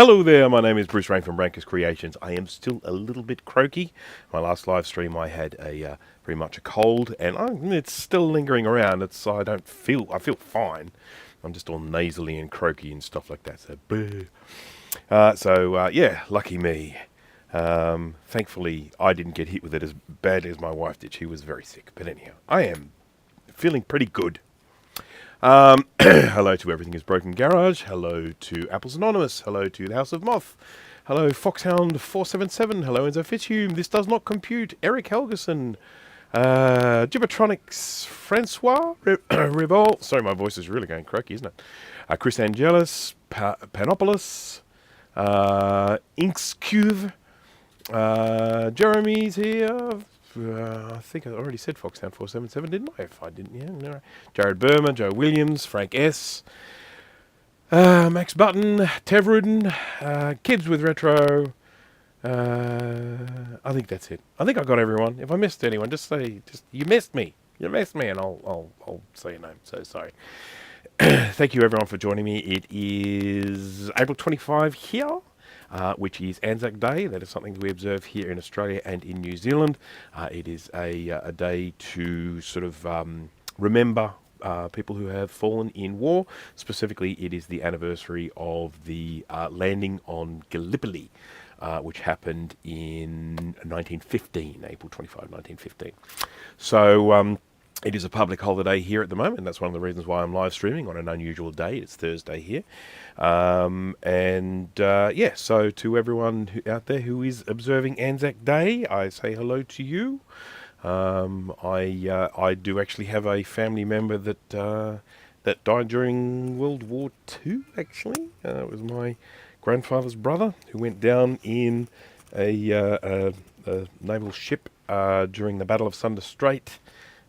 Hello there, my name is Bruce Rain from Brankus Creations. I am still a little bit croaky. My last live stream I had a pretty much a cold, and it's still lingering around. I feel fine. I'm just all nasally and croaky and stuff like that. So boo. Yeah, lucky me. Thankfully, I didn't get hit with it as badly as my wife did. She was very sick. But anyhow, I am feeling pretty good. Hello to Everything is Broken Garage. Hello to Apples Anonymous. Hello to the House of Moth. Hello Foxhound 477. Hello Enzo Fitzhume. This does not compute. Eric Helgeson. Gibbertronics Francois Revol. Sorry, my voice is really going croaky, isn't it? Chris Angelis. Panopoulos. Inkscube. Jeremy's here. I think I already said Foxhound 477, didn't I? If I didn't, yeah. No. Jared Burma, Joe Williams, Frank S. Max Button, Tev Rudin, Kids with Retro. I think that's it. I think I got everyone. If I missed anyone, just say, you missed me. You missed me, and I'll say your name. So sorry. Thank you everyone for joining me. It is April 25 here. Which is Anzac Day. That is something we observe here in Australia and in New Zealand. It is a day to sort of remember people who have fallen in war. Specifically, it is the anniversary of the landing on Gallipoli, which happened in 1915, April 25, 1915. So it is a public holiday here at the moment. That's one of the reasons why I'm live streaming on an unusual day. It's Thursday here. So to everyone out there who is observing Anzac Day, I say hello to you. I do actually have a family member that died during World War II, actually. It was my grandfather's brother who went down in a naval ship during the Battle of Sunda Strait.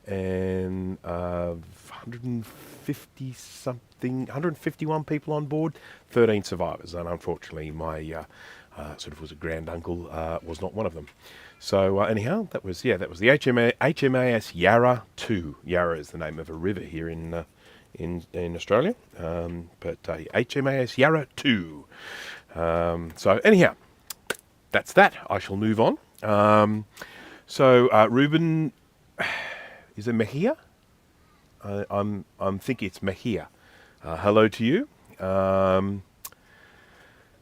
And 151 people on board, 13 survivors, and unfortunately my was a grand uncle was not one of them. So anyhow, that was the HMAS Yarra 2. Yarra is the name of a river here in Australia, but HMAS Yarra 2. So anyhow, that's that. I shall move on. Ruben. Is it Mejia? I'm thinking it's Mejia. Hello to you.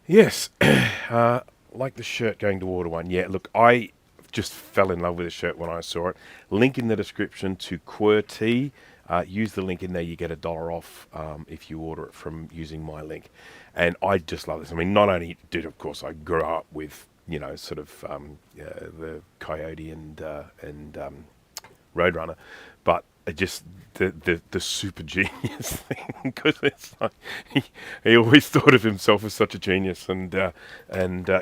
Yes, like the shirt going to order one. Yeah, look, I just fell in love with the shirt when I saw it. Link in the description to QWERTY. Use the link in there. You get $1 off if you order it from using my link. And I just love this. I mean, not only did, of course, I grow up with, the Coyote and Roadrunner, but just the super genius thing, because it's like he always thought of himself as such a genius, and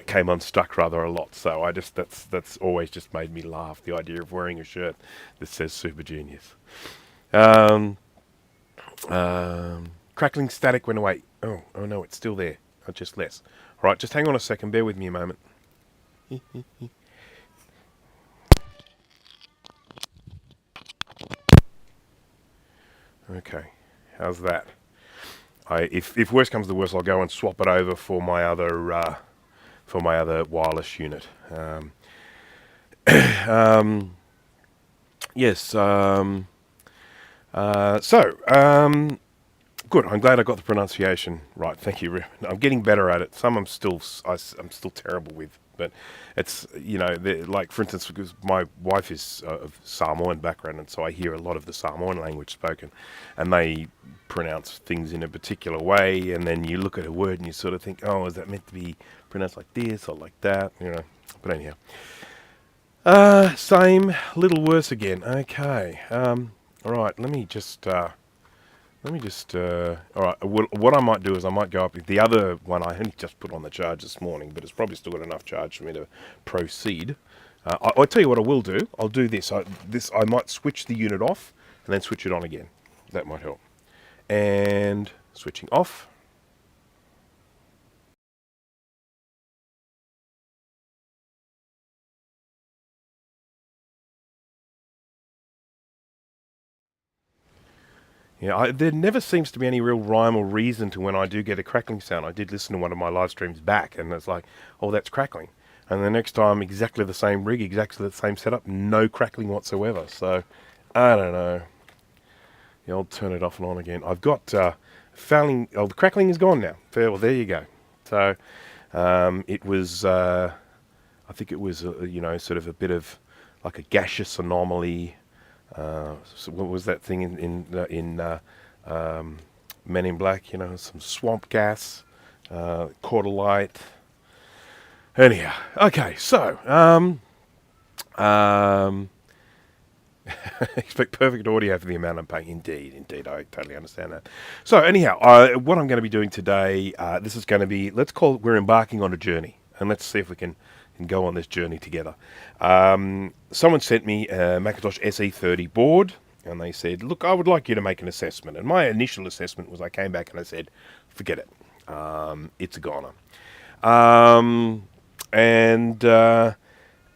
came unstuck rather a lot. So I just that's always just made me laugh, the idea of wearing a shirt that says super genius. Crackling static went away. Oh no, it's still there. Just less. All right, just hang on a second. Bear with me a moment. Okay, how's that? If worse comes to worse, I'll go and swap it over for my other wireless unit. Yes. Good. I'm glad I got the pronunciation right. Thank you. I'm getting better at it. Some I'm still terrible with, but it's like for instance, because my wife is of Samoan background, and so I hear a lot of the Samoan language spoken, and they pronounce things in a particular way, and then you look at a word and you sort of think, oh, is that meant to be pronounced like this or like that? But anyhow. Same, little worse again. Okay. All right. Let me just. All right. What I might do is I might go up. The other one I only just put on the charge this morning, but it's probably still got enough charge for me to proceed. I'll tell you what I will do. I'll do this. I might switch the unit off and then switch it on again. That might help. And switching off. Yeah, there never seems to be any real rhyme or reason to when I do get a crackling sound. I did listen to one of my live streams back, and it's like, oh, that's crackling. And the next time, exactly the same rig, exactly the same setup, no crackling whatsoever. So, I don't know. Yeah, I'll turn it off and on again. I've got fouling. Oh, the crackling is gone now. Well, there you go. So, it was. I think it was, sort of a bit of like a gaseous anomaly. So what was that thing in Men in Black? Some swamp gas, caught a light. Anyhow, okay, so expect perfect audio for the amount I'm paying. Indeed, I totally understand that. So anyhow, what I'm going to be doing today, this is going to be, let's call it, we're embarking on a journey, and let's see if we can go on this journey together. Someone sent me a Macintosh SE 30 board, and they said, look, I would like you to make an assessment. And my initial assessment was I came back and I said, forget it. It's a goner.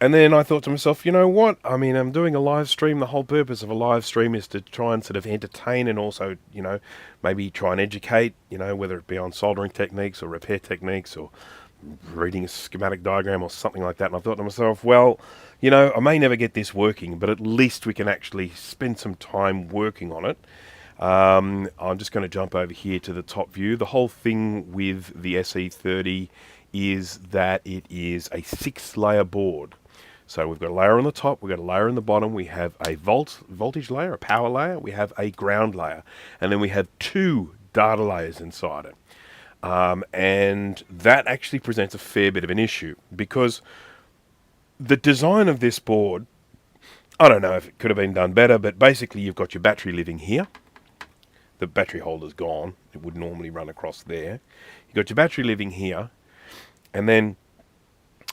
And then I thought to myself, you know what? I mean, I'm doing a live stream. The whole purpose of a live stream is to try and sort of entertain and also, maybe try and educate, whether it be on soldering techniques or repair techniques or reading a schematic diagram or something like that. And I thought to myself, well, I may never get this working, but at least we can actually spend some time working on it. I'm just going to jump over here to the top view. The whole thing with the SE30 is that it is a 6-layer board. So we've got a layer on the top, we've got a layer on the bottom, we have a voltage layer, a power layer, we have a ground layer, and then we have 2 data layers inside it. And that actually presents a fair bit of an issue because the design of this board, I don't know if it could have been done better, but basically you've got your battery living here. The battery holder's gone. It would normally run across there. You've got your battery living here, and then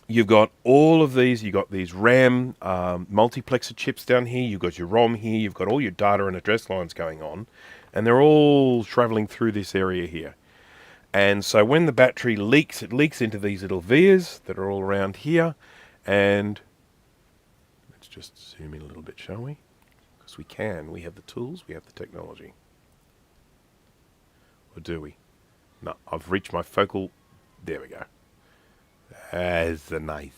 you've got all of these. You've got these RAM multiplexer chips down here. You've got your ROM here. You've got all your data and address lines going on, and they're all traveling through this area here. And so when the battery leaks, it leaks into these little vias that are all around here. And let's just zoom in a little bit, shall we? Because we can. We have the tools. We have the technology. Or do we? No, I've reached my focal. There we go. That's the nice.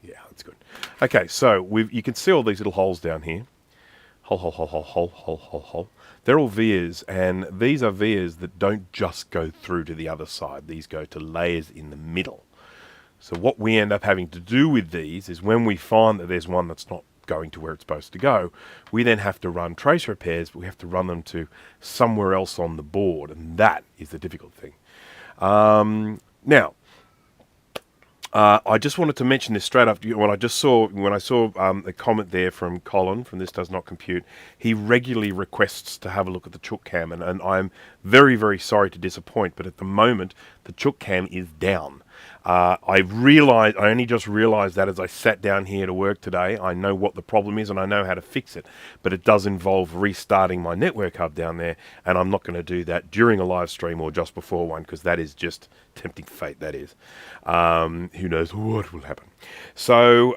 Yeah, that's good. Okay, so you can see all these little holes down here. Hole. They're all vias, and these are vias that don't just go through to the other side. These go to layers in the middle. So what we end up having to do with these is when we find that there's one that's not going to where it's supposed to go, we then have to run trace repairs, but we have to run them to somewhere else on the board, and that is the difficult thing. Now, I just wanted to mention this straight after when I saw a comment there from Colin from This Does Not Compute. He regularly requests to have a look at the chook cam, and I'm very, very sorry to disappoint, but at the moment the chook cam is down. I only just realised that as I sat down here to work today. I know what the problem is and I know how to fix it, but it does involve restarting my network hub down there, and I'm not going to do that during a live stream or just before one, because that is just tempting fate, that is. Who knows what will happen. So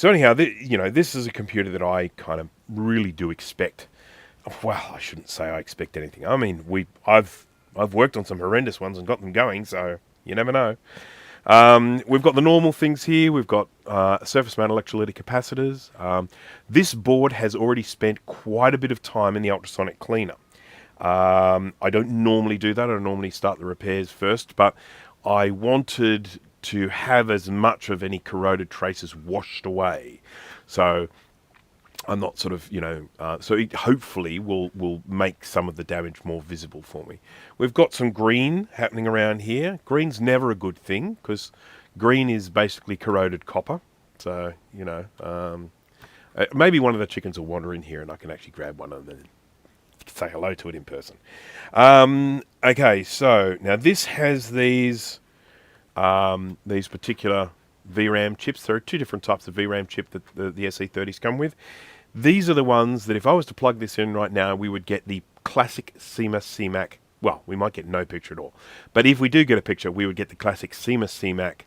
anyhow, this is a computer that I kind of really do expect. Well, I shouldn't say I expect anything. I mean, I've worked on some horrendous ones and got them going, so you never know. We've got the normal things here. We've got surface mount electrolytic capacitors. This board has already spent quite a bit of time in the ultrasonic cleaner. I don't normally do that. I normally start the repairs first, but I wanted to have as much of any corroded traces washed away. So I'm not sort of, so it hopefully will make some of the damage more visible for me. We've got some green happening around here. Green's never a good thing because green is basically corroded copper. So, maybe one of the chickens will wander in here and I can actually grab one of them and say hello to it in person. Okay, so now this has these particular VRAM chips. There are 2 different types of VRAM chip that the SE30s come with. These are the ones that if I was to plug this in right now, we would get the classic CMOS-CMAC. Well, we might get no picture at all. But if we do get a picture, we would get the classic CMOS-CMAC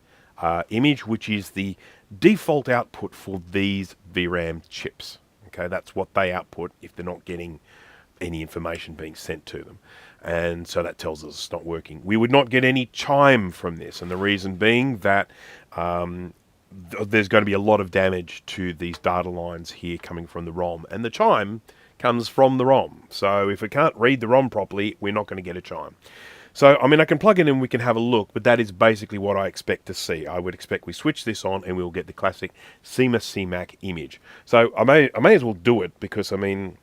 image, which is the default output for these VRAM chips. Okay, that's what they output if they're not getting any information being sent to them. And so that tells us it's not working. We would not get any chime from this, and the reason being that there's going to be a lot of damage to these data lines here coming from the ROM, and the chime comes from the ROM. So if we can't read the ROM properly, we're not going to get a chime. So, I mean, I can plug it in and we can have a look, but that is basically what I expect to see. I would expect we switch this on and we'll get the classic CMUS-CMAC image. So I may as well do it because, I mean,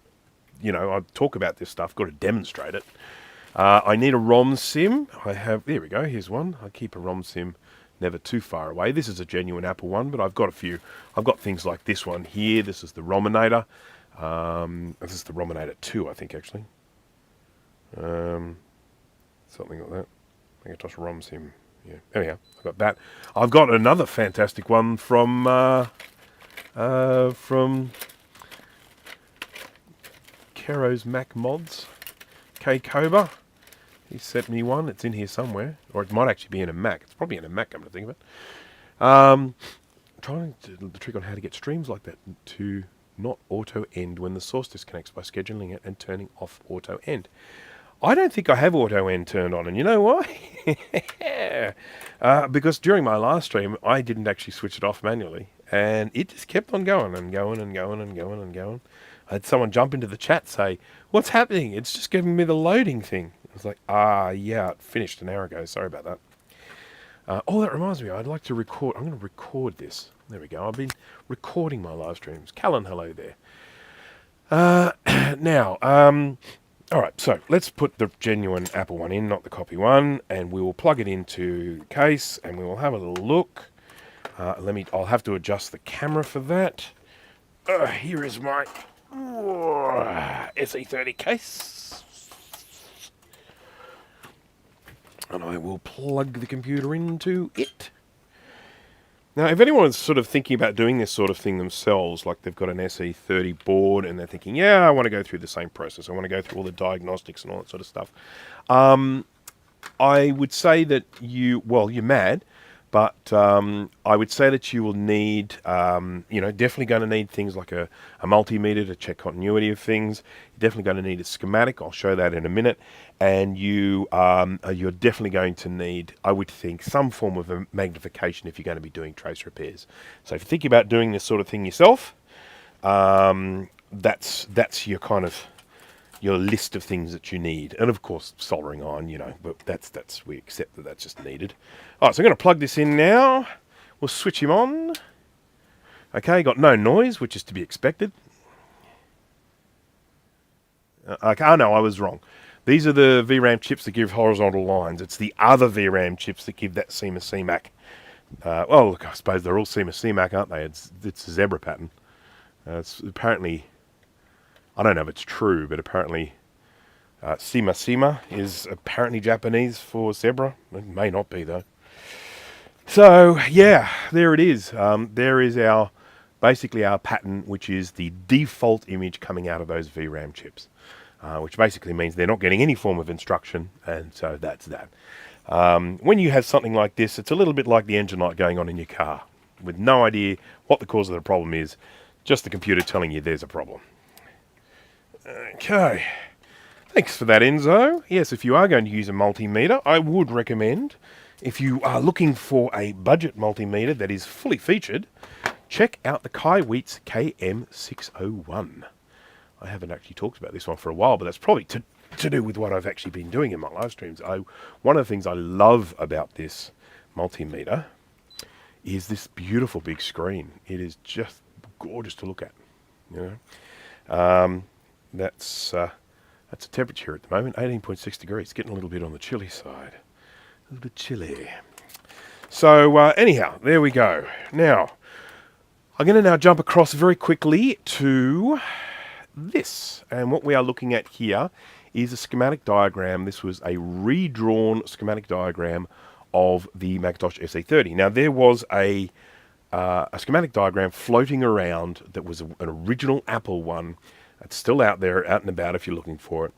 you know, I talk about this stuff, got to demonstrate it. I need a ROM sim. There we go, here's one. I keep a ROM sim never too far away. This is a genuine Apple one, but I've got a few. I've got things like this one here. This is the Rominator. This is the Rominator 2, I think, actually. Something like that. Macintosh ROM sim. Yeah. Anyhow, I've got that. I've got another fantastic one from Kero's Mac Mods. K Koba. He sent me one. It's in here somewhere. Or it might actually be in a Mac. It's probably in a Mac, come to think of it. Trying to do the trick on how to get streams like that to not auto-end when the source disconnects by scheduling it and turning off auto-end. I don't think I have auto-end turned on, and you know why? Because during my last stream, I didn't actually switch it off manually, and it just kept on going and going and going and going and going. I had someone jump into the chat say, "What's happening? It's just giving me the loading thing." I was like, yeah, it finished an hour ago. Sorry about that. Oh, that reminds me, I'd like to record. I'm going to record this. There we go. I've been recording my live streams. Callan, hello there. Now, all right, so let's put the genuine Apple one in, not the copy one, and we will plug it into the case, and we will have a little look. I'll have to adjust the camera for that. Here is my SE30 case. And I will plug the computer into it. Now, if anyone's sort of thinking about doing this sort of thing themselves, like they've got an SE30 board and they're thinking, yeah, I want to go through the same process. I want to go through all the diagnostics and all that sort of stuff. I would say that you're mad, but I would say that you will need, definitely going to need things like a multimeter to check continuity of things. You're definitely going to need a schematic. I'll show that in a minute. And you're definitely going to need, I would think, some form of a magnification if you're going to be doing trace repairs. So if you're thinking about doing this sort of thing yourself, that's your kind of your list of things that you need. And of course, soldering on, but we accept that that's just needed. All right, so I'm going to plug this in now. We'll switch him on. Okay, got no noise, which is to be expected. Okay, no, I was wrong. These are the VRAM chips that give horizontal lines. It's the other VRAM chips that give that CMUS-CMAC. Look, I suppose they're all CMUS-CMAC, aren't they? It's a zebra pattern. It's apparently, I don't know if it's true, but apparently CMUS is apparently Japanese for zebra. It may not be, though. So, yeah, there it is. There is basically our pattern, which is the default image coming out of those VRAM chips. Which basically means they're not getting any form of instruction, and so that's that. When you have something like this, it's a little bit like the engine light going on in your car, with no idea what the cause of the problem is, just the computer telling you there's a problem. Okay, thanks for that, Enzo. Yes, if you are going to use a multimeter, I would recommend, if you are looking for a budget multimeter that is fully featured, check out the Kai Wheats KM601. I haven't actually talked about this one for a while, but that's probably to do with what I've actually been doing in my live streams. One of the things I love about this multimeter is this beautiful big screen. It is just gorgeous to look at. That's a temperature at the moment, 18.6 degrees. Getting a little bit on the chilly side. A little bit chilly. So anyhow, there we go. Now, I'm going to now jump across very quickly to this, and what we are looking at here is a schematic diagram. This was a redrawn schematic diagram of the Macintosh SE30. Now there was a schematic diagram floating around that was an original Apple one. It's still out there, out and about if you're looking for it,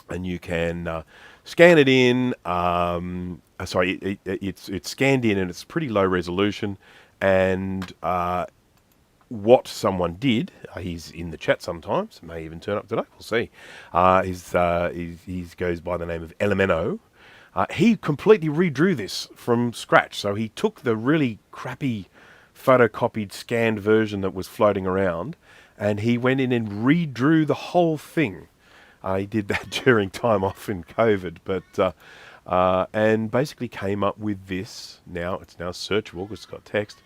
and you can scan it in. It's scanned in, and it's pretty low resolution, and what someone did, he's in the chat sometimes, may even turn up today, we'll see. He goes by the name of Elemento. He completely redrew this from scratch. So he took the really crappy photocopied, scanned version that was floating around, and he went in and redrew the whole thing. He did that during time off in COVID, but and basically came up with this. Now it's now searchable because it's got text.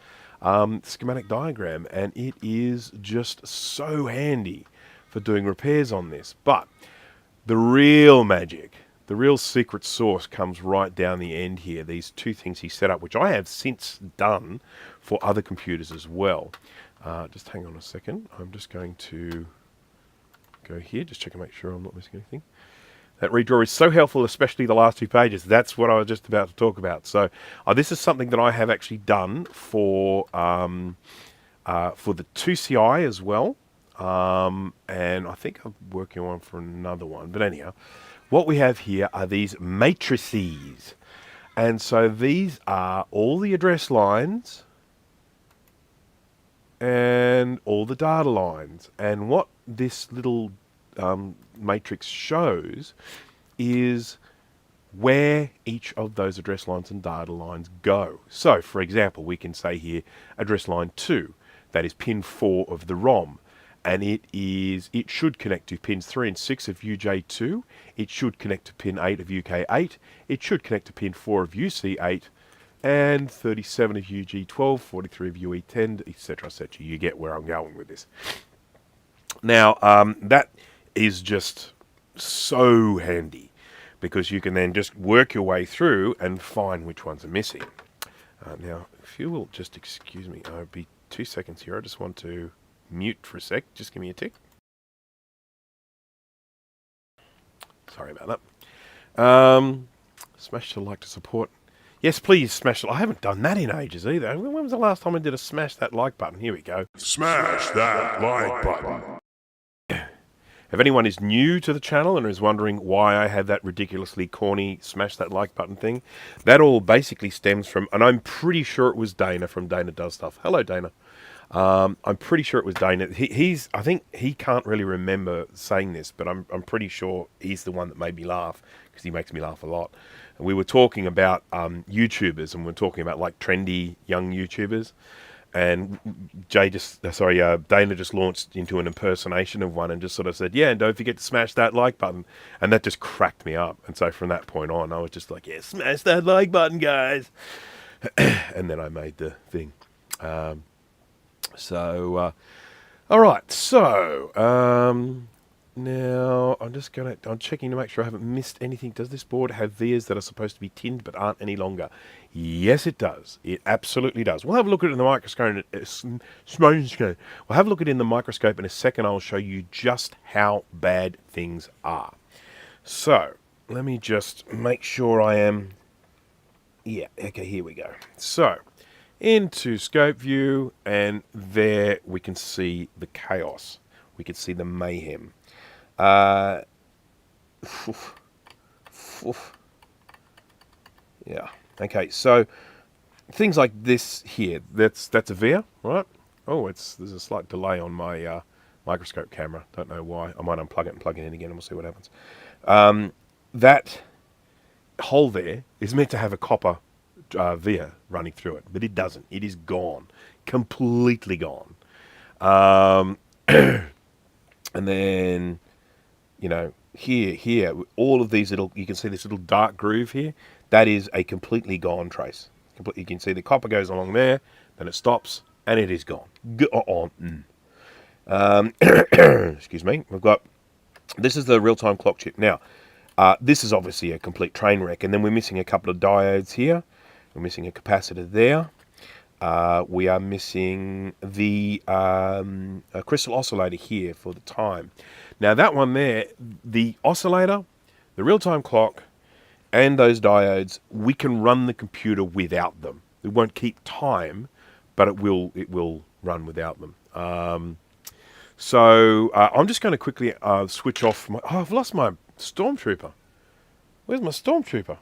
Schematic diagram, and it is just so handy for doing repairs on this. But the real magic, the real secret sauce comes right down the end here. These two things he set up, which I have since done for other computers as well. Just hang on a second. I'm just going to go here, just check and make sure I'm not missing anything. That redraw is so helpful, especially the last 2 pages. That's what I was just about to talk about. So this is something that I have actually done for the 2CI as well. And I think I'm working on for another one. But anyhow, what we have here are these matrices. And so these are all the address lines and all the data lines. And what this little matrix shows is where each of those address lines and data lines go. So, for example, we can say here address line 2, that is pin 4 of the ROM, and it should connect to pins 3 and 6 of UJ2, it should connect to pin 8 of UK8, it should connect to pin 4 of UC8, and 37 of UG12, 43 of UE10, etc., etc. You get where I'm going with this. Now, that is just so handy because you can then just work your way through and find which ones are missing. Now, if you will just excuse me, I'll be 2 seconds here. I just want to mute for a sec. Just give me a tick. Sorry about that. Smash the like to support. Yes, please smash it. I haven't done that in ages either. When was the last time I did a smash that like button? Here we go. Smash that like button. If anyone is new to the channel and is wondering why I have that ridiculously corny smash that like button thing, that all basically stems from, and I'm pretty sure it was Dana from Dana Does Stuff. Hello, Dana. I'm pretty sure it was Dana. I think he can't really remember saying this, but I'm pretty sure he's the one that made me laugh because he makes me laugh a lot. And we were talking about YouTubers, and we were talking about like trendy young YouTubers. And Dana just launched into an impersonation of one and just sort of said, yeah, and don't forget to smash that like button. And that just cracked me up. And so from that point on, I was just like, yeah, smash that like button, guys. And then I made the thing. All right. So, now I'm checking to make sure I haven't missed anything. Does this board have vias that are supposed to be tinned but aren't any longer? Yes, it does. It absolutely does. We'll have a look at it in the microscope. We'll have a look at it in the microscope in a second. I'll show you just how bad things are. So let me just make sure I am. Yeah. Okay. Here we go. So into scope view, and there we can see the chaos. We can see the mayhem. Yeah. Okay. So things like this here. That's a via, right? Oh, there's a slight delay on my microscope camera. Don't know why. I might unplug it and plug it in again, and we'll see what happens. That hole there is meant to have a copper via running through it, but it doesn't. It is gone, completely gone. And then, here, all of these little, you can see this little dark groove here. That is a completely gone trace. You can see the copper goes along there, then it stops, and it is gone. Excuse me. This is the real-time clock chip. Now, this is obviously a complete train wreck, and then we're missing a couple of diodes here. We're missing a capacitor there. We are missing the crystal oscillator here for the time. Now that one there, the oscillator, the real-time clock, and those diodes, we can run the computer without them. It won't keep time, but it will run without them. So I'm just going to quickly switch off I've lost my stormtrooper. Where's my stormtrooper?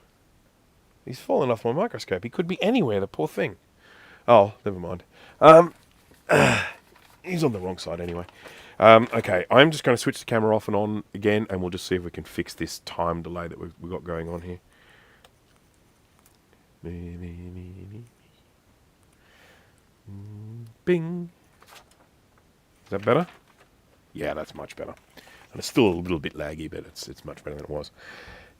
He's fallen off my microscope. He could be anywhere, the poor thing. Oh, never mind. He's on the wrong side anyway. Okay, I'm just going to switch the camera off and on again, and we'll just see if we can fix this time delay that we've got going on here. Bing. Is that better? Yeah, that's much better. And it's still a little bit laggy, but it's much better than it was.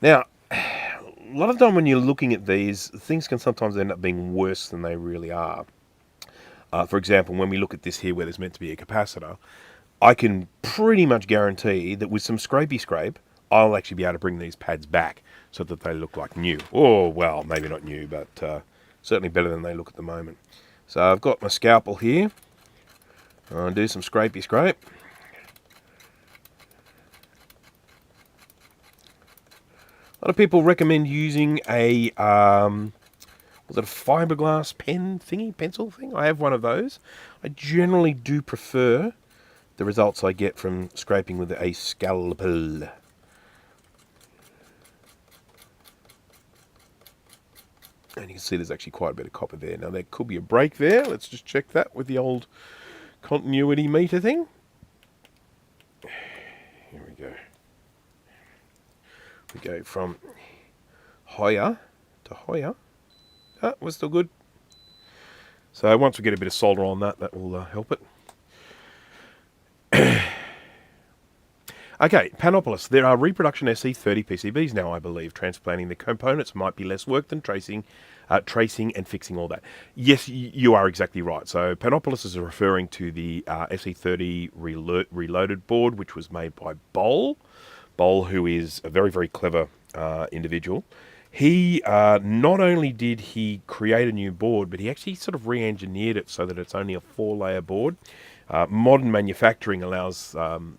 Now, a lot of the time when you're looking at these, things can sometimes end up being worse than they really are. For example, when we look at this here where there's meant to be a capacitor, I can pretty much guarantee that with some scrapey scrape, I'll actually be able to bring these pads back so that they look like new. Or, well, maybe not new, but certainly better than they look at the moment. So I've got my scalpel here. I'll do some scrapey scrape. A lot of people recommend using a, was it a fiberglass pen thingy, pencil thing? I have one of those. I generally do prefer the results I get from scraping with a scalpel. And you can see there's actually quite a bit of copper there. Now there could be a break there. Let's just check that with the old continuity meter thing. Here we go. We go from higher to higher. Ah, we're still good. So once we get a bit of solder on that, that will help it. Okay, Panopoulos. There are reproduction SE 30 PCBs now, I believe. Transplanting the components might be less work than tracing and fixing all that. Yes, you are exactly right. So Panopoulos is referring to the SE30 Reloaded board, which was made by Boll. Boll, who is a very, very clever individual. He, not only did he create a new board, but he actually sort of re-engineered it so that it's only a 4-layer board. Modern manufacturing allows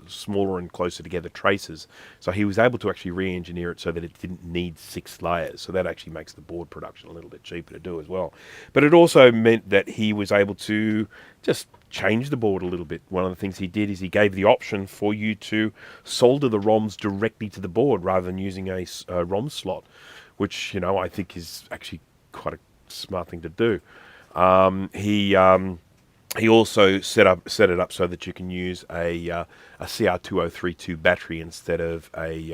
smaller and closer together traces, so he was able to actually re-engineer it so that it didn't need 6 layers, so that actually makes the board production a little bit cheaper to do as well. But it also meant that he was able to just change the board a little bit. One of the things he did is he gave the option for you to solder the ROMs directly to the board rather than using a ROM slot, which, you know, I think is actually quite a smart thing to do. He also set it up so that you can use a CR2032 battery instead of a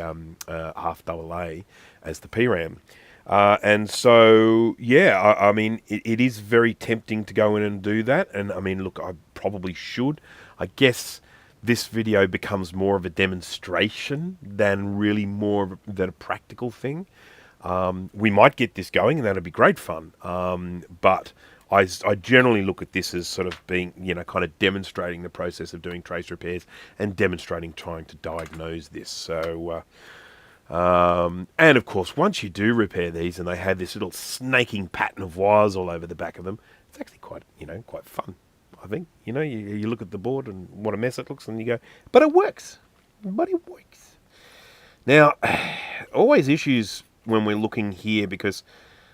half AA as the PRAM. And so, yeah, I mean, it is very tempting to go in and do that. And I mean, look, I probably should. I guess this video becomes more of a demonstration than really than a practical thing. We might get this going, and that'd be great fun. But I generally look at this as sort of being, you know, kind of demonstrating the process of doing trace repairs and demonstrating trying to diagnose this. So, and of course, once you do repair these and they have this little snaking pattern of wires all over the back of them, it's actually quite, you know, quite fun, I think. You know, you look at the board and what a mess it looks, and you go, but it works. But it works. Now, always issues when we're looking here because,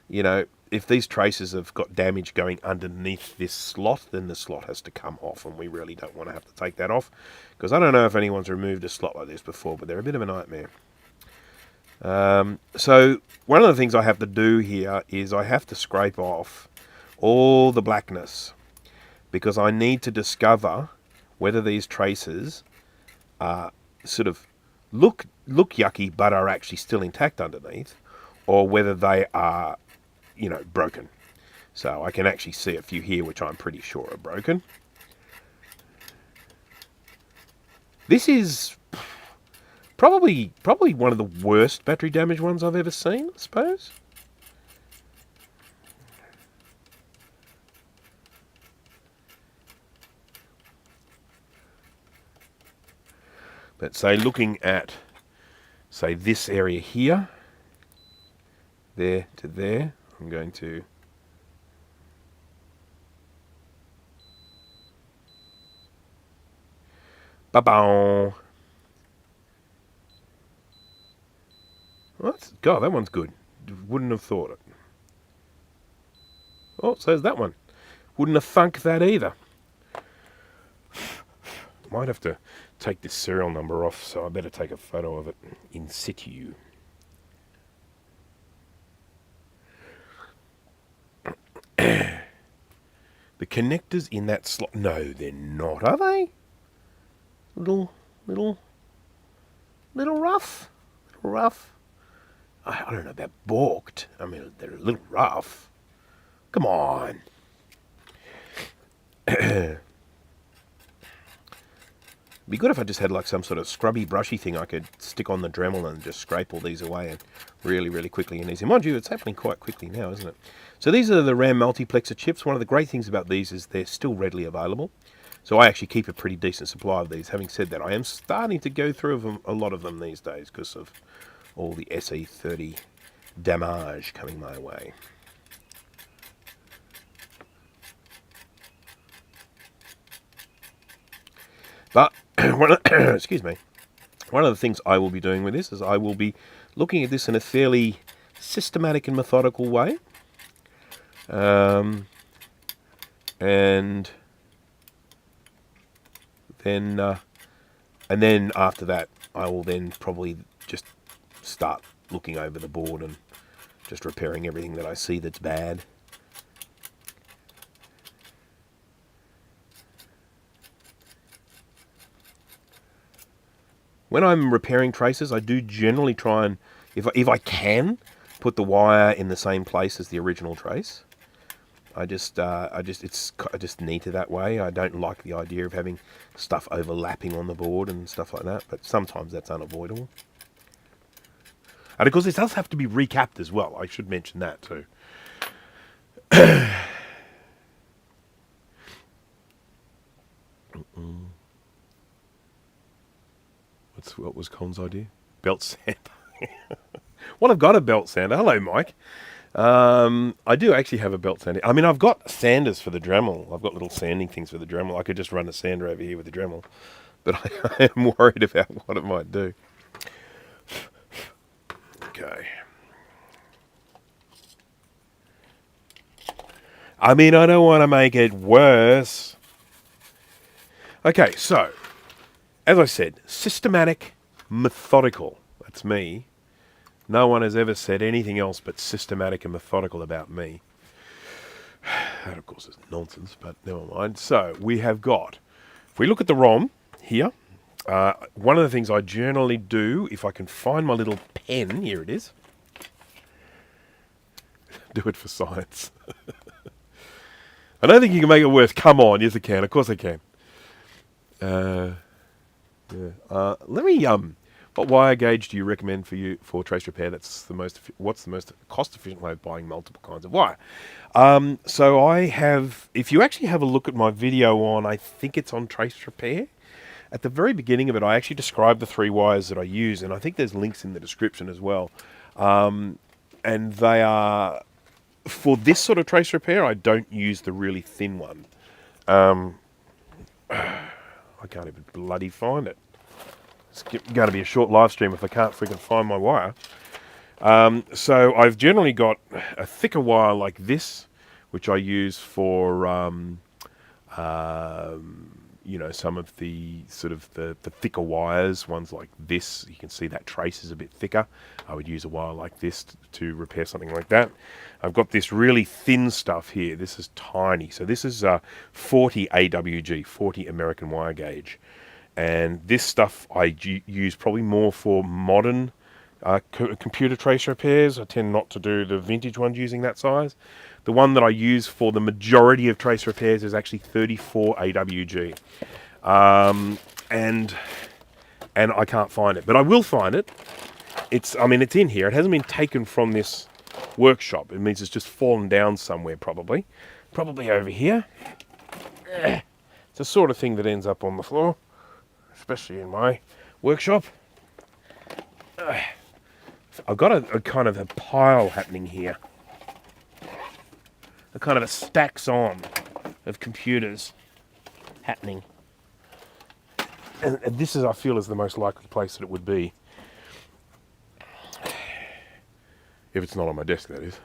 you know, if these traces have got damage going underneath this slot, then the slot has to come off, and we really don't want to have to take that off, because I don't know if anyone's removed a slot like this before, but they're a bit of a nightmare. So one of the things I have to do here is I have to scrape off all the blackness, because I need to discover whether these traces are sort of look yucky but are actually still intact underneath, or whether they are, you know, broken. So I can actually see a few here which I'm pretty sure are broken. This is probably one of the worst battery damage ones I've ever seen, I suppose. But say looking at, say, this area here, there to there, I'm going to ba-bow. God, that one's good. Wouldn't have thought it. Oh, so there's that one. Wouldn't have thunk that either. Might have to take this serial number off, so I better take a photo of it in situ. The connectors in that slot. No, they're not, are they? Little rough. Little rough. I don't know about balked. I mean, they're a little rough. Come on. Be good if I just had like some sort of scrubby, brushy thing I could stick on the Dremel and just scrape all these away and really, really quickly and easy. Mind you, it's happening quite quickly now, isn't it? So these are the RAM multiplexer chips. One of the great things about these is they're still readily available. So I actually keep a pretty decent supply of these. Having said that, I am starting to go through a lot of them these days because of all the SE30 damage coming my way. But, excuse me, one of the things I will be doing with this is I will be looking at this in a fairly systematic and methodical way. And then after that, I will then probably just start looking over the board and just repairing everything that I see that's bad. When I'm repairing traces, I do generally try and, if I can, put the wire in the same place as the original trace. It's just neater that way. I don't like the idea of having stuff overlapping on the board and stuff like that, but sometimes that's unavoidable. And of course, this does have to be recapped as well. I should mention that too. What was Con's idea? Belt sander. Well, I've got a belt sander. Hello, Mike. I do actually have a belt sander. I mean, I've got sanders for the Dremel. I've got little sanding things for the Dremel. I could just run a sander over here with the Dremel. But I am worried about what it might do. Okay. I mean, I don't want to make it worse. Okay, so, as I said, systematic, methodical. That's me. No one has ever said anything else but systematic and methodical about me. That, of course, is nonsense, but never mind. So, we have got, if we look at the ROM here, one of the things I generally do, if I can find my little pen, here it is. Do it for science. I don't think you can make it worse. Come on, yes I can. Of course I can. Yeah. Let me, what wire gauge do you recommend for trace repair? What's the most cost-efficient way of buying multiple kinds of wire? So I have, if you actually have a look at my video on, I think it's on trace repair. At the very beginning of it, I actually describe the 3 wires that I use, and I think there's links in the description as well. And they are, for this sort of trace repair, I don't use the really thin one. I can't even bloody find it. It's going to be a short live stream if I can't freaking find my wire. So I've generally got a thicker wire like this, which I use for, you know, some of the sort of the thicker wires, ones like this. You can see that trace is a bit thicker. I would use a wire like this to repair something like that. I've got this really thin stuff here. This is tiny. So this is 40 AWG, 40 American wire gauge. And this stuff I use probably more for modern computer trace repairs. I tend not to do the vintage ones using that size. The one that I use for the majority of trace repairs is actually 34 AWG. And I can't find it, but I will find it. I mean, it's in here. It hasn't been taken from this workshop. It means it's just fallen down somewhere, probably. Probably over here. It's the sort of thing that ends up on the floor, especially in my workshop. I've got a kind of a pile happening here. A kind of a stacks on of computers happening. And this is, I feel, is the most likely place that it would be. If it's not on my desk, that is.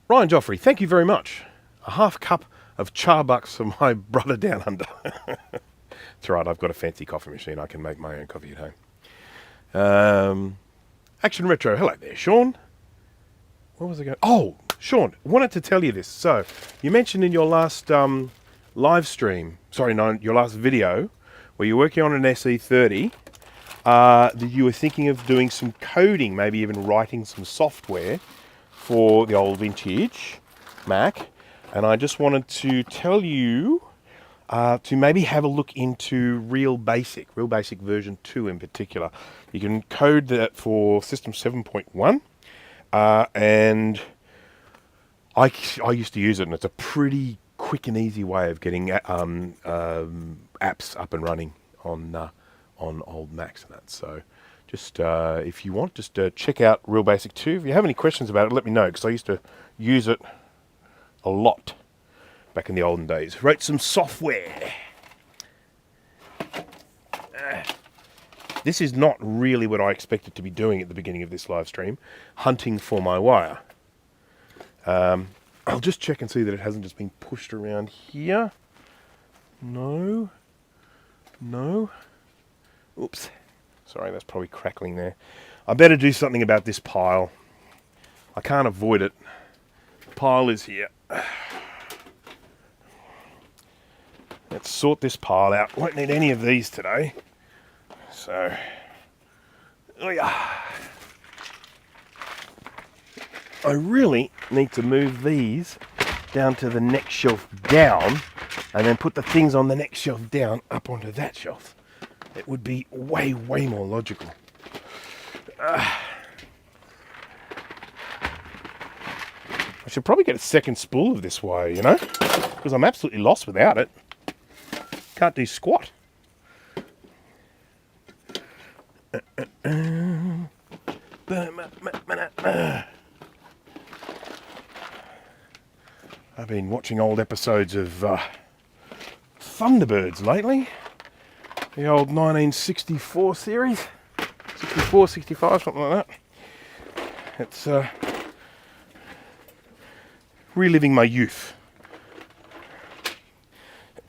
Ryan Joffrey, thank you very much. A half cup of Charbucks for my brother down under. That's right, I've got a fancy coffee machine. I can make my own coffee at home. Action Retro, hello there, Sean. Where was I going? Oh, Sean, wanted to tell you this. So, you mentioned in your last live stream, sorry, no, your last video, where you're working on an SE30, that you were thinking of doing some coding, maybe even writing some software for the old vintage Mac. And I just wanted to tell you to maybe have a look into Real Basic version 2 in particular. You can code that for System 7.1, and I used to use it, and it's a pretty quick and easy way of getting apps up and running on old Macs and that. So just if you want, just check out Real Basic 2. If you have any questions about it, let me know, because I used to use it a lot back in the olden days. Wrote some software. This is not really what I expected to be doing at the beginning of this live stream, hunting for my wire. I'll just check and see that it hasn't just been pushed around here. No. Oops. Sorry, that's probably crackling there. I better do something about this pile. I can't avoid it. The pile is here. Let's sort this pile out. Won't need any of these today. So, oh yeah. I really need to move these down to the next shelf down, and then put the things on the next shelf down up onto that shelf. It would be way more logical. I should probably get a second spool of this wire, you know, because I'm absolutely lost without it. Can't do squat. I've been watching old episodes of Thunderbirds lately. The old 1964 series. 64, 65, something like that. It's reliving my youth.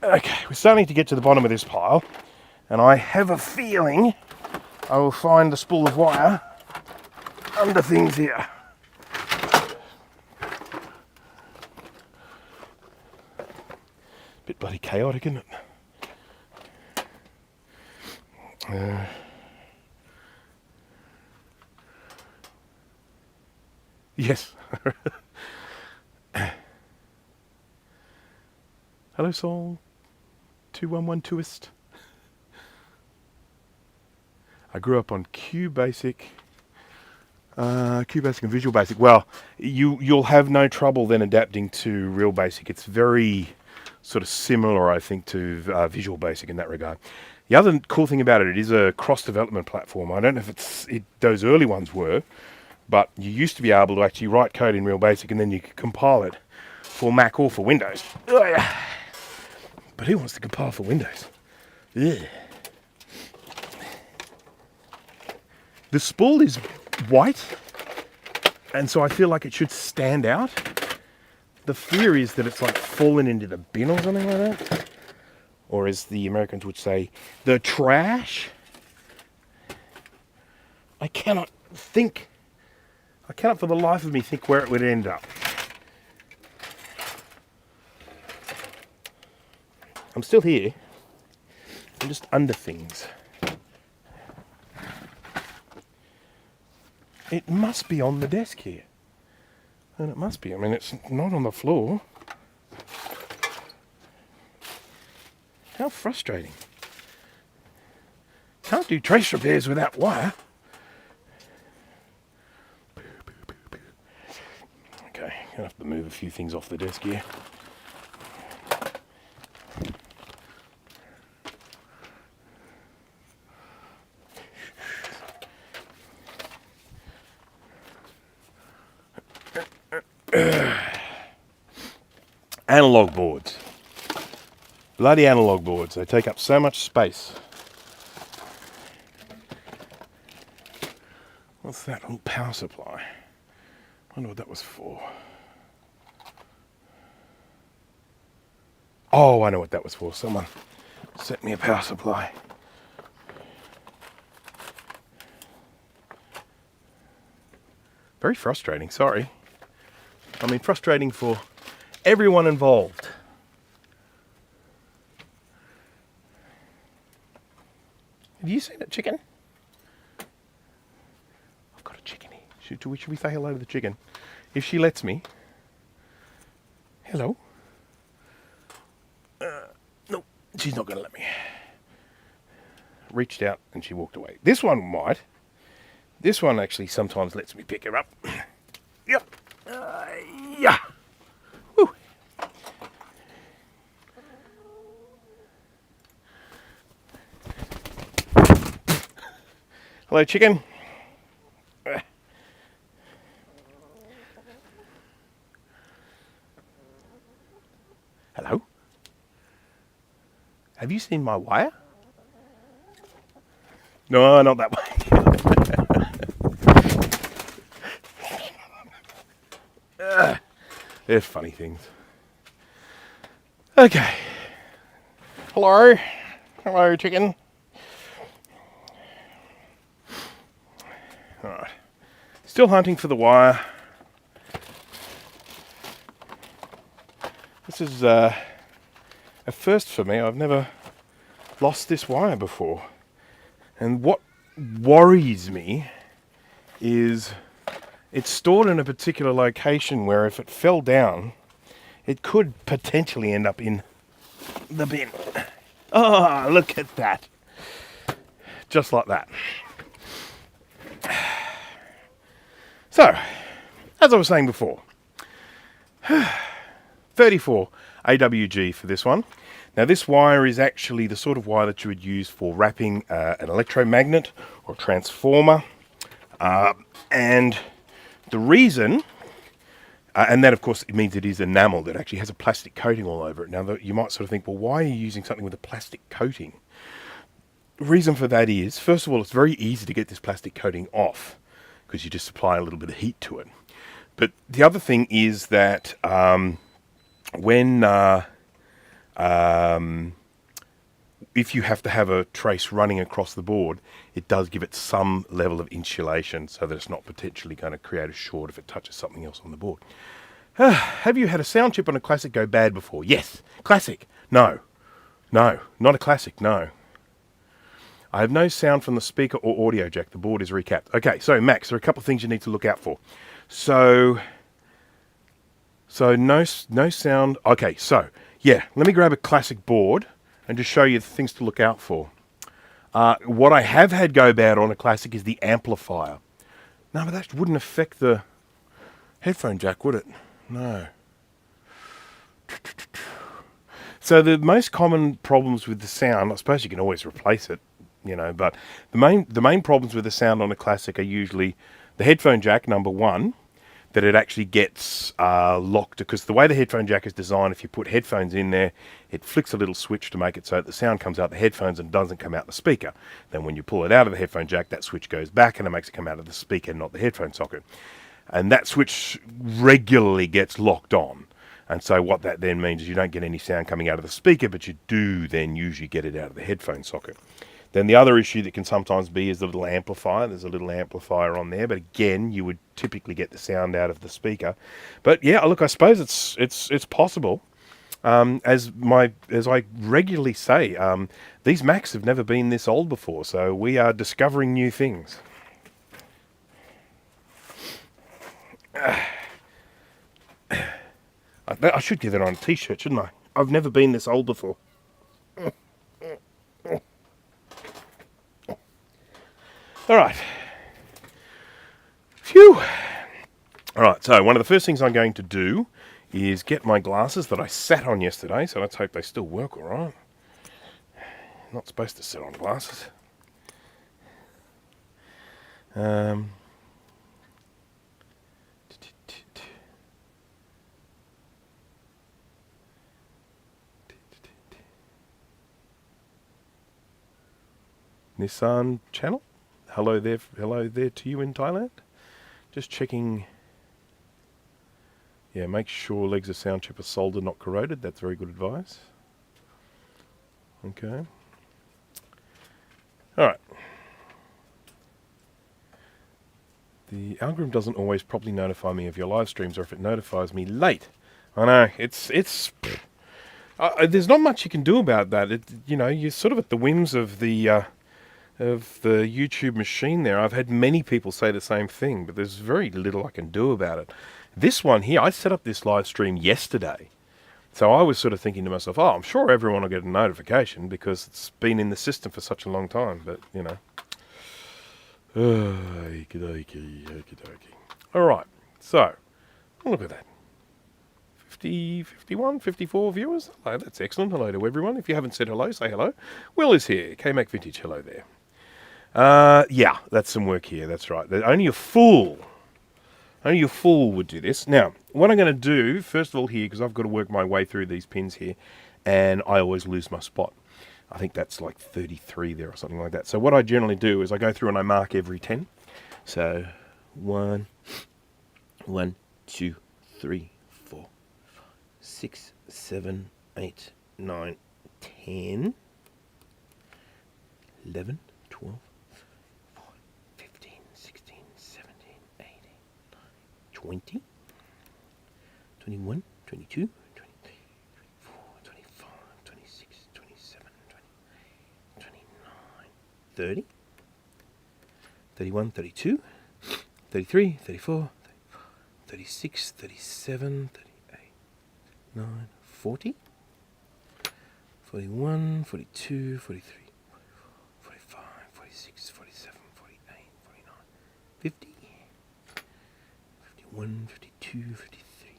Okay, we're starting to get to the bottom of this pile, and I have a feeling I will find the spool of wire under things here. Bit bloody chaotic, isn't it? Yes. Hello, Sol. 2112ist. I grew up on QBasic and Visual Basic. Well, you'll have no trouble then adapting to Real Basic. It's very sort of similar, I think, to Visual Basic in that regard. The other cool thing about it, it is a cross-development platform. I don't know if those early ones were, but you used to be able to actually write code in Real Basic and then you could compile it for Mac or for Windows. Oh, yeah. But who wants to compile for Windows? Ugh. The spool is white, and so I feel like it should stand out. The fear is that it's like fallen into the bin or something like that. Or as the Americans would say, the trash. I cannot for the life of me think where it would end up. I'm still here. I'm just under things. It must be on the desk here. And it must be. I mean, it's not on the floor. How frustrating. Can't do trace repairs without wire. Okay, gonna have to move a few things off the desk here. Analog boards. Bloody analog boards. They take up so much space. What's that? Oh, power supply. I wonder what that was for. Oh, I know what that was for. Someone set me a power supply. Very frustrating, sorry. I mean, frustrating for everyone involved. Have you seen that chicken? I've got a chicken here. Should we say hello to the chicken? If she lets me. Hello? No, she's not going to let me. Reached out and she walked away. This one might. This one actually sometimes lets me pick her up. Yep. Yeah. Woo. Hello, chicken. Hello? Have you seen my wire? No, not that way. They're funny things. Okay. Hello? Hello, chicken. Alright. Still hunting for the wire. This is a first for me. I've never lost this wire before. And what worries me is it's stored in a particular location where if it fell down, it could potentially end up in the bin. Oh, look at that. Just like that. So, as I was saying before, 34 AWG for this one. Now this wire is actually the sort of wire that you would use for wrapping an electromagnet or transformer. And the reason, and that of course it means it is enamel, that actually has a plastic coating all over it. Now you might sort of think, well, why are you using something with a plastic coating? The reason for that is, first of all, it's very easy to get this plastic coating off because you just apply a little bit of heat to it. But the other thing is that if you have to have a trace running across the board, it does give it some level of insulation so that it's not potentially going to create a short if it touches something else on the board. Have you had a sound chip on a Classic go bad before? Yes. Classic? No. No. Not a Classic, no. I have no sound from the speaker or audio jack. The board is recapped. Okay, so Max, there are a couple of things you need to look out for. So no sound. Okay, so yeah, let me grab a Classic board and just show you the things to look out for. What I have had go bad on a Classic is the amplifier. No, but that wouldn't affect the headphone jack, would it? No. So the most common problems with the sound, I suppose you can always replace it, you know, but the main problems with the sound on a Classic are usually the headphone jack, number one, that it actually gets locked, because the way the headphone jack is designed, if you put headphones in there, it flicks a little switch to make it so that the sound comes out the headphones and doesn't come out the speaker. Then when you pull it out of the headphone jack, that switch goes back and it makes it come out of the speaker, not the headphone socket. And that switch regularly gets locked on. And so what that then means is you don't get any sound coming out of the speaker, but you do then usually get it out of the headphone socket. Then the other issue that can sometimes be is the little amplifier. There's a little amplifier on there, but again, you would typically get the sound out of the speaker. But yeah, look, I suppose it's possible. As I regularly say, these Macs have never been this old before, so we are discovering new things. I should get that on a t-shirt, shouldn't I? I've never been this old before. All right. Phew. All right, so one of the first things I'm going to do is get my glasses that I sat on yesterday, so let's hope they still work all right. Not supposed to sit on glasses. Nissan channel. Hello there to you in Thailand. Just checking. Yeah, make sure legs of sound chip are soldered, not corroded. That's very good advice. Okay. All right. The algorithm doesn't always properly notify me of your live streams, or if it notifies me late. I know, there's not much you can do about that. You're sort of at the whims of the YouTube machine there. I've had many people say the same thing, but there's very little I can do about it. This one here, I set up this live stream yesterday. So I was sort of thinking to myself, oh, I'm sure everyone will get a notification because it's been in the system for such a long time. But, Okey-dokey. All right, so look at that. 50, 51, 54 viewers. Hello, that's excellent. Hello to everyone. If you haven't said hello, say hello. Will is here. K-Mac Vintage, hello there. Yeah, that's some work here. That's right. Only a fool would do this. Now, what I'm going to do, first of all here, because I've got to work my way through these pins here, and I always lose my spot. I think that's like 33 there or something like that. So what I generally do is I go through and I mark every 10. So 1, 2, 3, 4, 6, 7, 8, 9, 10, 11, 12, 15, 16, 17, 18, 20, 21, 22, 23, 24, 25, 26, 27, 28, 29, 30, 31, 32, 33, 34, 36, 37, 38, 9, 40, 41, 42, 43, 45, 46, 47, 48, 49, 50, 51, 52, 53,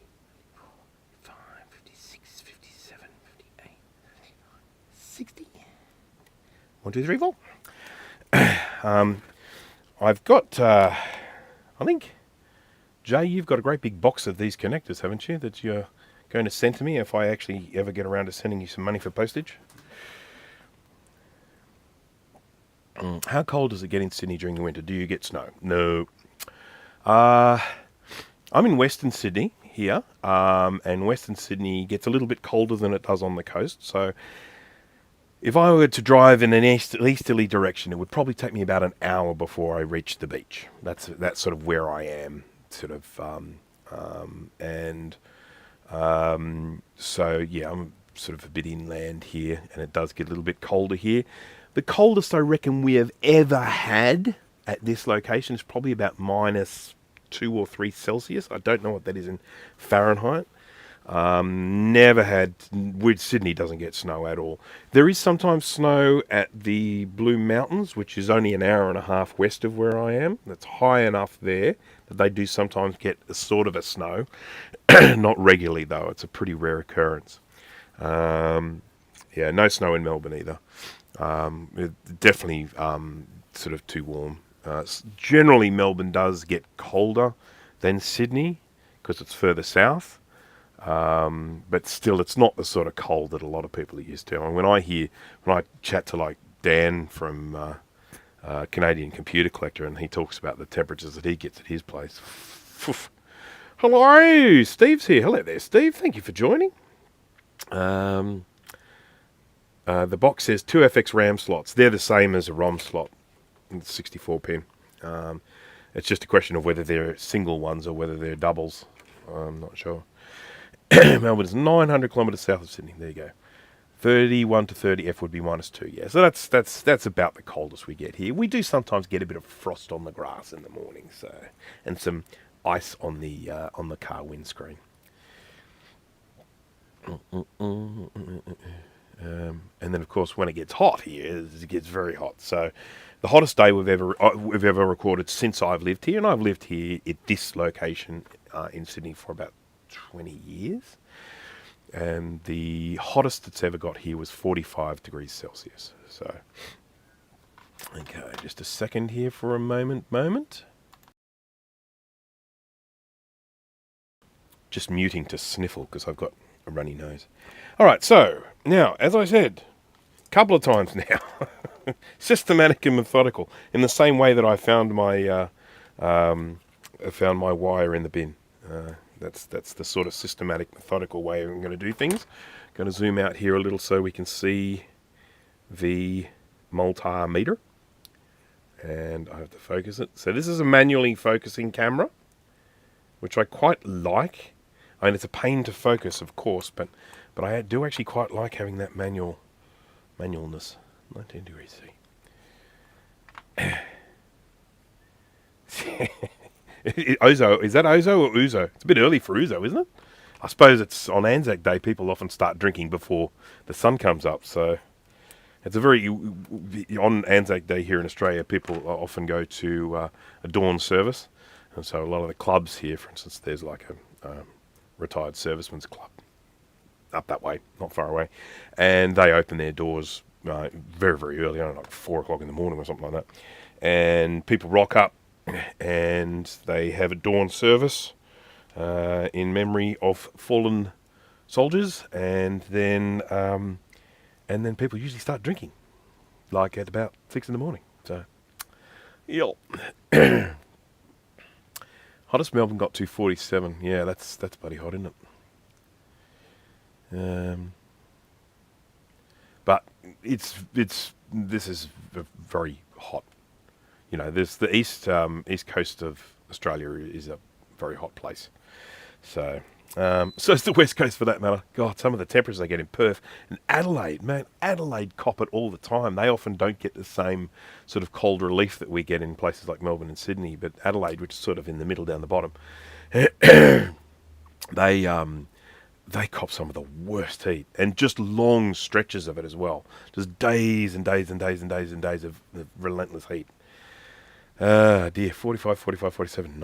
55, 56, 57, 58, 60. 1, 2, 3, 4. I've got, I think, Jay, you've got a great big box of these connectors, haven't you, that you're going to send to me if I actually ever get around to sending you some money for postage? How cold does it get in Sydney during the winter? Do you get snow? No. I'm in Western Sydney here, and Western Sydney gets a little bit colder than it does on the coast. So if I were to drive in an easterly direction, it would probably take me about an hour before I reach the beach. That's sort of where I am, sort of. So yeah, I'm sort of a bit inland here, and it does get a little bit colder here. The coldest I reckon we have ever had at this location is probably about -2 or 3 Celsius. I don't know what that is in Fahrenheit. Never had. Sydney doesn't get snow at all. There is sometimes snow at the Blue Mountains, which is only an hour and a half west of where I am. That's high enough there that they do sometimes get a sort of a snow. Not regularly though. It's a pretty rare occurrence. Yeah, no snow in Melbourne either. Definitely sort of too warm. Generally, Melbourne does get colder than Sydney because it's further south. But still, it's not the sort of cold that a lot of people are used to. And when I chat to like Dan from Canadian Computer Collector, and he talks about the temperatures that he gets at his place. Hello, Steve's here. Hello there, Steve. Thank you for joining. The box says 2FX RAM slots. They're the same as a ROM slot, 64 pin. It's just a question of whether they're single ones or whether they're doubles. I'm not sure. Melbourne is 900 kilometres south of Sydney. There you go. 31 to 30 F would be -2. Yeah, so that's about the coldest we get here. We do sometimes get a bit of frost on the grass in the morning, so, and some ice on the car windscreen. And then of course when it gets hot here, it gets very hot. So the hottest day we've ever recorded since I've lived here, and I've lived here at this location in Sydney for about 20 years, and the hottest it's ever got here was 45 degrees Celsius. So okay, just a second here for a moment. Just muting to sniffle because I've got a runny nose. All right, so now, as I said a couple of times now, systematic and methodical, in the same way that I found my wire in the bin. That's the sort of systematic, methodical way I'm going to do things. Going to zoom out here a little so we can see the multimeter. And I have to focus it. So this is a manually focusing camera, which I quite like. I mean, it's a pain to focus, of course, but I do actually quite like having that manualness. 19 degrees C. Ozo, is that Ozo or Uzo? It's a bit early for Uzo, isn't it? I suppose it's on Anzac Day, people often start drinking before the sun comes up, so it's a very, on Anzac Day here in Australia, people often go to a dawn service, and so a lot of the clubs here, for instance, there's like a retired servicemen's club up that way, not far away, and they open their doors very, very early, I don't know, like 4 o'clock in the morning or something like that, and people rock up, and they have a dawn service in memory of fallen soldiers, and then people usually start drinking, like at about 6 in the morning. So, yell. Hottest Melbourne got to 47. Yeah, that's bloody hot, isn't it? But this is very hot. You know, there's the east coast of Australia is a very hot place. So it's the west coast for that matter. God, some of the temperatures they get in Perth and Adelaide, man, Adelaide cop it all the time. They often don't get the same sort of cold relief that we get in places like Melbourne and Sydney, but Adelaide, which is sort of in the middle down the bottom, they cop some of the worst heat, and just long stretches of it as well. Just days and days and days and days and days of relentless heat. Dear, 45, 45, 47,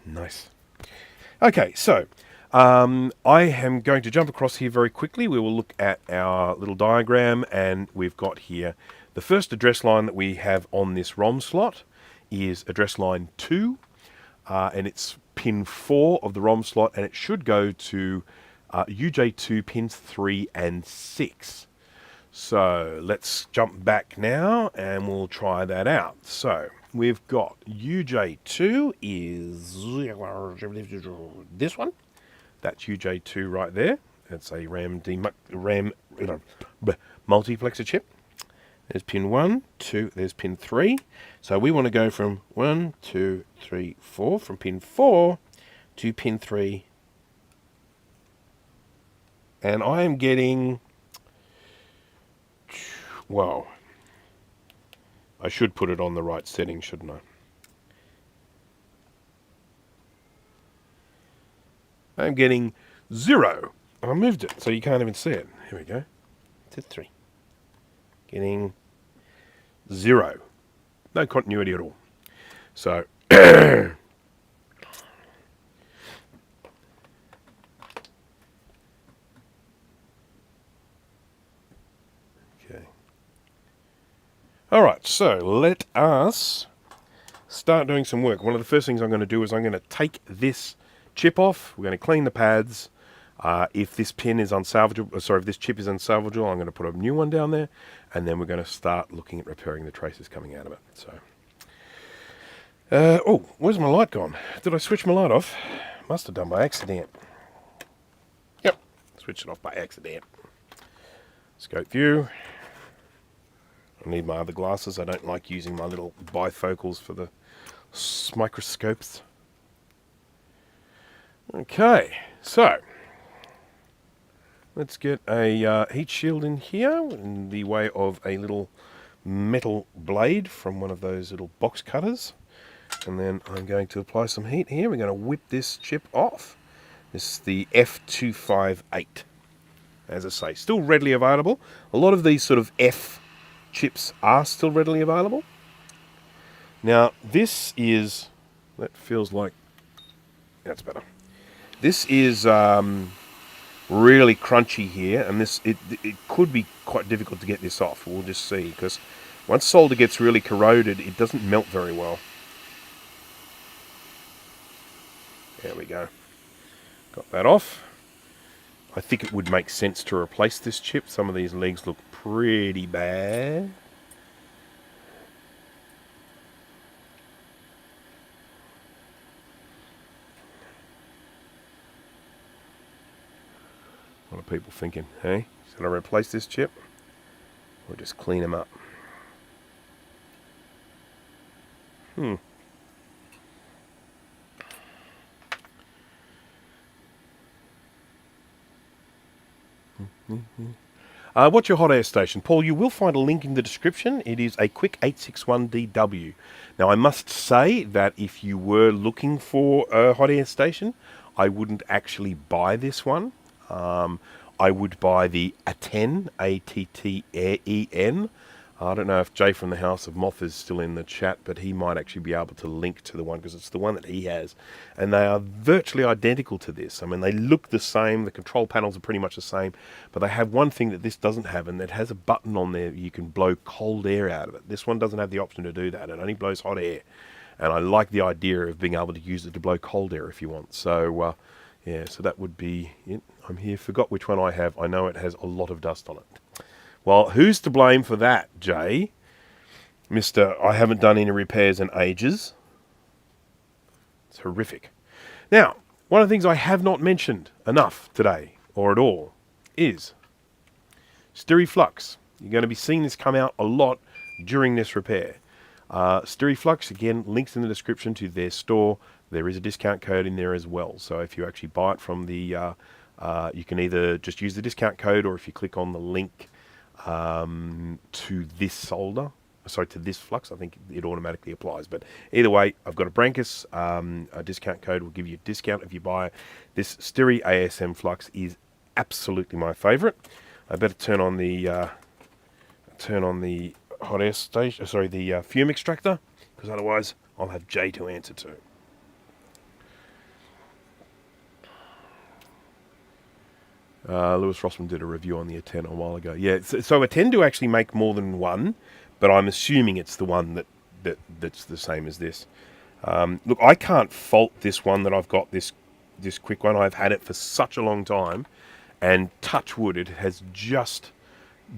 nice. Okay, so I am going to jump across here very quickly. We will look at our little diagram, and we've got here the first address line that we have on this ROM slot is address line 2, and it's pin 4 of the ROM slot, and it should go to UJ2 pins 3 and 6. So let's jump back now, and we'll try that out. So we've got UJ2 is this one. That's UJ2 right there. That's a RAM multiplexer chip. There's pin 1, 2, there's pin 3. So we want to go from 1, 2, 3, 4, from pin 4 to pin 3. And I am getting, well, I should put it on the right setting, shouldn't I? I'm getting 0. I moved it, so you can't even see it. Here we go. To 3. Getting 0. No continuity at all. So, okay. All right, so let us start doing some work. One of the first things I'm going to do is I'm going to take this chip off. We're going to clean the pads. If this pin is unsalvageable, if this chip is unsalvageable, I'm going to put a new one down there, and then we're going to start looking at repairing the traces coming out of it. So, oh, where's my light gone? Did I switch my light off? Must have done by accident. Yep, switched it off by accident. Scope view. I need my other glasses. I don't like using my little bifocals for the microscopes. Okay, so let's get a heat shield in here in the way of a little metal blade from one of those little box cutters. And then I'm going to apply some heat here. We're going to whip this chip off. This is the F258. As I say, still readily available. A lot of these sort of F chips are still readily available. Now, this is, that feels like, that's better. This is really crunchy here, and this it could be quite difficult to get this off. We'll just see, because once solder gets really corroded, it doesn't melt very well. There we go. Got that off. I think it would make sense to replace this chip. Some of these legs look pretty bad. What are people thinking, hey? Should I replace this chip? Or just clean them up? What's your hot air station? Paul, you will find a link in the description. It is a Quick 861DW. Now, I must say that if you were looking for a hot air station, I wouldn't actually buy this one. I would buy the Atten, A-T-T-E-N. I don't know if Jay from the House of Moth is still in the chat, but he might actually be able to link to the one because it's the one that he has. And they are virtually identical to this. I mean, they look the same. The control panels are pretty much the same. But they have one thing that this doesn't have, and it has a button on there you can blow cold air out of it. This one doesn't have the option to do that. It only blows hot air. And I like the idea of being able to use it to blow cold air if you want. So, yeah, so that would be it. I'm here. Forgot which one I have. I know it has a lot of dust on it. Well, who's to blame for that, Jay? Mr. I haven't done any repairs in ages. It's horrific. Now, one of the things I have not mentioned enough today, or at all, is SteriFlux. You're going to be seeing this come out a lot during this repair. SteriFlux, again, links in the description to their store. There is a discount code in there as well. So if you actually buy it from the... you can either just use the discount code, or if you click on the link to this solder, sorry, to this flux, I think it automatically applies. But either way, I've got a Brancus, a discount code will give you a discount if you buy it. This Steri ASM flux is absolutely my favourite. I better turn on the hot air station, sorry, the fume extractor, because otherwise I'll have Jay to answer to. Lewis Rossman did a review on the Atten a while ago. Yeah, so Atten do actually make more than one, but I'm assuming it's the one that's the same as this. Look, I can't fault this one that I've got, this quick one. I've had it for such a long time, and touch wood, it has just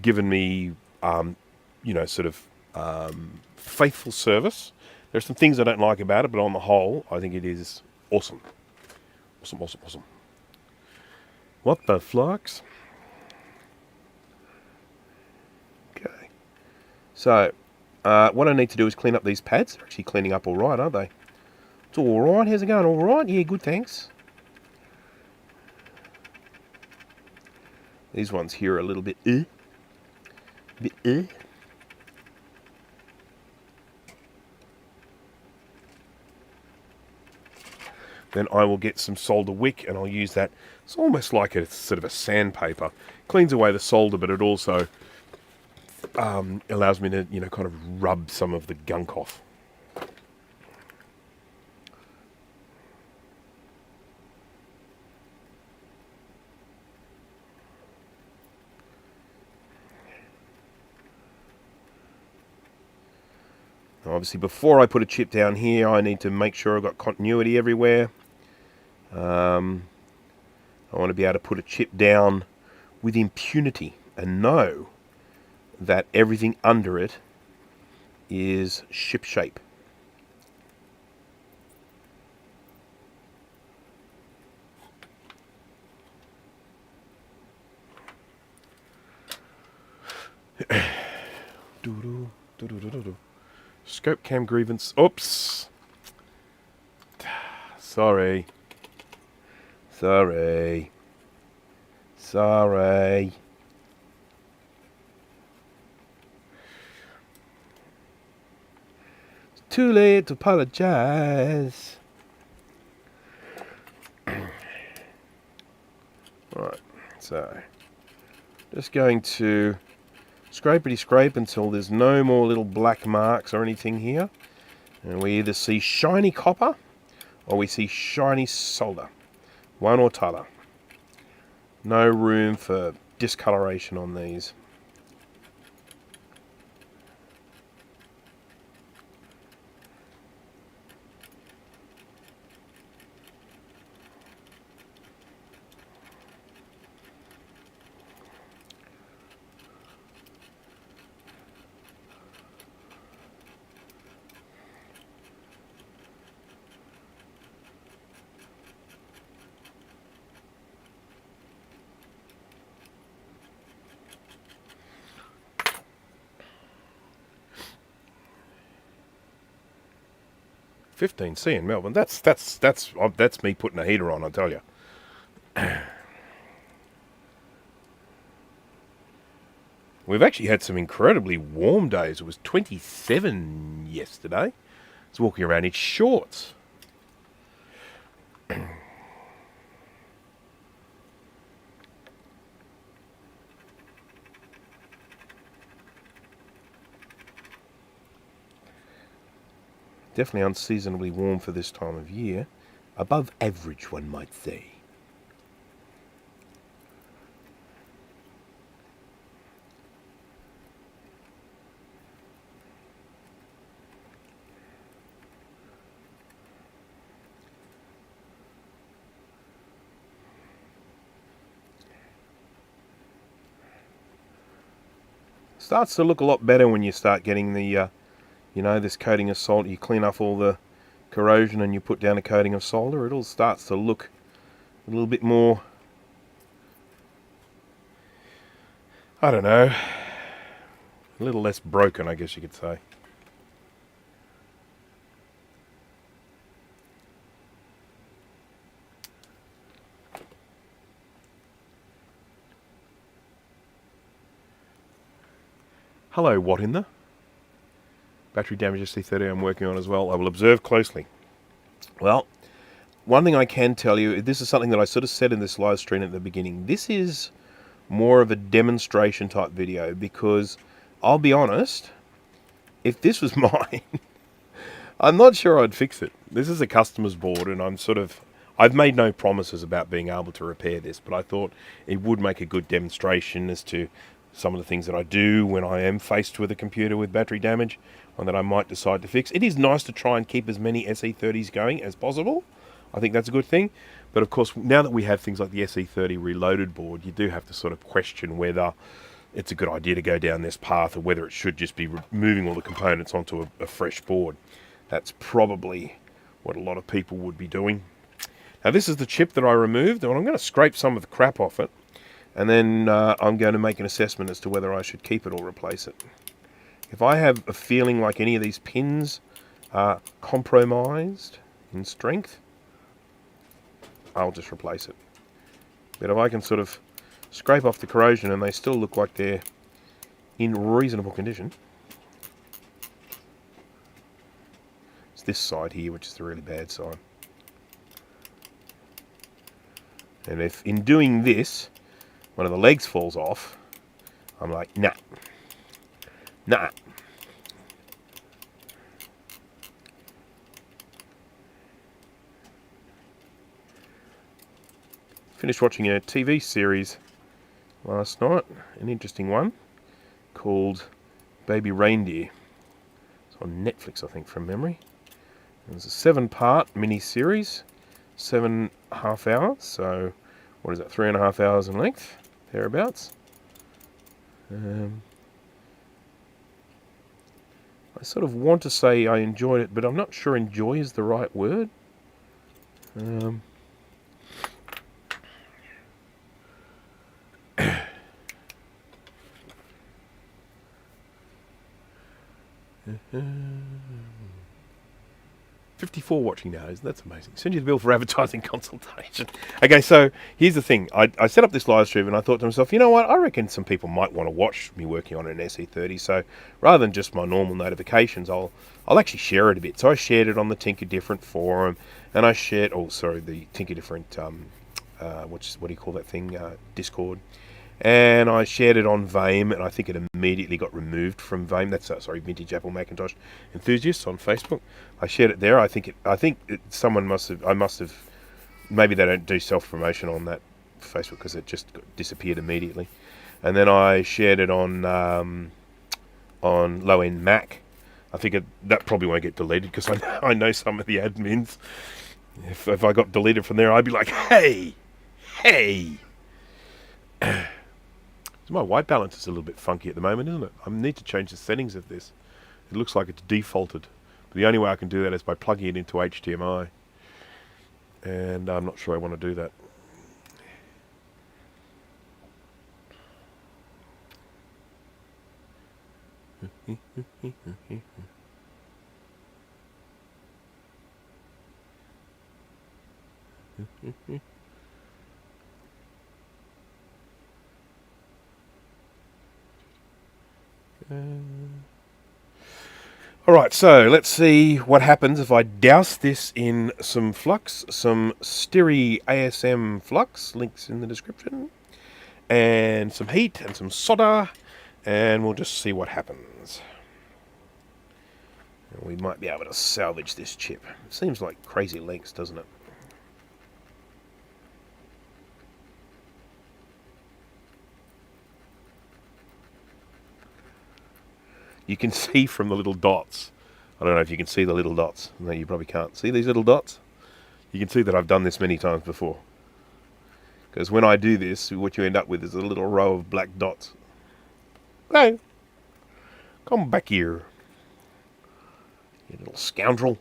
given me, sort of faithful service. There's some things I don't like about it, but on the whole, I think it is awesome. Awesome, awesome, awesome. What the flux? Okay. So, what I need to do is clean up these pads. They're actually cleaning up all right, aren't they? It's all right. How's it going? All right? Yeah, good, thanks. These ones here are a little bit Then I will get some solder wick, and I'll use that. It's almost like a sort of a sandpaper. Cleans away the solder, but it also allows me to, kind of rub some of the gunk off. Now, obviously, before I put a chip down here, I need to make sure I've got continuity everywhere. I want to be able to put a chip down with impunity and know that everything under it is ship shape. Scope cam grievance. Oops. Sorry. Sorry. Sorry. It's too late to apologize. Right, so just going to scrapity scrape until there's no more little black marks or anything here. And we either see shiny copper or we see shiny solder. One or t'other. No room for discoloration on these. 15C in Melbourne. That's me putting a heater on, I tell you. We've actually had some incredibly warm days. It was 27 yesterday. I was walking around in shorts. Definitely unseasonably warm for this time of year. Above average, one might say. Starts to look a lot better when you start getting the, this coating of solder. You clean off all the corrosion and you put down a coating of solder. It all starts to look a little bit more, I don't know, a little less broken, I guess you could say. Hello, what in the? Battery damage SC30 I'm working on as well. I will observe closely. Well, one thing I can tell you, this is something that I sort of said in this live stream at the beginning. This is more of a demonstration type video because I'll be honest, if this was mine, I'm not sure I'd fix it. This is a customer's board and I've made no promises about being able to repair this, but I thought it would make a good demonstration as to some of the things that I do when I am faced with a computer with battery damage and that I might decide to fix. It is nice to try and keep as many SE30s going as possible. I think that's a good thing. But of course, now that we have things like the SE30 reloaded board, you do have to sort of question whether it's a good idea to go down this path or whether it should just be moving all the components onto a fresh board. That's probably what a lot of people would be doing. Now this is the chip that I removed, and I'm going to scrape some of the crap off it. And then I'm going to make an assessment as to whether I should keep it or replace it. If I have a feeling like any of these pins are compromised in strength, I'll just replace it. But if I can sort of scrape off the corrosion and they still look like they're in reasonable condition. It's this side here, which is the really bad side. And if in doing this, one of the legs falls off, I'm like, nah. Finished watching a TV series last night, an interesting one, called Baby Reindeer. It's on Netflix, I think, from memory. It was a 7-part mini-series, 7.5 hours, so what is that, 3.5 hours in length, thereabouts. I sort of want to say I enjoyed it, but I'm not sure enjoy is the right word. 54 watching now, that's amazing. Send you the bill for advertising consultation. Okay, so here's the thing. I set up this live stream and I thought to myself, you know what, I reckon some people might want to watch me working on an SE30, so rather than just my normal notifications, I'll actually share it a bit. So I shared it on the Tinker Different forum, and I shared, the Tinker Different, what do you call that thing, Discord. And I shared it on VAME, and I think it immediately got removed from VAME. That's Vintage Apple Macintosh Enthusiasts on Facebook. I shared it there. I think someone must have. Maybe they don't do self promotion on that Facebook because it just disappeared immediately. And then I shared it on low end Mac. I think that probably won't get deleted because I know some of the admins. If I got deleted from there, I'd be like, hey. My white balance is a little bit funky at the moment, isn't it? I need to change the settings of this. It looks like it's defaulted. But the only way I can do that is by plugging it into HDMI. And I'm not sure I want to do that. Alright, so let's see what happens if I douse this in some flux, some Styri ASM flux, links in the description, and some heat and some solder, and we'll just see what happens. And we might be able to salvage this chip. It seems like crazy lengths, doesn't it? You can see from the little dots. I don't know if you can see the little dots. No, you probably can't. See these little dots? You can see that I've done this many times before. Because when I do this, what you end up with is a little row of black dots. Hey, come back here, you little scoundrel.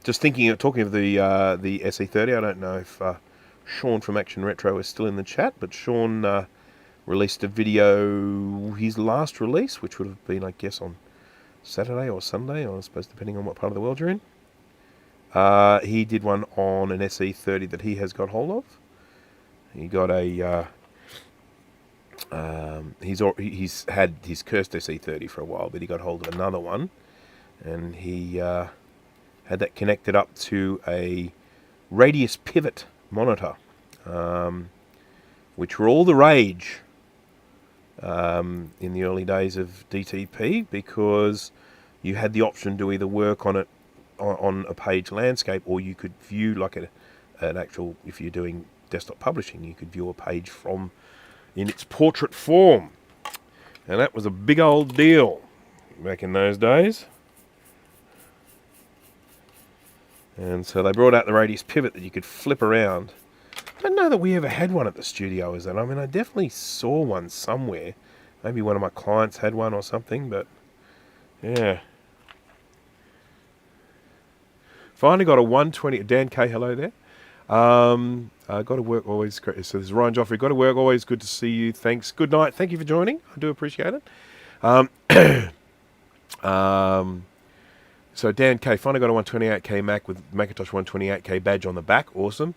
Just thinking, talking of the SE30, I don't know if Sean from Action Retro is still in the chat, but Sean released a video, his last release, which would have been, I guess, on Saturday or Sunday, I suppose, depending on what part of the world you're in. He did one on an SE30 that he has got hold of. He got a... he's had his cursed SE30 for a while, but he got hold of another one, and he had that connected up to a radius pivot monitor, which were all the rage in the early days of DTP, because you had the option to either work on it on a page landscape, or you could view like an actual, if you're doing desktop publishing, you could view a page from in its portrait form, and that was a big old deal back in those days. And so they brought out the radius pivot that you could flip around. I don't know that we ever had one at the studio, is that? I mean, I definitely saw one somewhere. Maybe one of my clients had one or something, but yeah. Finally got a 120. Dan K, hello there. Got to work always. So this is Ryan Joffrey. Got to work always. Good to see you. Thanks. Good night. Thank you for joining. I do appreciate it. So Dan K finally got a 128K Mac with Macintosh 128K badge on the back. Awesome.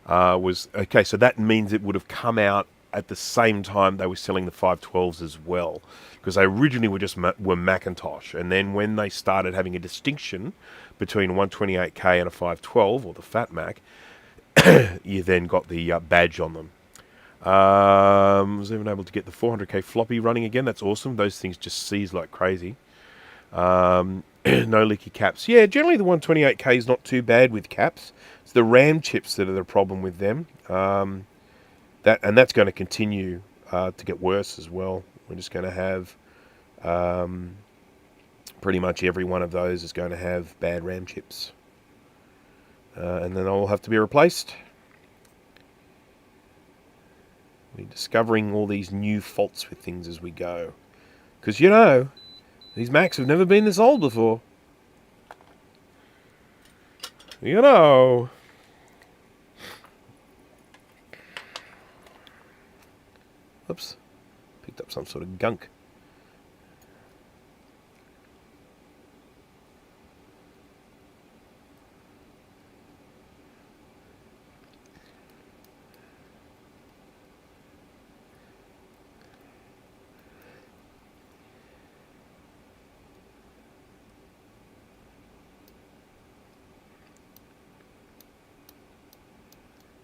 Was okay. So that means it would have come out at the same time they were selling the 512s as well, because they originally were just were Macintosh, and then when they started having a distinction between a 128K and a 512 or the Fat Mac, you then got the badge on them. Was even able to get the 400K floppy running again. That's awesome. Those things just seize like crazy. No leaky caps. Yeah, generally the 128K is not too bad with caps. It's the RAM chips that are the problem with them. That's going to continue to get worse as well. We're just going to have pretty much every one of those is going to have bad RAM chips, and then they'll all have to be replaced. We're discovering all these new faults with things as we go, because you know, these Macs have never been this old before. You know. Oops. Picked up some sort of gunk.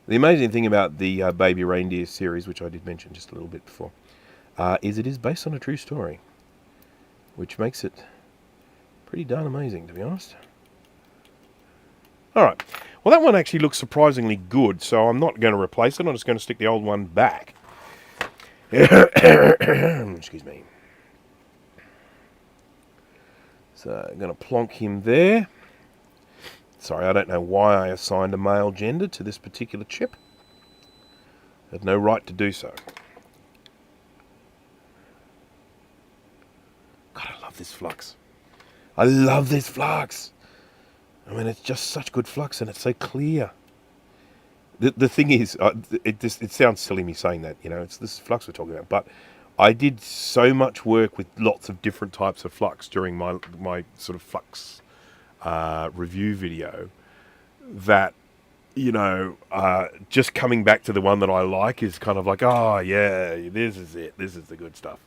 The amazing thing about the Baby Reindeer series, which I did mention just a little bit before, is it is based on a true story, which makes it pretty darn amazing, to be honest. Alright, well that one actually looks surprisingly good, so I'm not going to replace it, I'm just going to stick the old one back. Excuse me. So I'm going to plonk him there. Sorry, I don't know why I assigned a male gender to this particular chip. I have no right to do so. God, I love this flux. I love this flux. I mean, it's just such good flux, and it's so clear. The thing is, it sounds silly me saying that, you know, it's this flux we're talking about, but I did so much work with lots of different types of flux during my sort of flux review video that, just coming back to the one that I like is kind of like, oh yeah, this is it. This is the good stuff.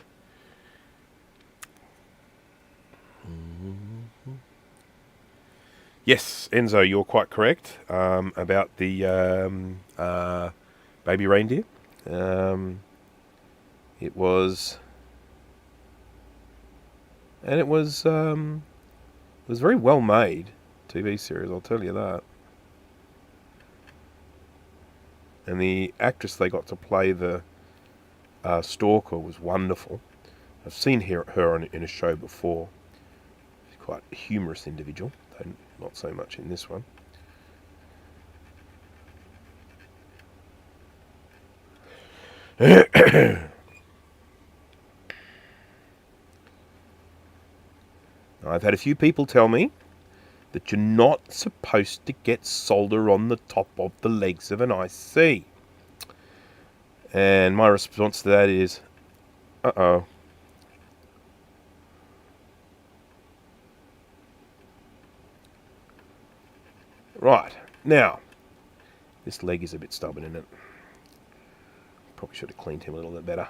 Yes, Enzo, you're quite correct about the baby reindeer. It was, and it was very well made TV series. I'll tell you that. And the actress they got to play the stalker was wonderful. I've seen her in a show before. She's quite a humorous individual, though not so much in this one. I've had a few people tell me that you're not supposed to get solder on the top of the legs of an IC. And my response to that is, uh-oh. Right, now, this leg is a bit stubborn, isn't it? Probably should have cleaned him a little bit better.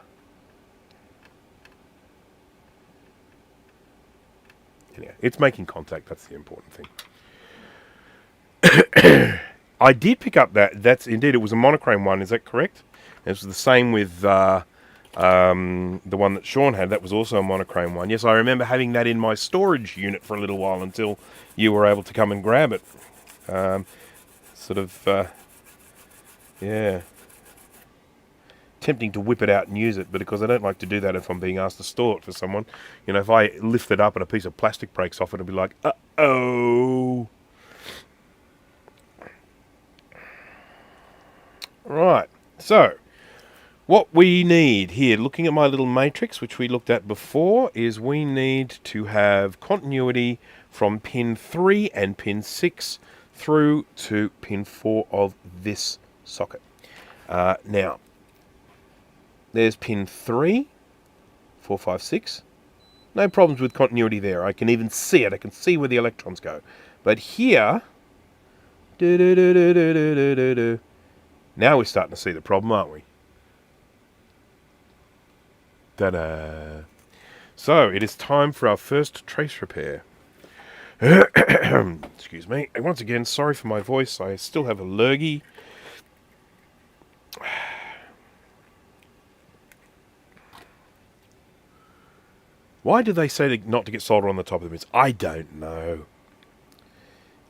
Anyway, it's making contact, that's the important thing. I did pick up that's indeed, it was a monochrome one, is that correct? It was the same with the one that Sean had, that was also a monochrome one. Yes, I remember having that in my storage unit for a little while until you were able to come and grab it. Yeah. Tempting to whip it out and use it, but because I don't like to do that if I'm being asked to store it for someone. If I lift it up and a piece of plastic breaks off, it'll be like, uh-oh. Right, so what we need here, looking at my little matrix, which we looked at before, is we need to have continuity from pin 3 and pin 6 through to pin 4 of this socket. Now, there's pin 3, 4, 5, 6. No problems with continuity there. I can even see it. I can see where the electrons go. But here, now we're starting to see the problem, aren't we? Ta-da! So, it is time for our first trace repair. Excuse me. And once again, sorry for my voice. I still have a lurgy. Why do they say not to get solder on the top of the bits? I don't know.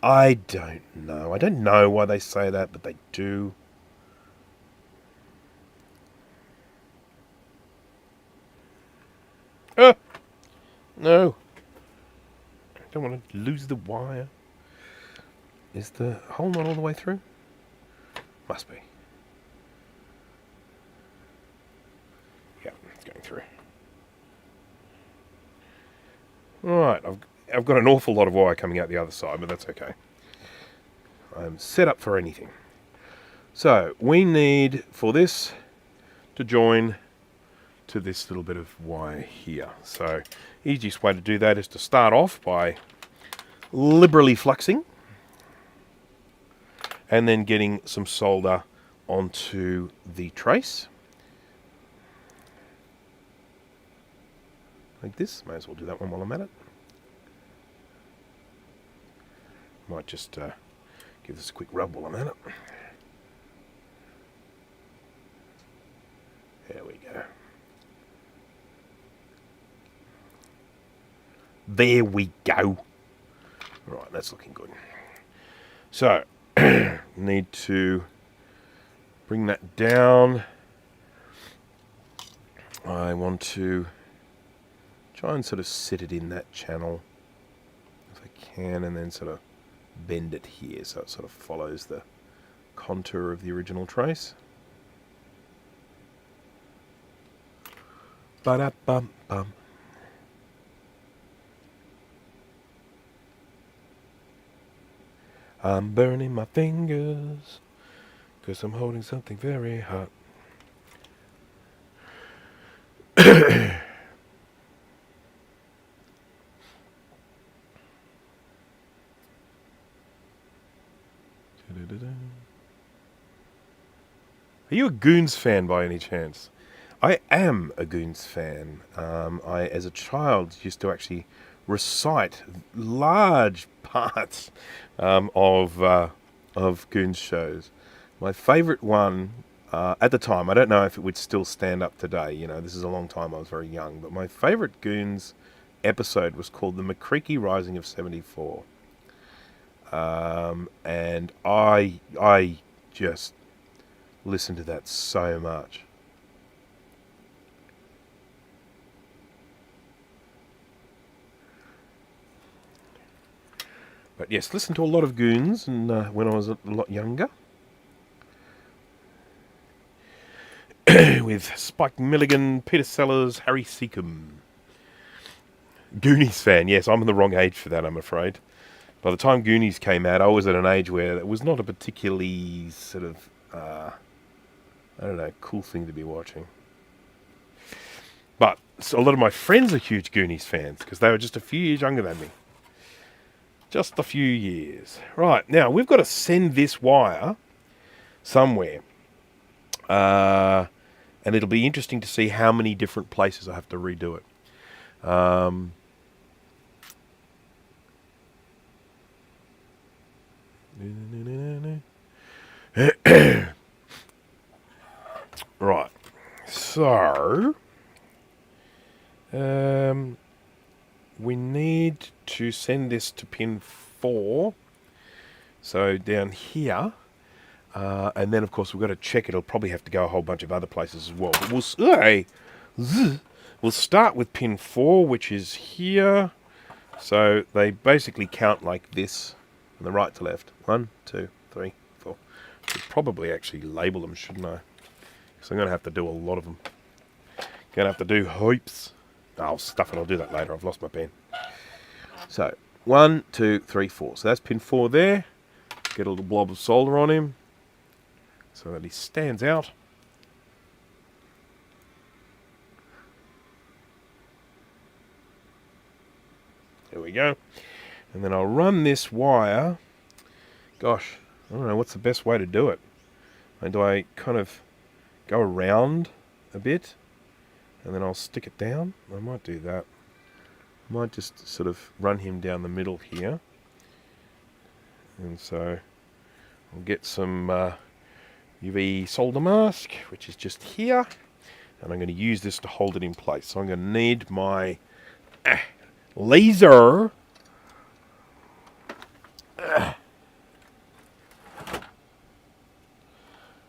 I don't know why they say that, but they do. No. I don't want to lose the wire. Is the hole not all the way through? Must be. Yeah, it's going through. Right, I've got an awful lot of wire coming out the other side, but that's okay. I'm set up for anything. So, we need, for this, to join to this little bit of wire here. So, easiest way to do that is to start off by liberally fluxing and then getting some solder onto the trace. Like this. May as well do that one while I'm at it. Might just give this a quick rub while I'm at it. There we go. There we go. Right, that's looking good. So, need to bring that down. I want to try and sort of sit it in that channel if I can, and then sort of bend it here so it sort of follows the contour of the original trace. Ba-da-bum-bum. I'm burning my fingers 'cause I'm holding something very hot. Are you a Goons fan by any chance? I am a Goons fan. I, as a child, used to actually recite large parts of Goons shows. My favourite one at the time, I don't know if it would still stand up today. You know, this is a long time. I was very young, but my favourite Goons episode was called "The McCreaky Rising of '74," and I just listened to that so much. But yes, listened to a lot of Goons, and when I was a lot younger, with Spike Milligan, Peter Sellers, Harry Seacombe. Goonies fan, yes, I'm in the wrong age for that, I'm afraid. By the time Goonies came out, I was at an age where it was not a particularly sort of, I don't know, cool thing to be watching. But so a lot of my friends are huge Goonies fans because they were just a few years younger than me. Just a few years. Right, now we've got to send this wire somewhere. And it'll be interesting to see how many different places I have to redo it. Right, so we need to send this to pin 4. So down here, and then of course we've got to check. It'll probably have to go a whole bunch of other places as well. But we'll start with pin 4, which is here. So they basically count like this, from the right to left. 1, 2, 3, 4. Should probably actually label them, shouldn't I? Because I'm going to have to do a lot of them. Going to have to do heaps. Oh, stuff it. I'll do that later. I've lost my pen. So 1, 2, 3, 4. So that's pin 4 there. Get a little blob of solder on him so that he stands out. There we go. And then I'll run this wire. Gosh, I don't know what's the best way to do it. And do I kind of go around a bit and then I'll stick it down? I might do that. I might just sort of run him down the middle here. And so I'll get some UV solder mask, which is just here. And I'm going to use this to hold it in place. So I'm going to need my laser.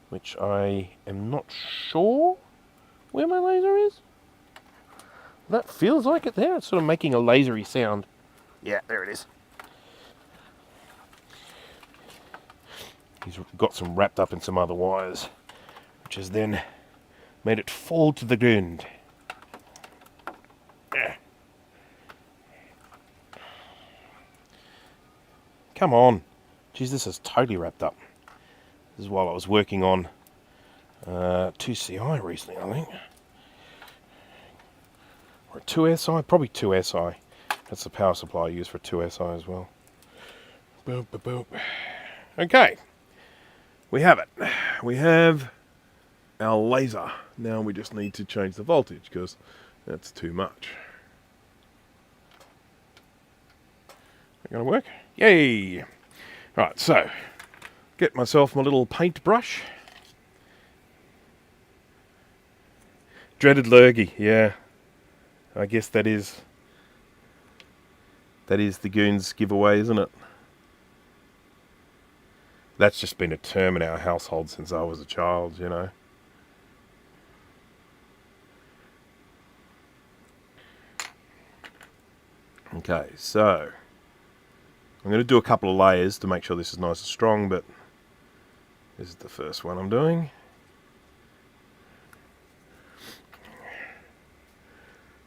Which I am not sure where my laser is. That feels like it there. It's sort of making a lasery sound. Yeah, there it is. He's got some wrapped up in some other wires, which has then made it fall to the ground. Come on. Jeez, this is totally wrapped up. This is while I was working on 2CI recently, I think. Or 2SI? Probably 2SI. That's the power supply I use for 2SI as well. Boop, boop, boop. Okay. We have it. We have our laser. Now we just need to change the voltage because that's too much. That going to work? Yay! Right, so get myself my little paintbrush. Dreaded lurgy, yeah. I guess that is the Goons giveaway, isn't it? That's just been a term in our household since I was a child, you know. Okay, so I'm going to do a couple of layers to make sure this is nice and strong, but this is the first one I'm doing.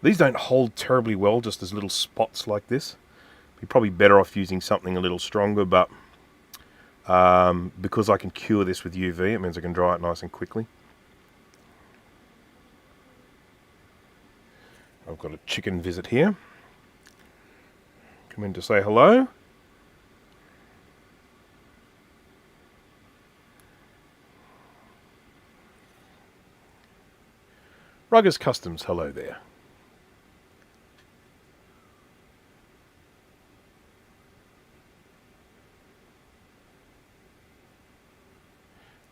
These don't hold terribly well, just as little spots like this. You're probably better off using something a little stronger, but because I can cure this with UV, it means I can dry it nice and quickly. I've got a chicken visit here. Come in to say hello. Ruggers Customs, hello there.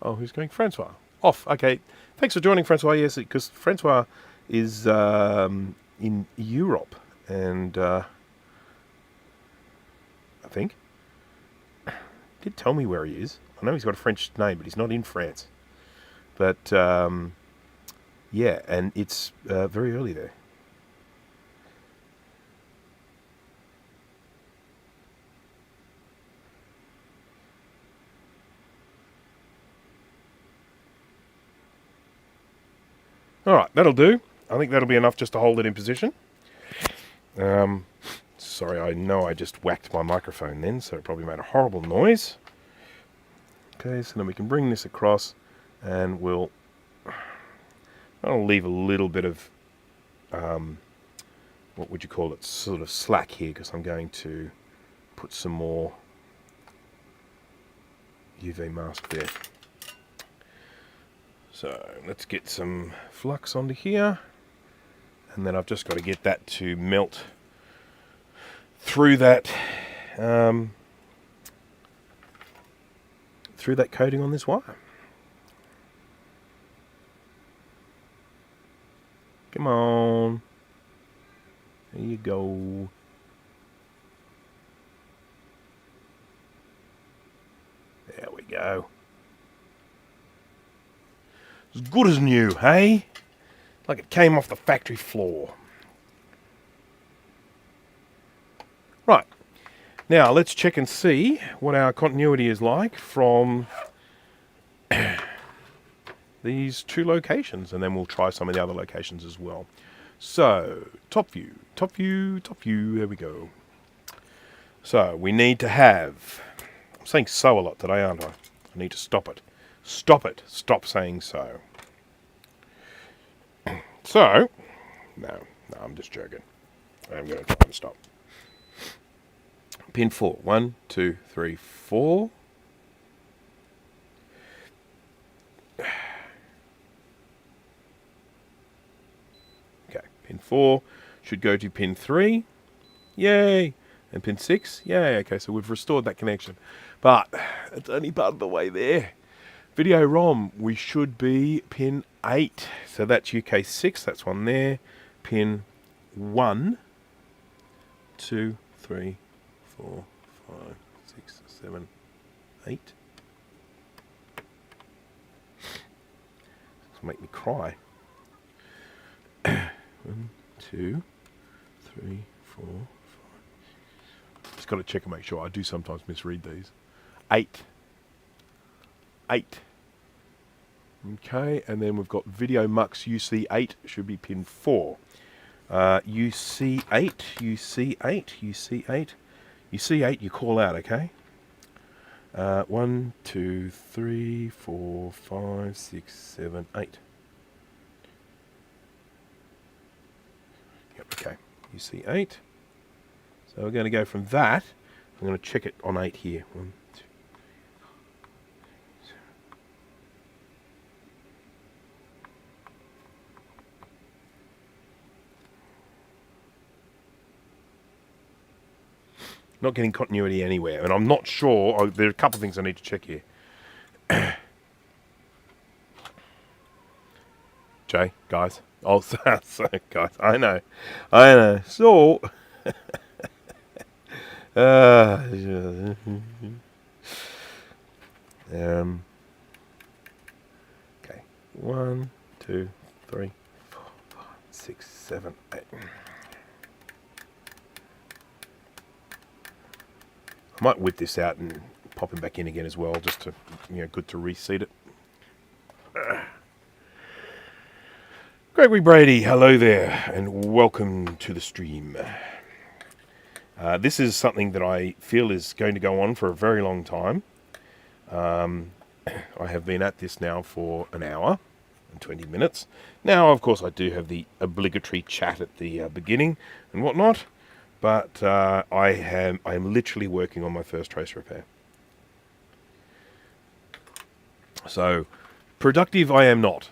Oh, who's going? Francois. Off. Okay. Thanks for joining, Francois. Yes, because Francois is in Europe, and I think did tell me where he is. I know he's got a French name, but he's not in France. But yeah, and it's very early there. All right, that'll do. I think that'll be enough just to hold it in position. Sorry, I know I just whacked my microphone then, so it probably made a horrible noise. Okay, so then we can bring this across, and I'll leave a little bit of, what would you call it, sort of slack here, because I'm going to put some more UV mask there. So let's get some flux onto here, and then I've just got to get that to melt through that coating on this wire. Come on, there you go. There we go. As good as new, hey? Like it came off the factory floor. Right. Now, let's check and see what our continuity is like from these two locations, and then we'll try some of the other locations as well. So, top view, top view, top view, there we go. So, we need to have... I'm saying so a lot today, aren't I? I need to stop it. Stop it. Stop saying so. So, no, I'm just joking. I'm going to try and stop. Pin 4. 1, 2, 3, 4. Okay, pin 4 should go to pin 3. Yay! And pin 6. Yay! Okay, so we've restored that connection. But it's only part of the way there. Video ROM, we should be pin 8. So that's UK6, that's one there. Pin 1, 2, 3, 4, 5, 6, 7, 8. This will make me cry. 1, 2, 3, 4, 5. Just got to check and make sure. I do sometimes misread these. 8. 8. Okay, and then we've got Video Mux UC8, should be pin 4. UC8, UC8, UC8. UC8, you call out, okay? 1, 2, 3, 4, 5, 6, 7, 8. Yep, okay. UC8. So we're going to go from that. I'm going to check it on 8 here. 1, 2. Not getting continuity anywhere, and I'm not sure. There are a couple of things I need to check here. Jay, guys. Oh, so, guys, I know. So, okay. 1, 2, 3, 4, 5, 6, 7, 8. I might whip this out and pop him back in again as well, just to, good to reseat it. Gregory Brady, hello there, and welcome to the stream. This is something that I feel is going to go on for a very long time. I have been at this now for an hour, and 20 minutes. Now, of course, I do have the obligatory chat at the beginning and whatnot, but I am literally working on my first trace repair. So, productive I am not.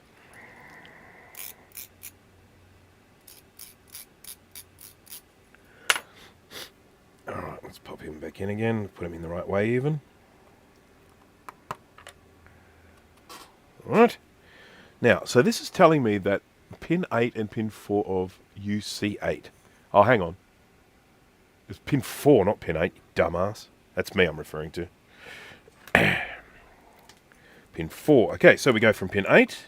Alright, let's pop him back in again, put him in the right way even. Alright. Now, so this is telling me that pin 8 and pin 4 of UC8. Oh, hang on. It's pin 4, not pin 8, you dumbass. That's me I'm referring to. Pin 4. Okay, so we go from pin 8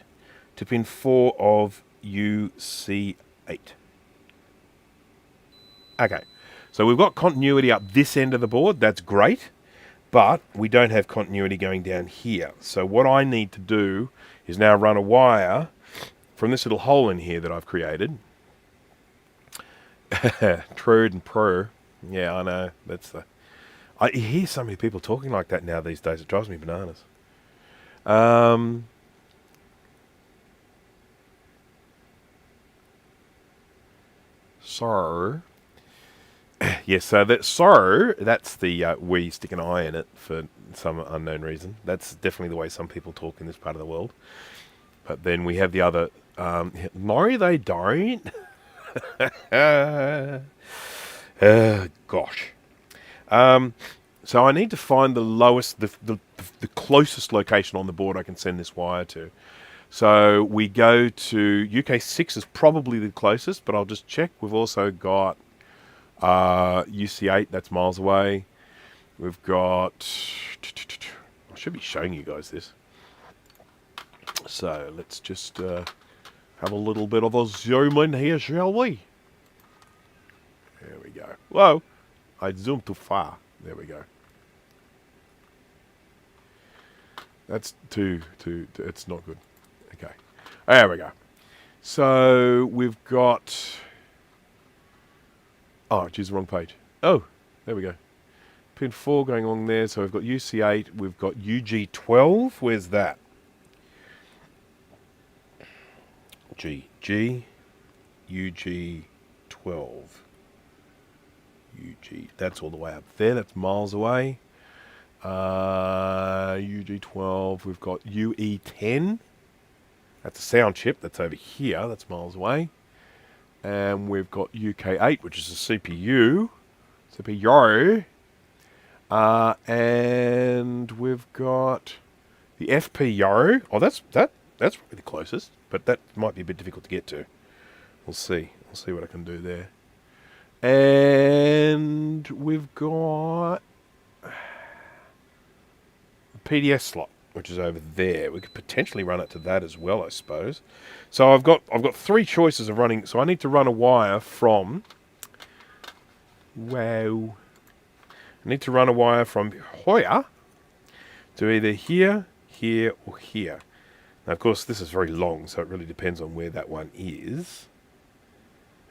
to pin 4 of UC8. Okay, so we've got continuity up this end of the board. That's great. But we don't have continuity going down here. So what I need to do is now run a wire from this little hole in here that I've created. Trude and pro. Yeah, I know. That's the... I hear so many people talking like that now these days. It drives me bananas. So... Yes, so that's the we stick an eye in it for some unknown reason. That's definitely the way some people talk in this part of the world. But then we have the other... no, they don't. Gosh. So I need to find the lowest, the closest location on the board I can send this wire to. So we go to... UK6 is probably the closest, but I'll just check. We've also got... UC8, that's miles away. We've got... I should be showing you guys this. So let's just have a little bit of a zoom in here, shall we? There we go. Whoa! I zoomed too far. There we go. That's too it's not good. Okay. There we go. So we've got... Oh, choose the wrong page. Oh, there we go. Pin 4 going along there. So we've got UC8. We've got UG12. Where's that? G. UG12. UG. That's all the way up there. That's miles away. UG12. We've got UE10. That's a sound chip. That's over here. That's miles away. And we've got UK8, which is a CPU. And we've got the FPU. Oh, that's probably the closest, but that might be a bit difficult to get to. We'll see. We'll see what I can do there. And we've got a PDS slot, which is over there. We could potentially run it to that as well, I suppose. So I've got three choices of running. So I need to run a wire from... Wow. I need to run a wire from Hoya to either here, here, or here. Now, of course, this is very long, so it really depends on where that one is.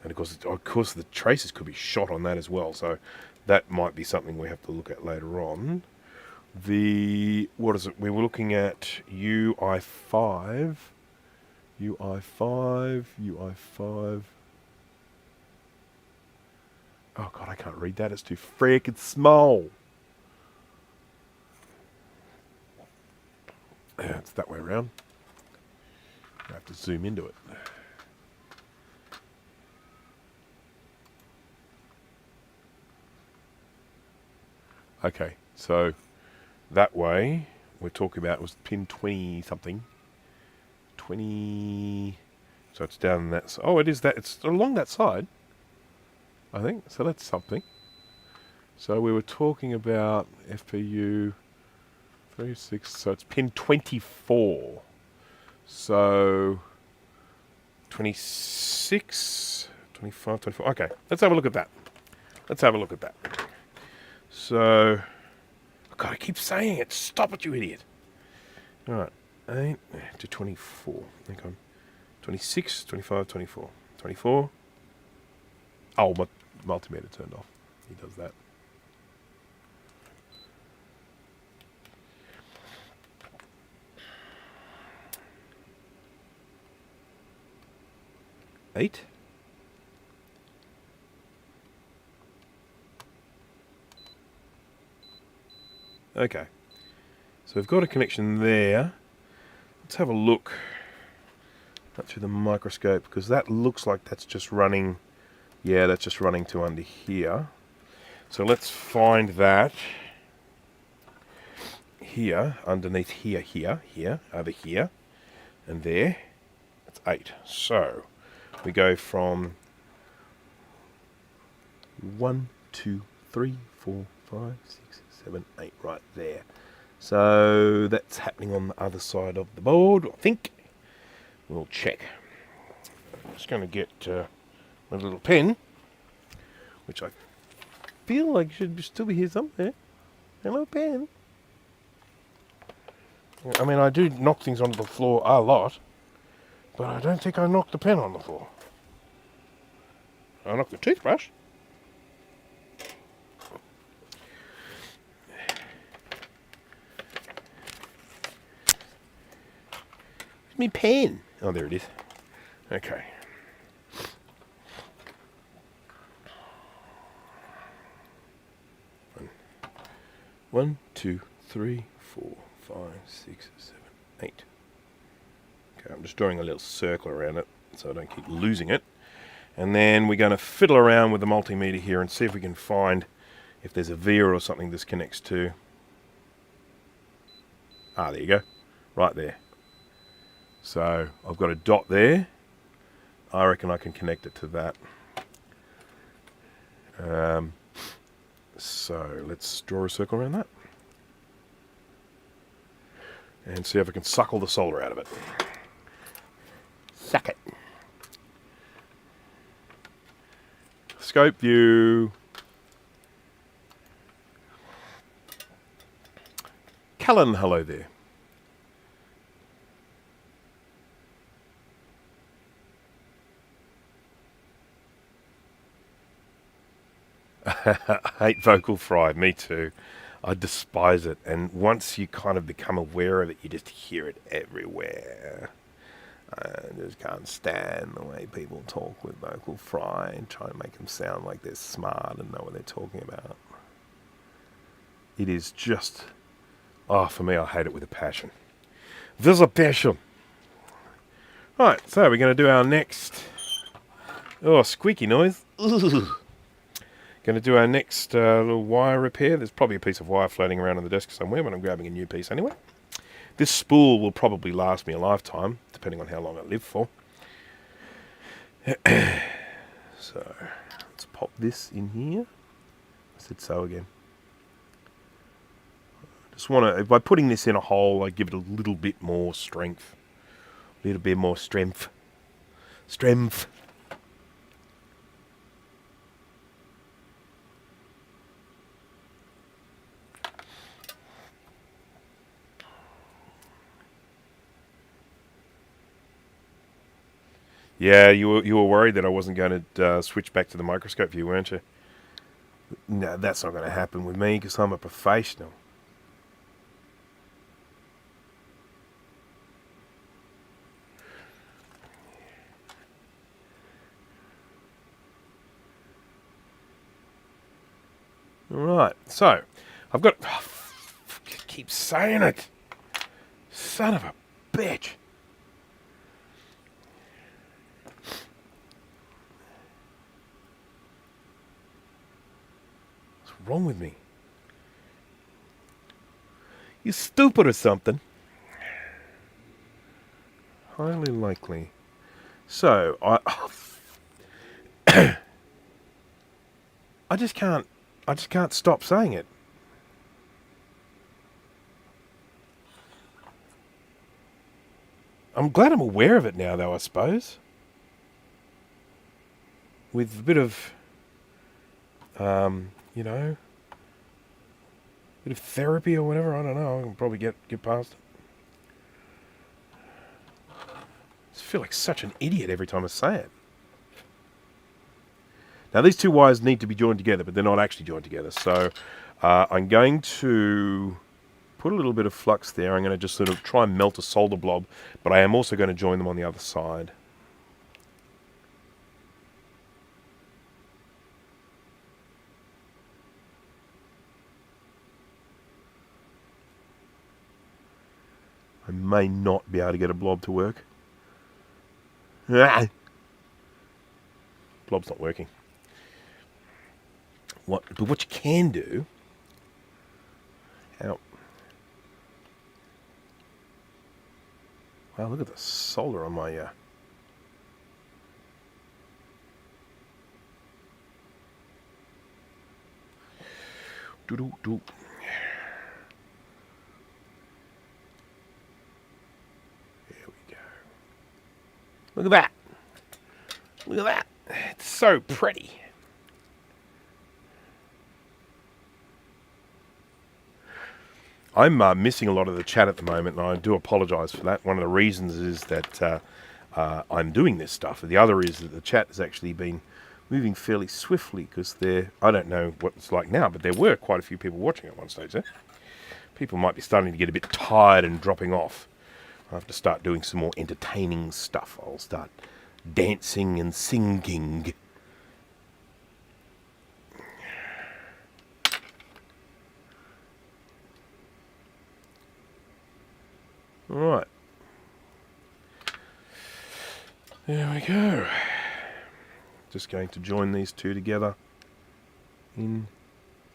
And of course, the traces could be shot on that as well. So that might be something we have to look at later on. What is it? We were looking at UI5. UI5. Oh god, I can't read that. It's too freaking small. It's that way around. I have to zoom into it. Okay, so that way we're talking about was pin 20 something. 20. So it's down that. Oh, it is that. It's along that side, I think. So that's something. So we were talking about FPU 36. So it's pin 24. So 26, 25, 24. Okay, let's have a look at that. So, God, I keep saying it. Stop it, you idiot. All right, 8 to 24. Okay, 26, 25, 24. 24. Oh, my multimeter turned off. He does that. 8. Okay. So we've got a connection there. Let's have a look through the microscope, because that looks like that's just running. Yeah, that's just running to under here. So let's find that here, underneath here, over here, and there. That's 8. So we go from 1, 2, 3, 4, 5, 6, 7, 8, right there. So that's happening on the other side of the board, I think. We'll check. I'm just going to get my little pen, which I feel like should still be here somewhere. Hello, pen. I mean, I do knock things onto the floor a lot, but I don't think I knocked the pen on the floor. I knocked the toothbrush. Where's my pen? Oh, there it is. Okay. One, 2, 3, 4, 5, 6, 7, 8. Okay, I'm just drawing a little circle around it so I don't keep losing it. And then we're going to fiddle around with the multimeter here and see if we can find if there's a via or something this connects to. Ah, there you go. Right there. So I've got a dot there. I reckon I can connect it to that. So let's draw a circle around that. And see if I can suck all the solder out of it. Suck it. Scope view. Callan, hello there. I hate vocal fry, me too. I despise it, and once you kind of become aware of it, you just hear it everywhere. I just can't stand the way people talk with vocal fry and try to make them sound like they're smart and know what they're talking about. It is just, oh, for me, I hate it with a passion. There's a passion. Right, so we're going to do our next, oh, squeaky noise. Ugh. Going to do our next little wire repair. There's probably a piece of wire floating around on the desk somewhere, but I'm grabbing a new piece anyway. This spool will probably last me a lifetime, depending on how long I live for. So, let's pop this in here. I said so again. Just want to, by putting this in a hole, I give it a little bit more strength. A little bit more strength. Strength. Yeah, you were worried that I wasn't going to switch back to the microscope view, weren't you? No, that's not going to happen with me because I'm a professional. Right, so I've got. Oh, keep saying it, son of a bitch. What's wrong with me? You stupid or something? Highly likely. So I just can't stop saying it. I'm glad I'm aware of it now, though, I suppose. With a bit of, you know, bit of therapy or whatever, I don't know, I can probably get past it. I just feel like such an idiot every time I say it. Now, these two wires need to be joined together, but they're not actually joined together. So I'm going to put a little bit of flux there. I'm going to just sort of try and melt a solder blob, but I am also going to join them on the other side. may not be able to get a blob to work. Ah! Blob's not working. But what you can do... Wow, look at the solder on my... Doo-doo-doo. There we go. Look at that. Look at that. It's so pretty. I'm missing a lot of the chat at the moment, and I do apologise for that. One of the reasons is that I'm doing this stuff. The other is that the chat has actually been moving fairly swiftly because I don't know what it's like now, but there were quite a few people watching at one stage there. People might be starting to get a bit tired and dropping off. I have to start doing some more entertaining stuff. I'll start dancing and singing. Alright. There we go. Just going to join these two together in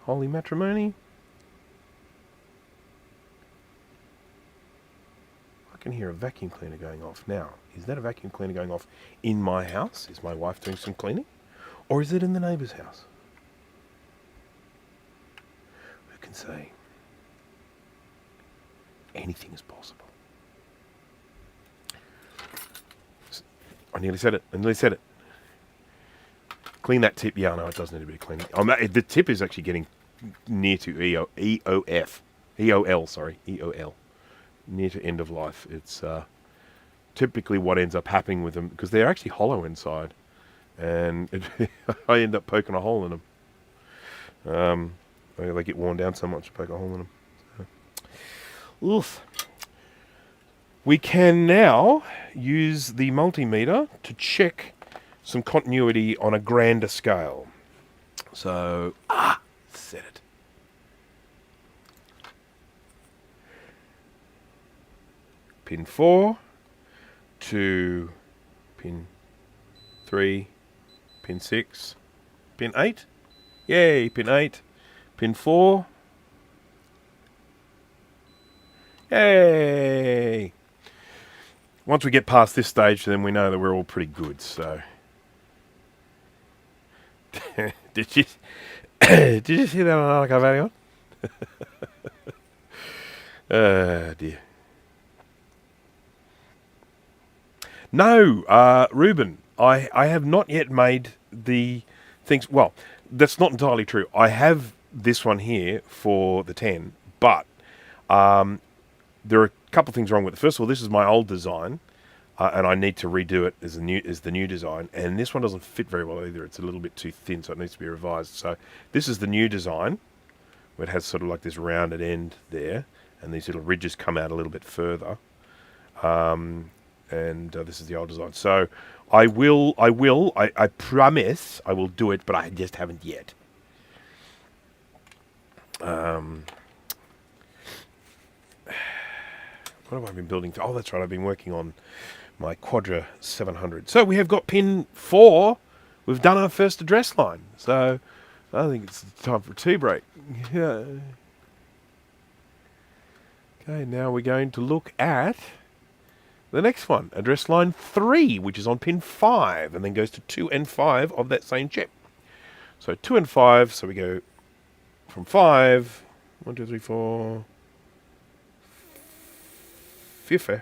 holy matrimony. I can hear a vacuum cleaner going off now. Is that a vacuum cleaner going off in my house? Is my wife doing some cleaning? Or is it in the neighbour's house? Who can say? Anything is possible. I nearly said it. Clean that tip. Yeah, no, it does need to be cleaned. The tip is actually getting near to EOL. Near to end of life. It's typically what ends up happening with them, because they're actually hollow inside, and I end up poking a hole in them. They get worn down so much, I poke a hole in them. So. Oof. We can now use the multimeter to check some continuity on a grander scale. So, set it. Pin 4 to pin 3, pin 6, pin 8. Yay, pin 8. Pin 4. Yay! Once we get past this stage, then we know that we're all pretty good, so... Did you see that on Anzac? Oh, dear. No, Ruben, I have not yet made the things... Well, that's not entirely true. I have this one here for the 10, but there are a couple of things wrong with it. First of all, this is my old design, and I need to redo it as the new design. And this one doesn't fit very well either. It's a little bit too thin, so it needs to be revised. So this is the new design, where it has sort of like this rounded end there, and these little ridges come out a little bit further. And this is the old design. So I promise I will do it, but I just haven't yet. What have I been building? Oh, that's right. I've been working on my Quadra 700. So we have got pin 4. We've done our first address line. So I think it's time for a tea break. Yeah. Okay, now we're going to look at the next one. Address line 3, which is on pin 5, and then goes to 2 and 5 of that same chip. So 2 and 5. So we go from 5. 1, 2, 3, 4... 5.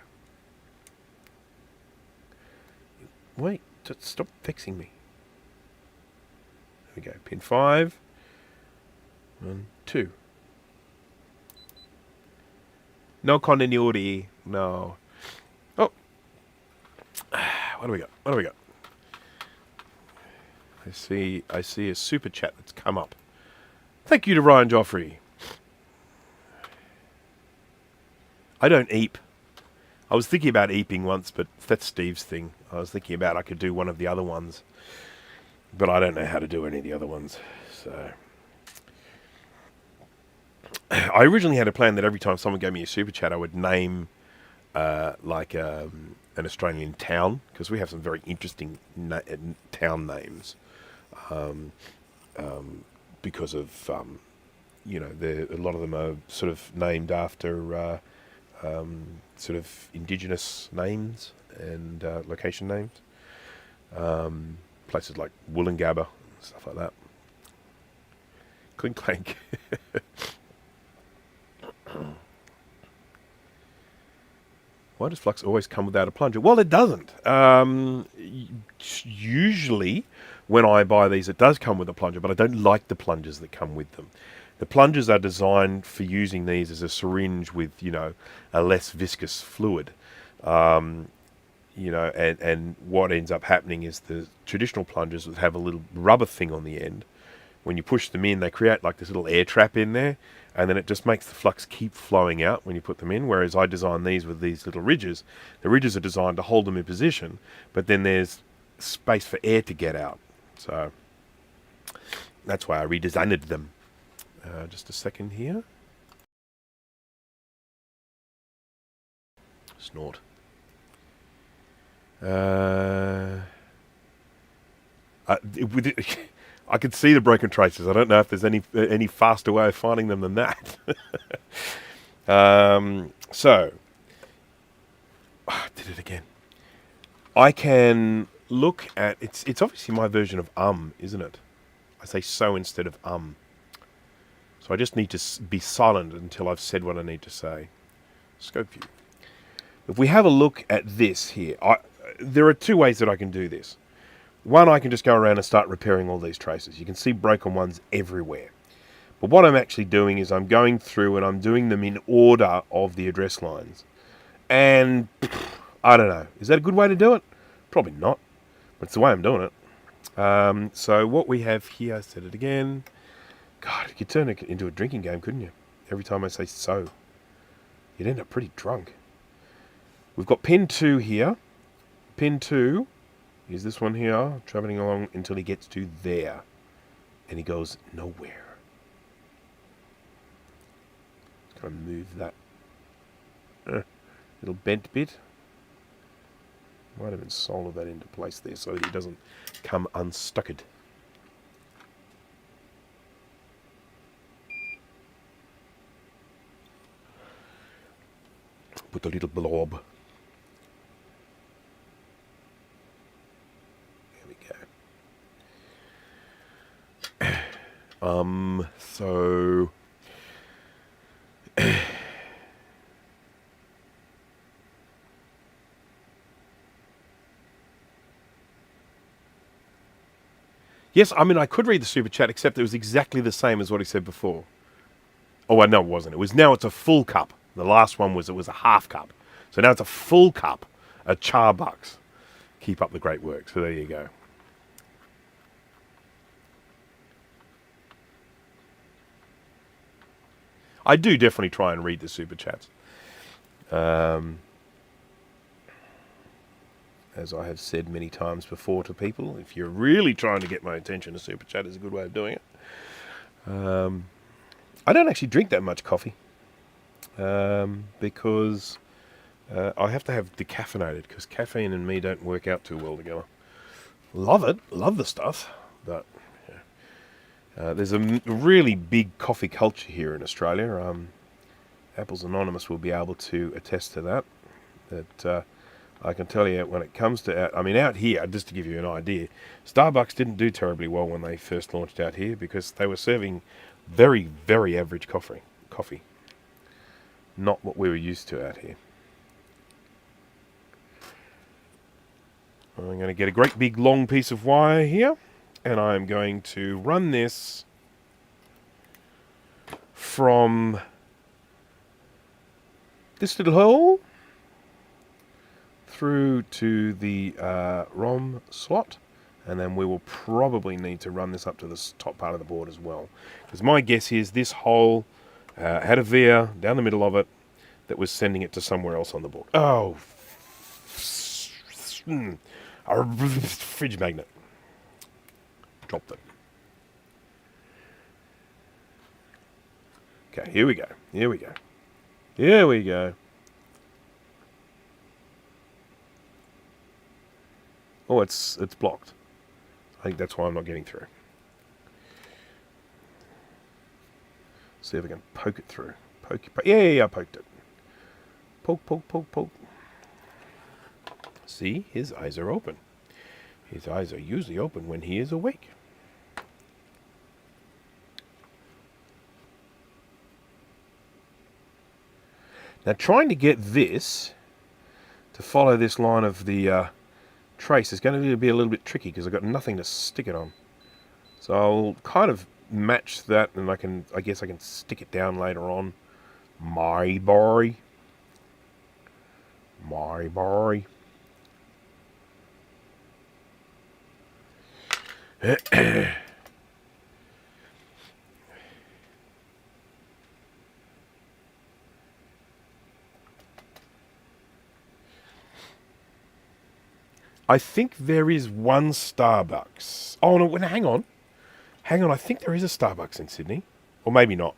Wait, just stop fixing me. There we go. Pin 5. 1, 2. No continuity. No. Oh. What do we got? What do we got? I see a super chat that's come up. Thank you to Ryan Joffrey. I don't eep. I was thinking about eeping once, but that's Steve's thing. I was thinking about I could do one of the other ones, but I don't know how to do any of the other ones. So I originally had a plan that every time someone gave me a super chat, I would name like an Australian town, because we have some very interesting town names, because of a lot of them are sort of named after sort of indigenous names and location names. Places like Wollongabba, stuff like that. Clink clank. Why does flux always come without a plunger? Well, it doesn't. Usually, when I buy these, it does come with a plunger, but I don't like the plungers that come with them. The plungers are designed for using these as a syringe with, a less viscous fluid. And what ends up happening is the traditional plungers would have a little rubber thing on the end. When you push them in, they create like this little air trap in there, and then it just makes the flux keep flowing out when you put them in, whereas I designed these with these little ridges. The ridges are designed to hold them in position, but then there's space for air to get out. So that's why I redesigned them. Just a second here. Snort. I could see the broken traces. I don't know if there's any faster way of finding them than that. So, did it again. I can look at it's obviously my version of isn't it? I say so instead of So I just need to be silent until I've said what I need to say. Scope view. If we have a look at this here, there are two ways that I can do this. One, I can just go around and start repairing all these traces. You can see broken ones everywhere. But what I'm actually doing is I'm going through and I'm doing them in order of the address lines. And I don't know. Is that a good way to do it? Probably not. But it's the way I'm doing it. So what we have here, I said it again. God, you could turn it into a drinking game, couldn't you? Every time I say so. You'd end up pretty drunk. We've got pin 2 here. Pin 2 is this one here, traveling along until he gets to there. And he goes nowhere. Just going to move that little bent bit. Might have been soldered that into place there so that he doesn't come unstucked. Put a little blob. So yes, I mean, I could read the super chat, except it was exactly the same as what he said before. Oh, no, it wasn't. Now it's a full cup. The last one was, it was a half cup. So now it's a full cup at Charbucks. Keep up the great work. So there you go. I do definitely try and read the super chats. As I have said many times before to people, if you're really trying to get my attention, a super chat is a good way of doing it. I don't actually drink that much coffee because I have to have decaffeinated, because caffeine and me don't work out too well together. Love it, love the stuff, but there's a really big coffee culture here in Australia. Apples Anonymous will be able to attest to that. That I can tell you, when it comes to out here, just to give you an idea, Starbucks didn't do terribly well when they first launched out here, because they were serving very, very average coffee. Not what we were used to out here. I'm going to get a great big long piece of wire here, and I'm going to run this from this little hole through to the ROM slot, and then we will probably need to run this up to the top part of the board as well, because my guess is this hole had a via down the middle of it that was sending it to somewhere else on the board. Oh, a fridge magnet. Dropped it. Okay, here we go. Here we go. Here we go. Oh, it's blocked. I think that's why I'm not getting through. See if I can poke it through. Poke. Yeah, I poked it. Poke, poke, poke, poke. See, his eyes are open. His eyes are usually open when he is awake. Now, trying to get this to follow this line of the trace is going to be a little bit tricky because I've got nothing to stick it on. So I'll kind of match that, and I guess I can stick it down later on. My boy. My boy. I think there is one Starbucks. Oh, no, hang on. Hang on, I think there is a Starbucks in Sydney. Or maybe not.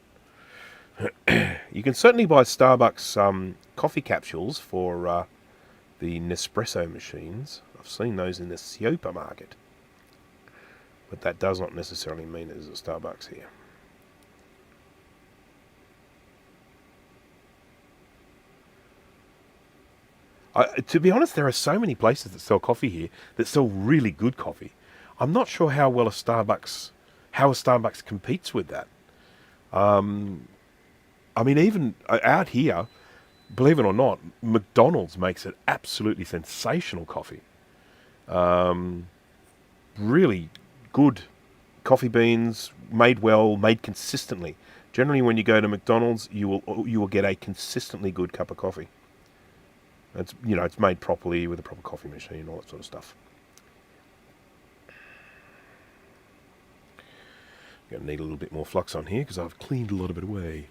You can certainly buy Starbucks coffee capsules for the Nespresso machines. I've seen those in the supermarket. But that does not necessarily mean there's a Starbucks here. To be honest, there are so many places that sell coffee here that sell really good coffee. I'm not sure how a Starbucks competes with that. I mean, even out here, believe it or not, McDonald's makes an absolutely sensational coffee. Really good coffee beans, made well, made consistently. Generally, when you go to McDonald's, you will get a consistently good cup of coffee. It's made properly with a proper coffee machine, all that sort of stuff. Going to need a little bit more flux on here because I've cleaned a lot of it away.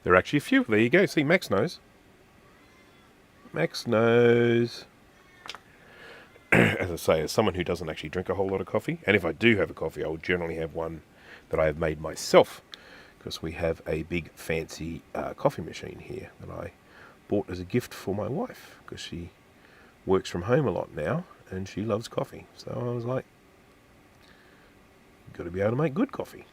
There are actually a few. There you go. See, Max knows. Max knows. As I say, as someone who doesn't actually drink a whole lot of coffee, and if I do have a coffee, I will generally have one that I have made myself, because we have a big fancy coffee machine here that I bought as a gift for my wife, because she works from home a lot now, and she loves coffee. So I was like, you've got to be able to make good coffee.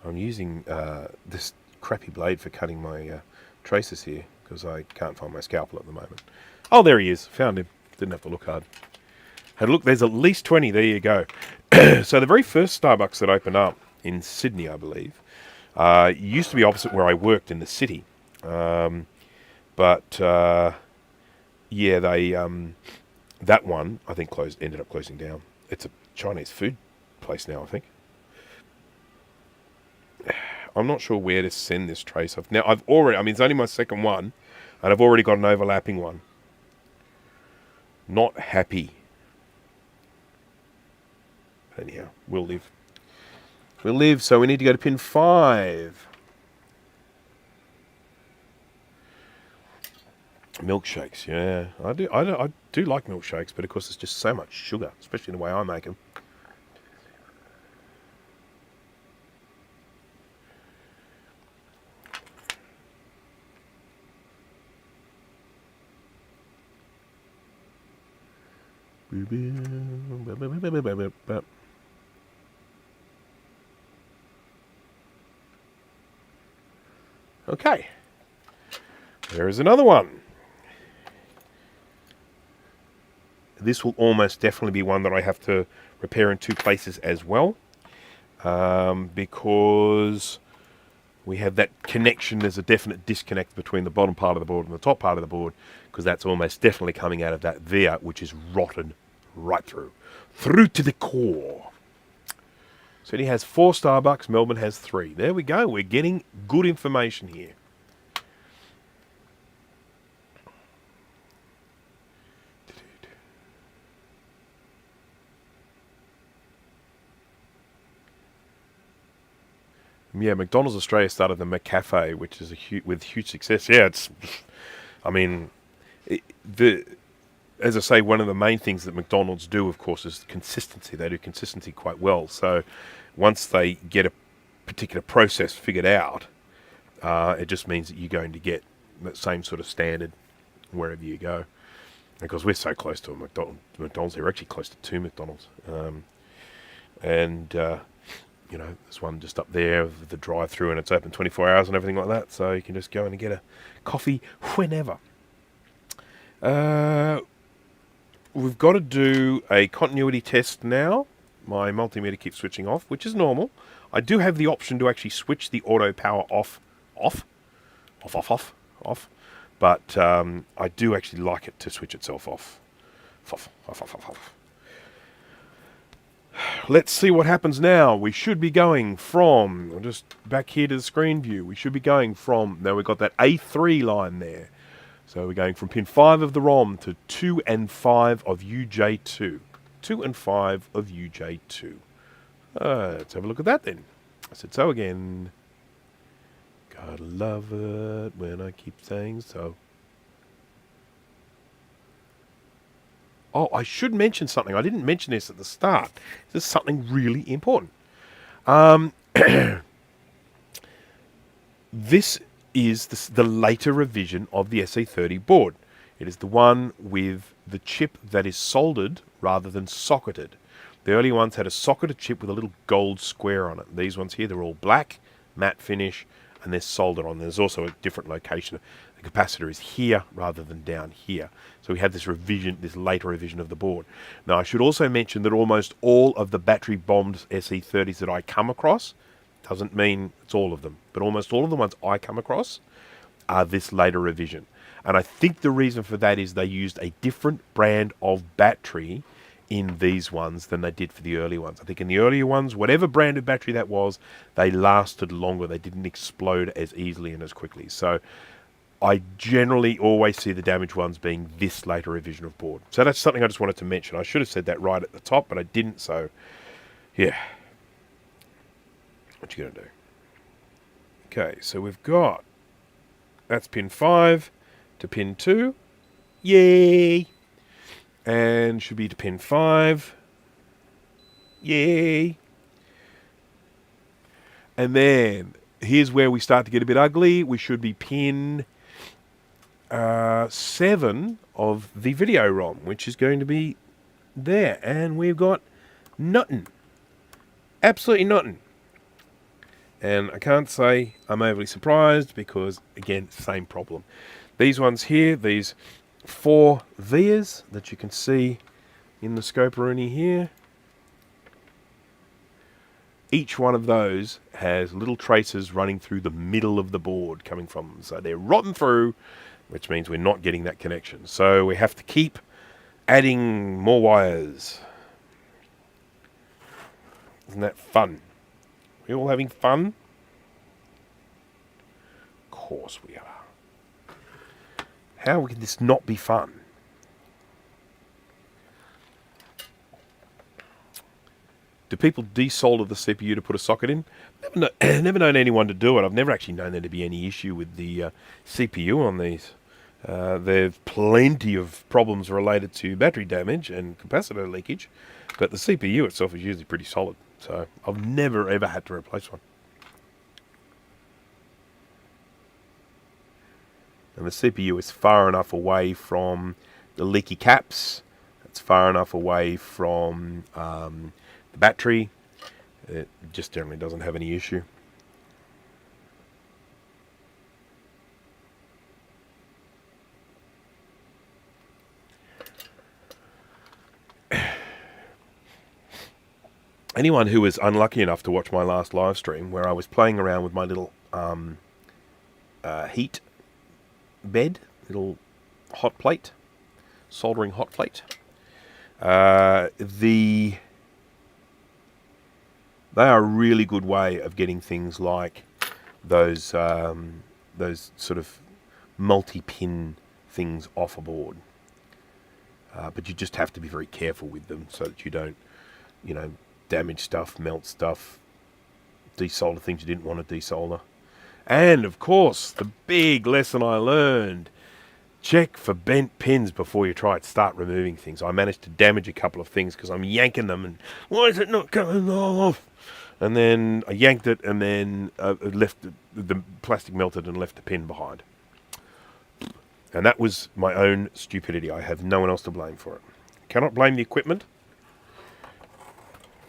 I'm using this crappy blade for cutting my traces here because I can't find my scalpel at the moment. Oh, there he is. Found him. Didn't have to look hard. Had a look. There's at least 20. There you go. So the very first Starbucks that opened up in Sydney, I believe, used to be opposite where I worked in the city. But yeah, they that one I think ended up closing down. It's a Chinese food place now, I think. I'm not sure where to send this trace. I've already, I mean, it's only my second one, and I've already got an overlapping one. Not happy. Anyhow, we'll live. We'll live, so we need to go to pin 5. Milkshakes, yeah. I do like milkshakes, but of course it's just so much sugar, especially the way I make them. Okay. There is another one. This will almost definitely be one that I have to repair in 2 places as well. Because we have that connection. There's a definite disconnect between the bottom part of the board and the top part of the board, because that's almost definitely coming out of that there, which is rotten right through to the core. Sydney has 4 Starbucks, Melbourne has 3. There we go. We're getting good information here. Yeah, McDonald's Australia started the McCafe, which is with huge success. Yeah, I mean, the as I say, one of the main things that McDonald's do, of course, is consistency. They do consistency quite well. So once they get a particular process figured out, it just means that you're going to get that same sort of standard wherever you go. Because we're so close to a McDonald's, we're actually close to 2 McDonald's. There's one just up there with the drive-through, and it's open 24 hours and everything like that. So you can just go in and get a coffee whenever. We've got to do a continuity test now. My multimeter keeps switching off, which is normal. I do have the option to actually switch the auto power off. But I do actually like it to switch itself off. Off. Let's see what happens now. We should be going from, I'll just back here to the screen view. We should be going from, now we've got that A3 line there. So we're going from pin 5 of the ROM to 2 and 5 of UJ2. 2 and 5 of UJ2. Let's have a look at that then. I said so again. Gotta love it when I keep saying so. Oh, I should mention something. I didn't mention this at the start. This is something really important. This is the later revision of the SE30 board. It is the one with the chip that is soldered rather than socketed. The early ones had a socketed chip with a little gold square on it. These ones here, they're all black, matte finish, and they're soldered on. There's also a different location. The capacitor is here rather than down here. So we have this revision, this later revision of the board. Now I should also mention that almost all of the battery bombed SE30s that I come across, doesn't mean it's all of them, but almost all of the ones I come across are this later revision. And I think the reason for that is they used a different brand of battery in these ones than they did for the early ones. I think in the earlier ones, whatever brand of battery that was, they lasted longer. They didn't explode as easily and as quickly. So I generally always see the damaged ones being this later revision of board. So that's something I just wanted to mention. I should have said that right at the top, but I didn't. So, yeah. What you going to do? Okay, so we've got... That's pin 5 to pin 2. Yay! And should be to pin 5. Yay! And then, here's where we start to get a bit ugly. We should be pin 7 of the video ROM, which is going to be there. And we've got nothing. Absolutely nothing. And I can't say I'm overly surprised because, again, same problem. These ones here, these 4 vias that you can see in the scope-a-rooney here, each one of those has little traces running through the middle of the board coming from them. So they're rotten through, which means we're not getting that connection. So we have to keep adding more wires. Isn't that fun? We all having fun? Of course we are. How can this not be fun? Do people desolder the CPU to put a socket in? Never known anyone to do it. I've never actually known there to be any issue with the CPU on these. There's plenty of problems related to battery damage and capacitor leakage, but the CPU itself is usually pretty solid. So I've never ever had to replace one. And the CPU is far enough away from the leaky caps. It's far enough away from the battery. It just generally doesn't have any issue. Anyone who was unlucky enough to watch my last live stream where I was playing around with my little heat bed, little hot plate, soldering hot plate, they are a really good way of getting things like those sort of multi-pin things off a board. But you just have to be very careful with them so that you don't, damage stuff, melt stuff, desolder things you didn't want to desolder. And, of course, the big lesson I learned. Check for bent pins before you try to start removing things. I managed to damage a couple of things because I'm yanking them and why is it not coming off? And then I yanked it and then left the plastic melted and left the pin behind. And that was my own stupidity. I have no one else to blame for it. Cannot blame the equipment.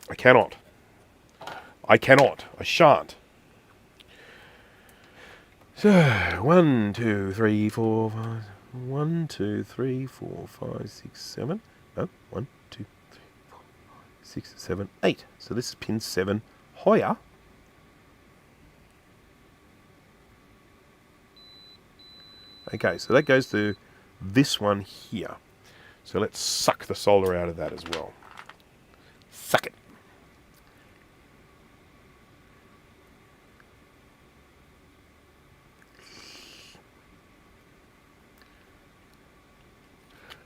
I cannot. I shan't. So, 1, 2, 3, 4, 5... 1, 2, 3, 4, 5, 6, 7. No, 1, 2, 3, 4, 5, 6, 7, 8. So this is pin 7 higher. Okay, so that goes to this one here. So let's suck the solder out of that as well. Suck it.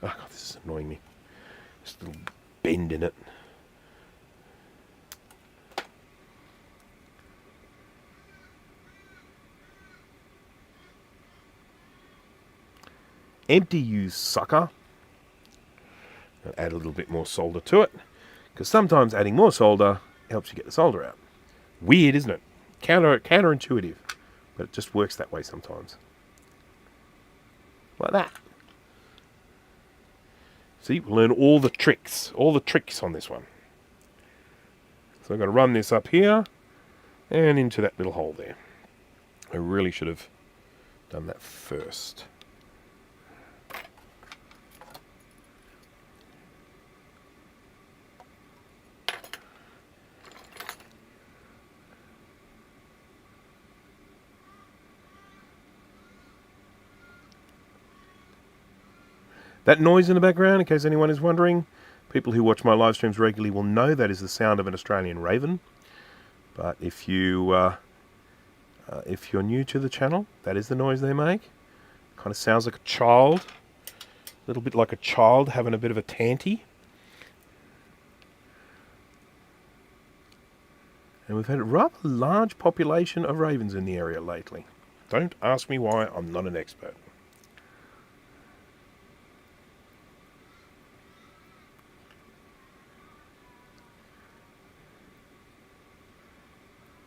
Oh, God, this is annoying me. This little bend in it. Empty, you sucker. I'll add a little bit more solder to it, because sometimes adding more solder helps you get the solder out. Weird, isn't it? Counterintuitive, but it just works that way sometimes. Like that. See, we'll learn all the tricks on this one. So I've got to run this up here and into that little hole there. I really should have done that first. That noise in the background, in case anyone is wondering, people who watch my live streams regularly will know that is the sound of an Australian raven. But if you're new to the channel, that is the noise they make. Kind of sounds like a child, a little bit like a child having a bit of a tanty. And we've had a rather large population of ravens in the area lately. Don't ask me why, I'm not an expert.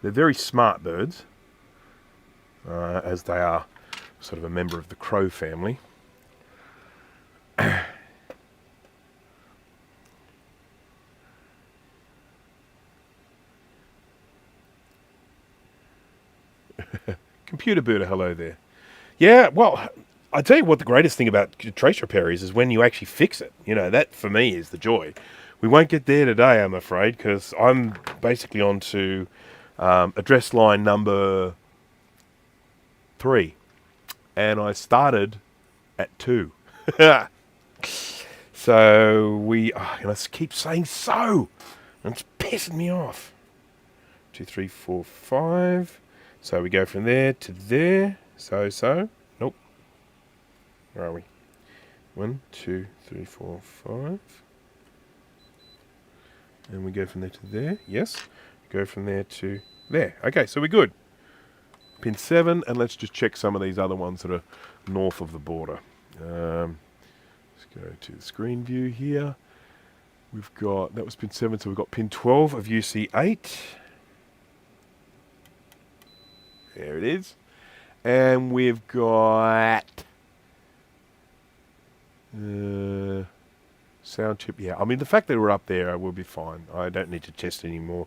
They're very smart birds, as they are sort of a member of the crow family. Computer Buddha, hello there. Yeah, well, I tell you what the greatest thing about trace repair is when you actually fix it. You know, that for me is the joy. We won't get there today, I'm afraid, because I'm basically on to address line number 3, and I started at 2. So I keep saying so, and it's pissing me off. 2, 3, 4, 5. So we go from there to there. So. Nope. Where are we? 1, 2, 3, 4, 5. And we go from there to there. Yes. Go from there to there. Okay, so we're good. Pin 7, and let's just check some of these other ones that are north of the border. Let's go to the screen view here. We've got, that was pin 7, so we've got pin 12 of UC8. There it is. And we've got sound chip. Yeah, I mean, the fact that we're up there will be fine. I don't need to test anymore.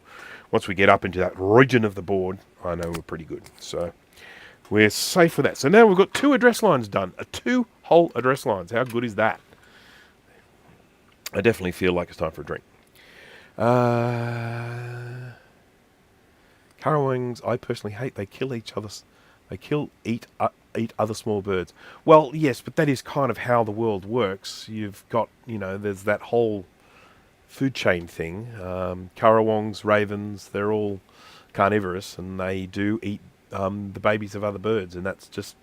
Once we get up into that region of the board, I know we're pretty good. So we're safe for that. So now we've got 2 address lines done. 2 whole address lines. How good is that? I definitely feel like it's time for a drink. Currawongs, I personally hate. They kill each other. They eat other small birds. Well, yes, but that is kind of how the world works. You've got, there's that whole food chain thing. Currawongs, ravens, they're all carnivorous, and they do eat the babies of other birds, and that's just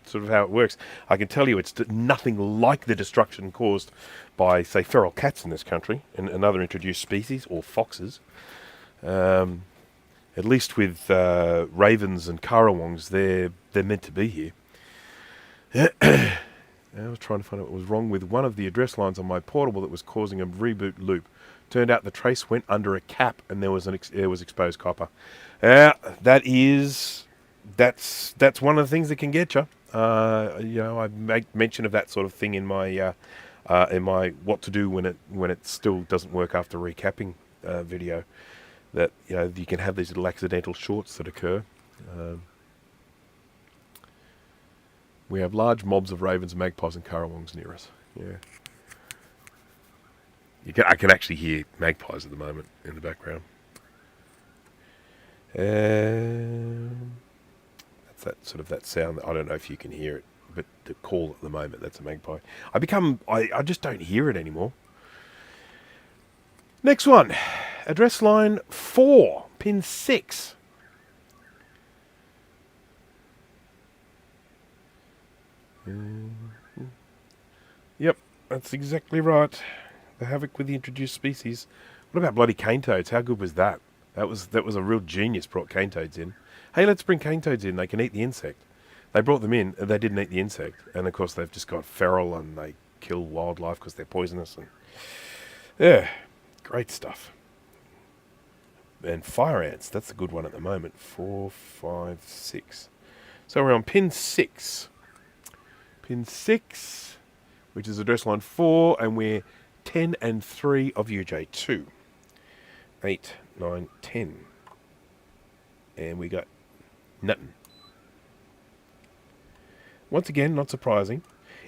sort of how it works. I can tell you it's nothing like the destruction caused by, say, feral cats in this country and other introduced species, or foxes. At least with ravens and currawongs, they're meant to be here. I was trying to find out what was wrong with one of the address lines on my portable that was causing a reboot loop. Turned out the trace went under a cap and there was exposed copper. That's one of the things that can get you. I make mention of that sort of thing in my what to do when it still doesn't work after recapping video. That you can have these little accidental shorts that occur. We have large mobs of ravens, magpies, and currawongs near us. Yeah, I can actually hear magpies at the moment in the background. That's that sound. I don't know if you can hear it, but the call at the moment, that's a magpie. I just don't hear it anymore. Next one, address line 4, pin 6. Yep, that's exactly right. The havoc with the introduced species. What about bloody cane toads? How good was that? That was a real genius. Brought cane toads in. Hey, let's bring cane toads in. They can eat the insect. They brought them in. They didn't eat the insect, and of course they've just got feral and they kill wildlife because they're poisonous. And yeah, great stuff. And fire ants. That's a good one at the moment. 4, 5, 6. So we're on pin 6. Pin 6, which is address line 4, and we're 10 and 3 of UJ2. 8, 9, 10. And we got nothing. Once again, not surprising.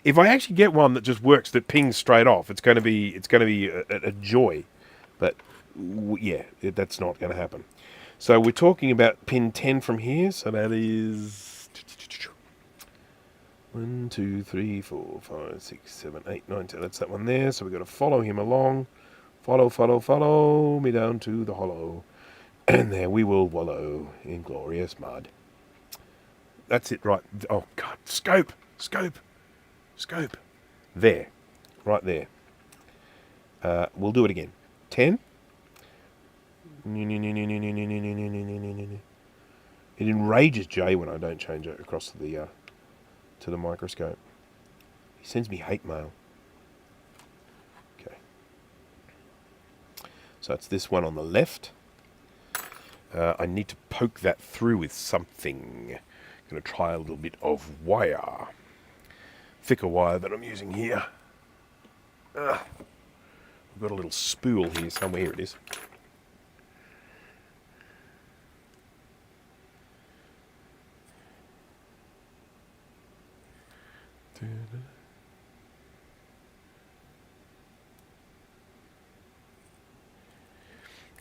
If I actually get one that just works, that pings straight off, it's going to be a joy. But yeah, that's not going to happen. So we're talking about pin 10 from here. So that is 1, 2, 3, 4, 5, 6, 7, 8, 9, 10. That's that one there. So we've got to follow him along. Follow me down to the hollow. And there we will wallow in glorious mud. That's it, right. Oh, God. Scope. There. Right there. We'll do it again. 10. It enrages Jay when I don't change it across to the microscope. He sends me hate mail. Okay. So it's this one on the left. I need to poke that through with something. I'm going to try a little bit of wire. Thicker wire that I'm using here. I've got a little spool here somewhere. Here it is.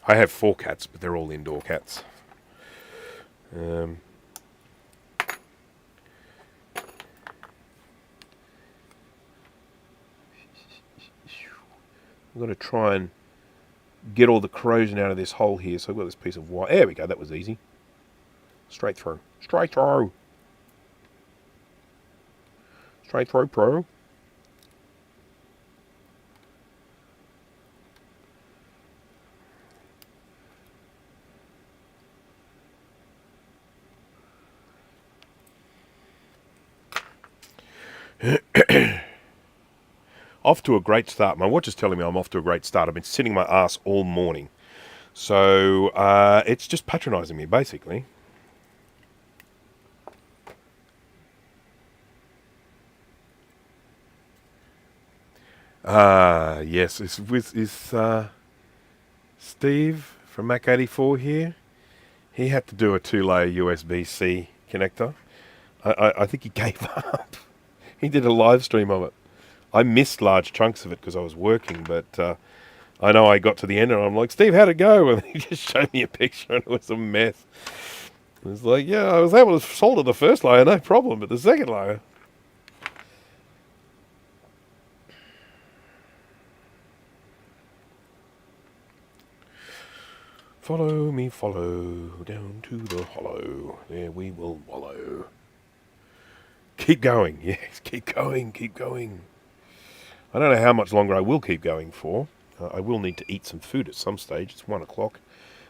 I have 4 cats, but they're all indoor cats. I'm going to try and get all the corrosion out of this hole here. So I've got this piece of wire. There we go. That was easy. Straight through. Straight through, pro. Off to a great start. My watch is telling me I'm off to a great start. I've been sitting my ass all morning. So it's just patronising me, basically. Yes. Is Steve from Mac 84 here? He had to do a 2-layer USB-C connector. I think he gave up. He did a live stream of it. I missed large chunks of it because I was working, but I know I got to the end and I'm like, Steve, how'd it go? And he just showed me a picture and it was a mess. It was like, yeah, I was able to solder the first layer, no problem, but the second layer... Follow me, follow, down to the hollow. There we will wallow. Keep going, yes, keep going. I don't know how much longer I will keep going for. I will need to eat some food at some stage. It's 1 o'clock.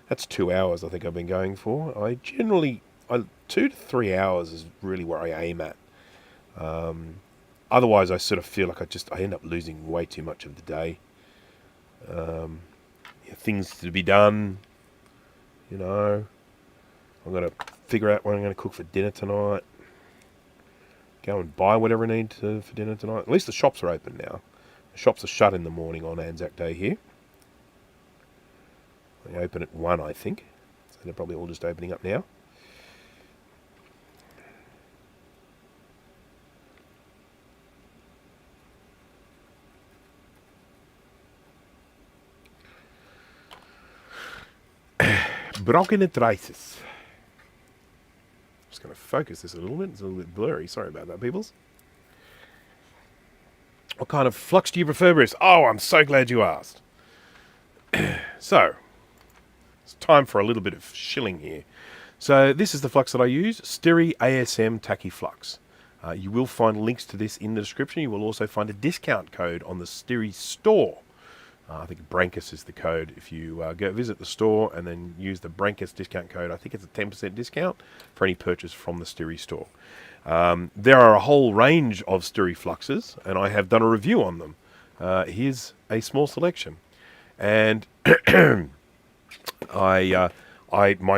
That's 2 hours I think I've been going for. I generally, 2 to 3 hours is really where I aim at. Otherwise, I sort of feel like I end up losing way too much of the day. Things to be done, you know. I'm going to figure out what I'm going to cook for dinner tonight. Go and buy whatever I need for dinner tonight. At least the shops are open now. The shops are shut in the morning on Anzac Day here. They open at 1, I think. So they're probably all just opening up now. Broken traces. Just going to focus this a little bit. It's a little bit blurry. Sorry about that, peoples. What kind of flux do you prefer, Bruce? Oh, I'm so glad you asked. So, it's time for a little bit of shilling here. So, this is the flux that I use, Styri ASM Tacky Flux. You will find links to this in the description. You will also find a discount code on the Styri store. I think Brancus is the code. If you go visit the store and then use the Brancus discount code, I think it's a 10% discount for any purchase from the Styri store. There are a whole range of Styri fluxes, and I have done a review on them. Here's a small selection. And my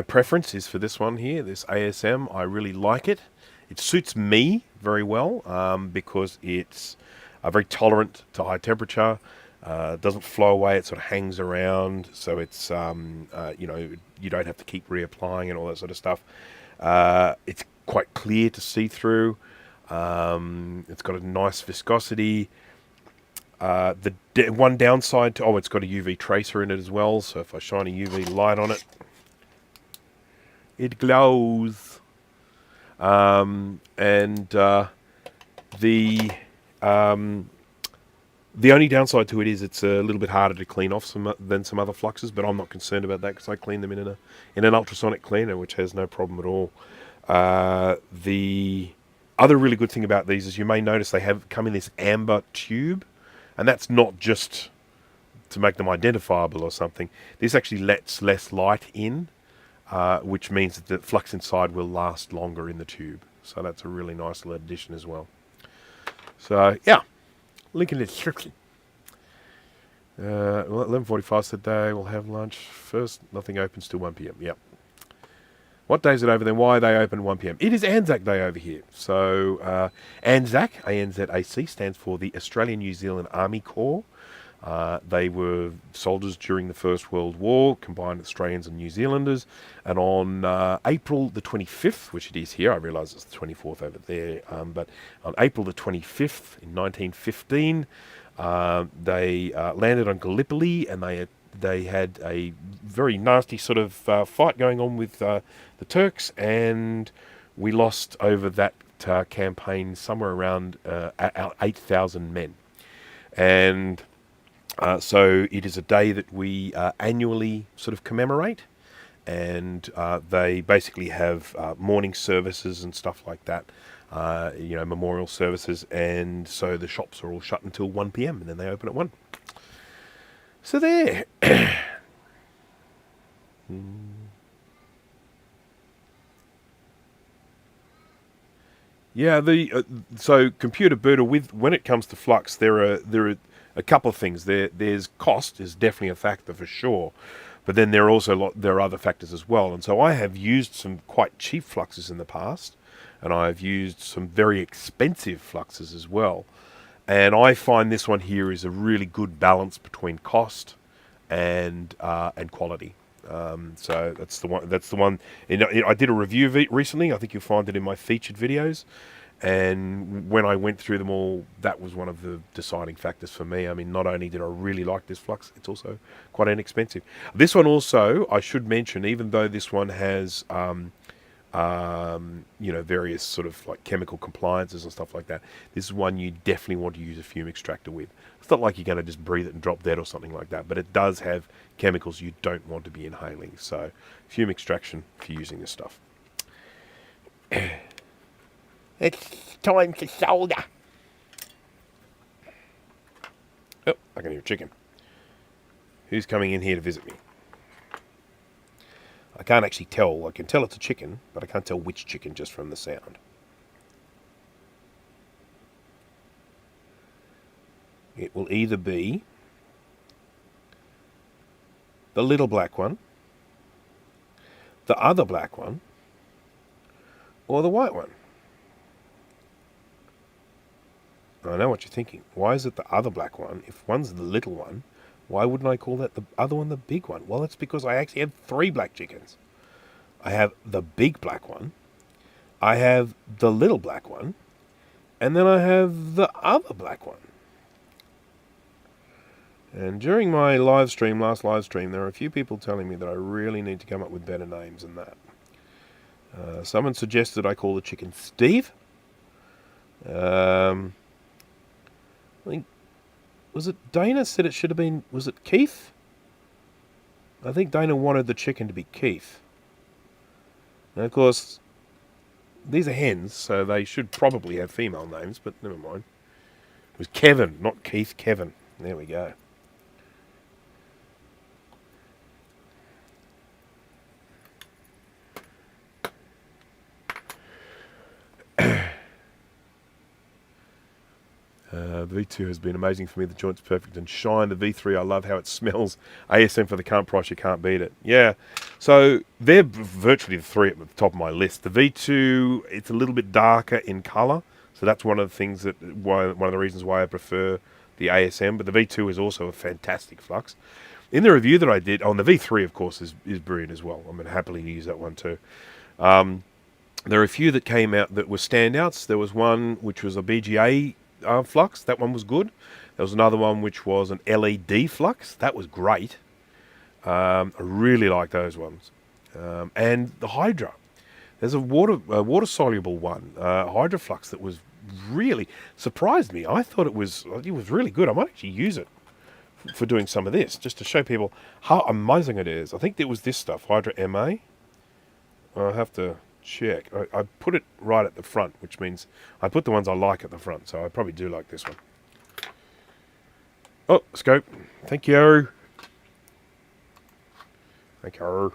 preference is for this one here, this ASM. I really like it. It suits me very well because it's very tolerant to high temperature. It doesn't flow away. It sort of hangs around, so it's you don't have to keep reapplying and all that sort of stuff. It's quite clear to see through. It's got a nice viscosity. The one downside to it's got a UV tracer in it as well. So if I shine a UV light on it, it glows. The only downside to it is it's a little bit harder to clean off than some other fluxes, but I'm not concerned about that because I clean them in an ultrasonic cleaner, which has no problem at all. The other really good thing about these is you may notice they have come in this amber tube, and that's not just to make them identifiable or something. This actually lets less light in, which means that the flux inside will last longer in the tube. So that's a really nice little addition as well. So yeah. Link in the description. 11:45 today. We'll have lunch. First, nothing opens till 1 p.m. Yep. What day is it over there? Why are they open at 1 p.m.? It is Anzac Day over here. So, Anzac, ANZAC, stands for the Australian New Zealand Army Corps. They were soldiers during the First World War, combined Australians and New Zealanders. And on April the 25th, which it is here, I realise it's the 24th over there, but on April the 25th in 1915, they landed on Gallipoli, and they had a very nasty sort of fight going on with the Turks, and we lost over that campaign somewhere around 8,000 men. And so it is a day that we annually sort of commemorate, and they basically have morning services and stuff like that, memorial services, and so the shops are all shut until 1 p.m. and then they open at 1. So there. Yeah, so computer booter, when it comes to flux, there are a couple of things. There's cost is definitely a factor for sure, but then there are other factors as well. And so I have used some quite cheap fluxes in the past, and I've used some very expensive fluxes as well. And I find this one here is a really good balance between cost and quality. So that's the one. That's the one. I did a review of it recently. I think you'll find it in my featured videos. And when I went through them all, that was one of the deciding factors for me. I mean, not only did I really like this flux, it's also quite inexpensive. This one also, I should mention, even though this one has, various sort of like chemical compliances and stuff like that, this is one you definitely want to use a fume extractor with. It's not like you're going to just breathe it and drop dead or something like that, but it does have chemicals you don't want to be inhaling. So, fume extraction for using this stuff. It's time to solder. Oh, I can hear a chicken. Who's coming in here to visit me? I can't actually tell. I can tell it's a chicken, but I can't tell which chicken just from the sound. It will either be the little black one, the other black one, or the white one. I know what you're thinking. Why is it the other black one? If one's the little one, why wouldn't I call that the other one the big one? Well, it's because I actually have 3 black chickens. I have the big black one, I have the little black one, and then I have the other black one. And during my last live stream, there were a few people telling me that I really need to come up with better names than that. Someone suggested I call the chicken Steve. I think, was it Dana said it should have been, was it Keith? I think Dana wanted the chicken to be Keith. And of course, these are hens, so they should probably have female names, but never mind. It was Kevin, not Keith, Kevin. There we go. The V2 has been amazing for me. The joint's perfect and shine. The V3, I love how it smells. ASM for the current price, you can't beat it. Yeah, so they're virtually the 3 at the top of my list. The V2, it's a little bit darker in colour, so that's one of the things one of the reasons why I prefer the ASM. But the V2 is also a fantastic flux. In the review that I did, the V3, of course, is brilliant as well. I'm going to happily use that one too. There are a few that came out that were standouts. There was one which was a BGA flux. That one was good. There was another one which was an LED flux. That was great. I really like those ones. And the Hydra. There's a water soluble one, Hydra flux, that was really surprised me. I thought it was really good. I might actually use it for doing some of this, just to show people how amazing it is. I think it was this stuff, Hydra MA. I'll have to check. I put it right at the front, which means I put the ones I like at the front, so I probably do like this one. Oh, scope. Thank you. Thank you.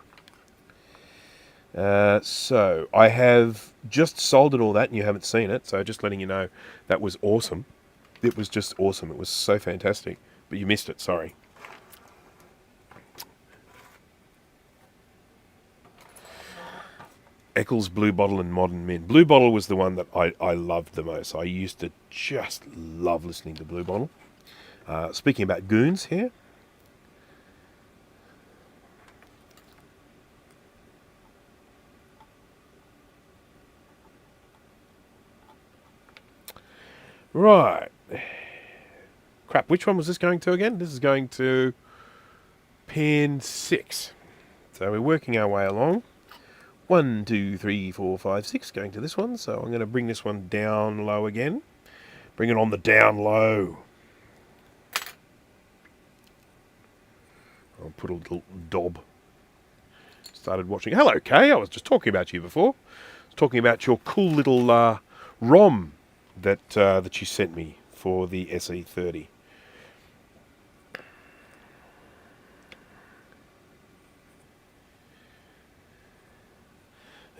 So I have just soldered all that, and you haven't seen it, so just letting you know that was awesome. It was just awesome. It was so fantastic, but you missed it. Sorry. Eccles, Blue Bottle, and Modern Min. Blue Bottle was the one that I loved the most. I used to just love listening to Blue Bottle. Speaking about goons here. Right. Crap, which one was this going to again? This is going to pin 6. So we're working our way along. 1, 2, 3, 4, 5, 6, going to this one. So I'm going to bring this one down low again. Bring it on the down low. I'll put a little dob. Started watching. Hello, Kay. I was just talking about you before. I was talking about your cool little ROM that you sent me for the SE30.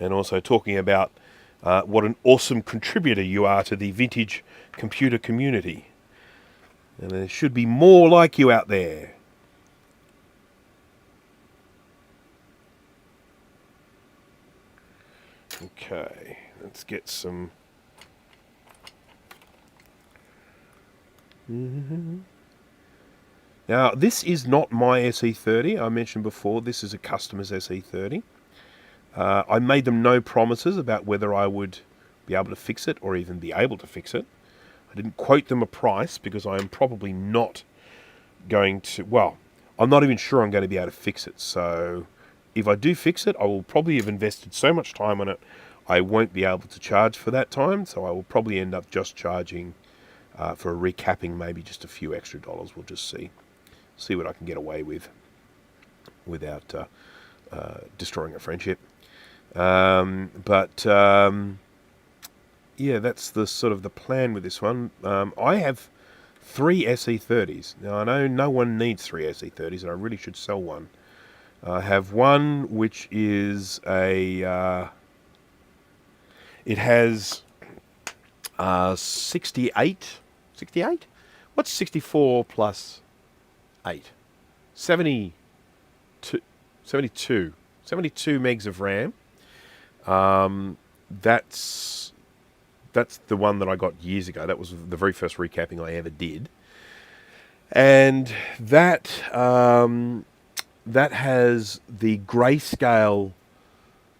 And also talking about what an awesome contributor you are to the vintage computer community. And there should be more like you out there. Okay, let's get some... Now, this is not my SE30. I mentioned before, this is a customer's SE30. I made them no promises about whether I would be able to fix it or even be able to fix it. I didn't quote them a price because I am probably not going to... Well, I'm not even sure I'm going to be able to fix it. So if I do fix it, I will probably have invested so much time on it, I won't be able to charge for that time. So I will probably end up just charging for a recapping, maybe just a few extra dollars. We'll just see what I can get away with without destroying a friendship. Yeah, that's the sort of the plan with this one. I have 3 SE30s. Now, I know no one needs 3 SE30s, and I really should sell one. I have one which is a... it has 68. 68? What's 64 plus 8? 72. 72. 72 megs of RAM. That's the one that I got years ago. That was the very first recapping I ever did. And that has the grayscale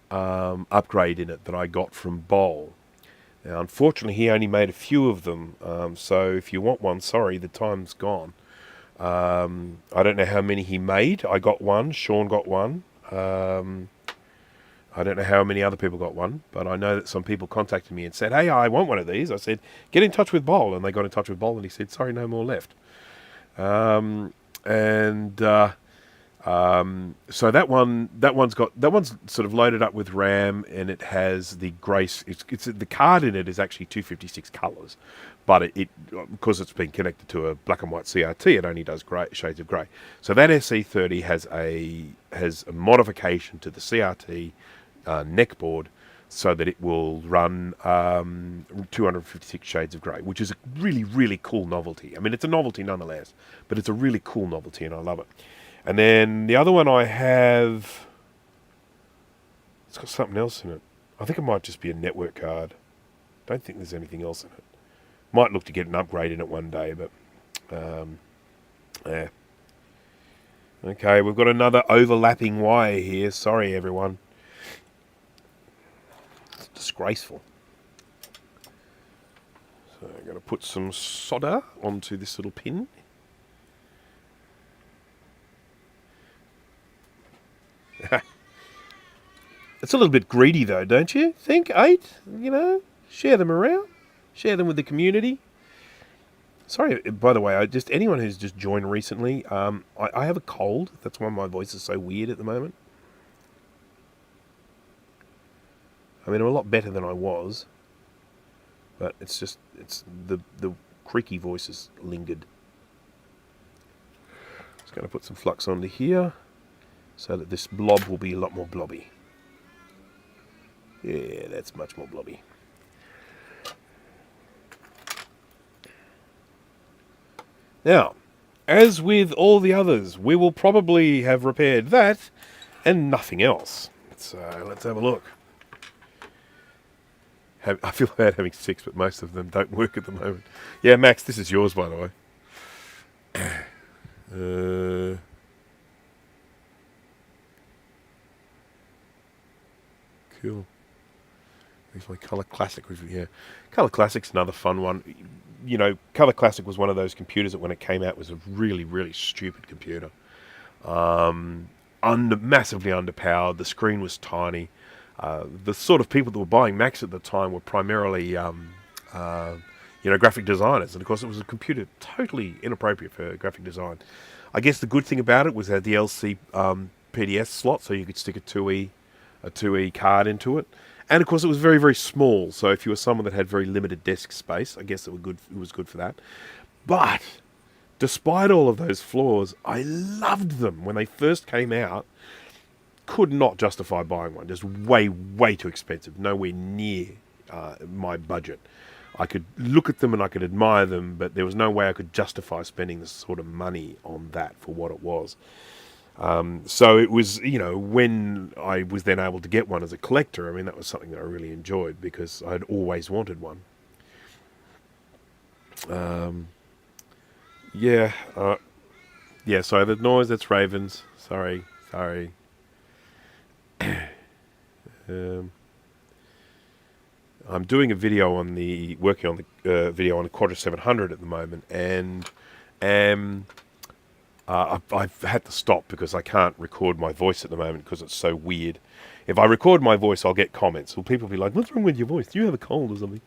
upgrade in it that I got from Bowl. Now, unfortunately, he only made a few of them. So if you want one, sorry, the time's gone. I don't know how many he made. I got one. Sean got one. I don't know how many other people got one, but I know that some people contacted me and said, hey, I want one of these. I said, get in touch with Bowl. And they got in touch with Bowl and he said, sorry, no more left. So that one's sort of loaded up with RAM, and it has the grace. It's the card in it is actually 256 colors, but it because it's been connected to a black and white CRT, it only does shades of grey. So that SE30 has a modification to the CRT neck board, so that it will run 256 shades of grey, which is a really, really cool novelty. I mean, it's a novelty nonetheless, but it's a really cool novelty, and I love it. And then the other one I have, it's got something else in it. I think it might just be a network card. Don't think there's anything else in it. Might look to get an upgrade in it one day, but yeah. Okay, we've got another overlapping wire here. Sorry, everyone. It's disgraceful. So I'm going to put some solder onto this little pin. It's a little bit greedy though, don't you think? 8, share them around, share them with the community. Sorry, by the way, anyone who's just joined recently, I have a cold. That's why my voice is so weird at the moment. I mean, I'm a lot better than I was, but it's the creaky voice has lingered. Just going to put some flux onto here, so that this blob will be a lot more blobby. Yeah, that's much more blobby. Now, as with all the others, we will probably have repaired that and nothing else. So let's have a look. I feel bad having 6, but most of them don't work at the moment. Yeah, Max, this is yours, by the way. Cool. There's my Color Classic review here. Color Classic's another fun one. Color Classic was one of those computers that when it came out was a really, really stupid computer. Massively underpowered. The screen was tiny. The sort of people that were buying Macs at the time were primarily, graphic designers. And of course it was a computer totally inappropriate for graphic design. I guess the good thing about it was it had the LC PDS slot, so you could stick a 2E card into it. And of course, it was very, very small. So if you were someone that had very limited desk space, I guess it was good for that. But despite all of those flaws, I loved them when they first came out. Could not justify buying one. Just way, way too expensive. Nowhere near my budget. I could look at them and I could admire them, but there was no way I could justify spending this sort of money on that for what it was. So it was, when I was then able to get one as a collector, I mean, that was something that I really enjoyed because I'd always wanted one. So the noise, that's Ravens. Sorry. I'm doing a video working on the video on the Quadra 700 at the moment, and I've had to stop because I can't record my voice at the moment because it's so weird. If I record my voice, I'll get comments. Well, people will be like, what's wrong with your voice? Do you have a cold or something?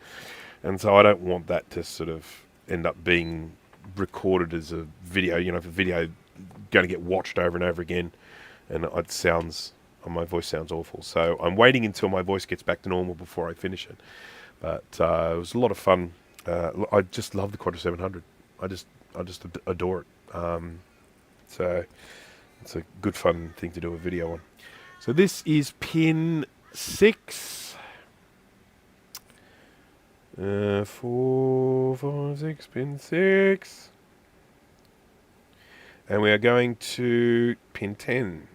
And so I don't want that to sort of end up being recorded as a video, if a video going to get watched over and over again, and my voice sounds awful. So I'm waiting until my voice gets back to normal before I finish it. But it was a lot of fun. I just love the Quadra 700. I just adore it. So It's a good fun thing to do a video on. So this is pin 6. 4, 5, 6, pin 6. And we are going to pin 10.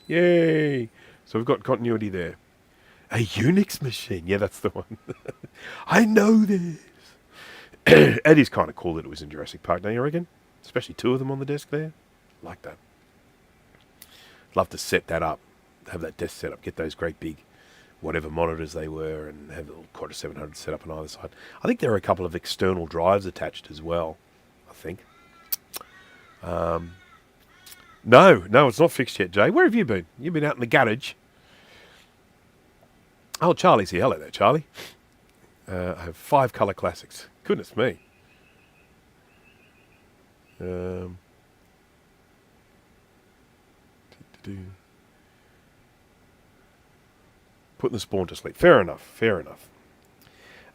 Yay! So we've got continuity there. A Unix machine. Yeah, that's the one. I know this. It is kind of cool that it was in Jurassic Park, don't you reckon? Especially 2 of them on the desk there. Like that. Love to set that up. Have that desk set up. Get those great big whatever monitors they were and have the Quadra 700 set up on either side. I think there are a couple of external drives attached as well. I think. No, it's not fixed yet, Jay. Where have you been? You've been out in the garage. Oh, Charlie's here. Hello there, Charlie. I have 5 colour classics. Goodness me. Putting the spawn to sleep. Fair enough.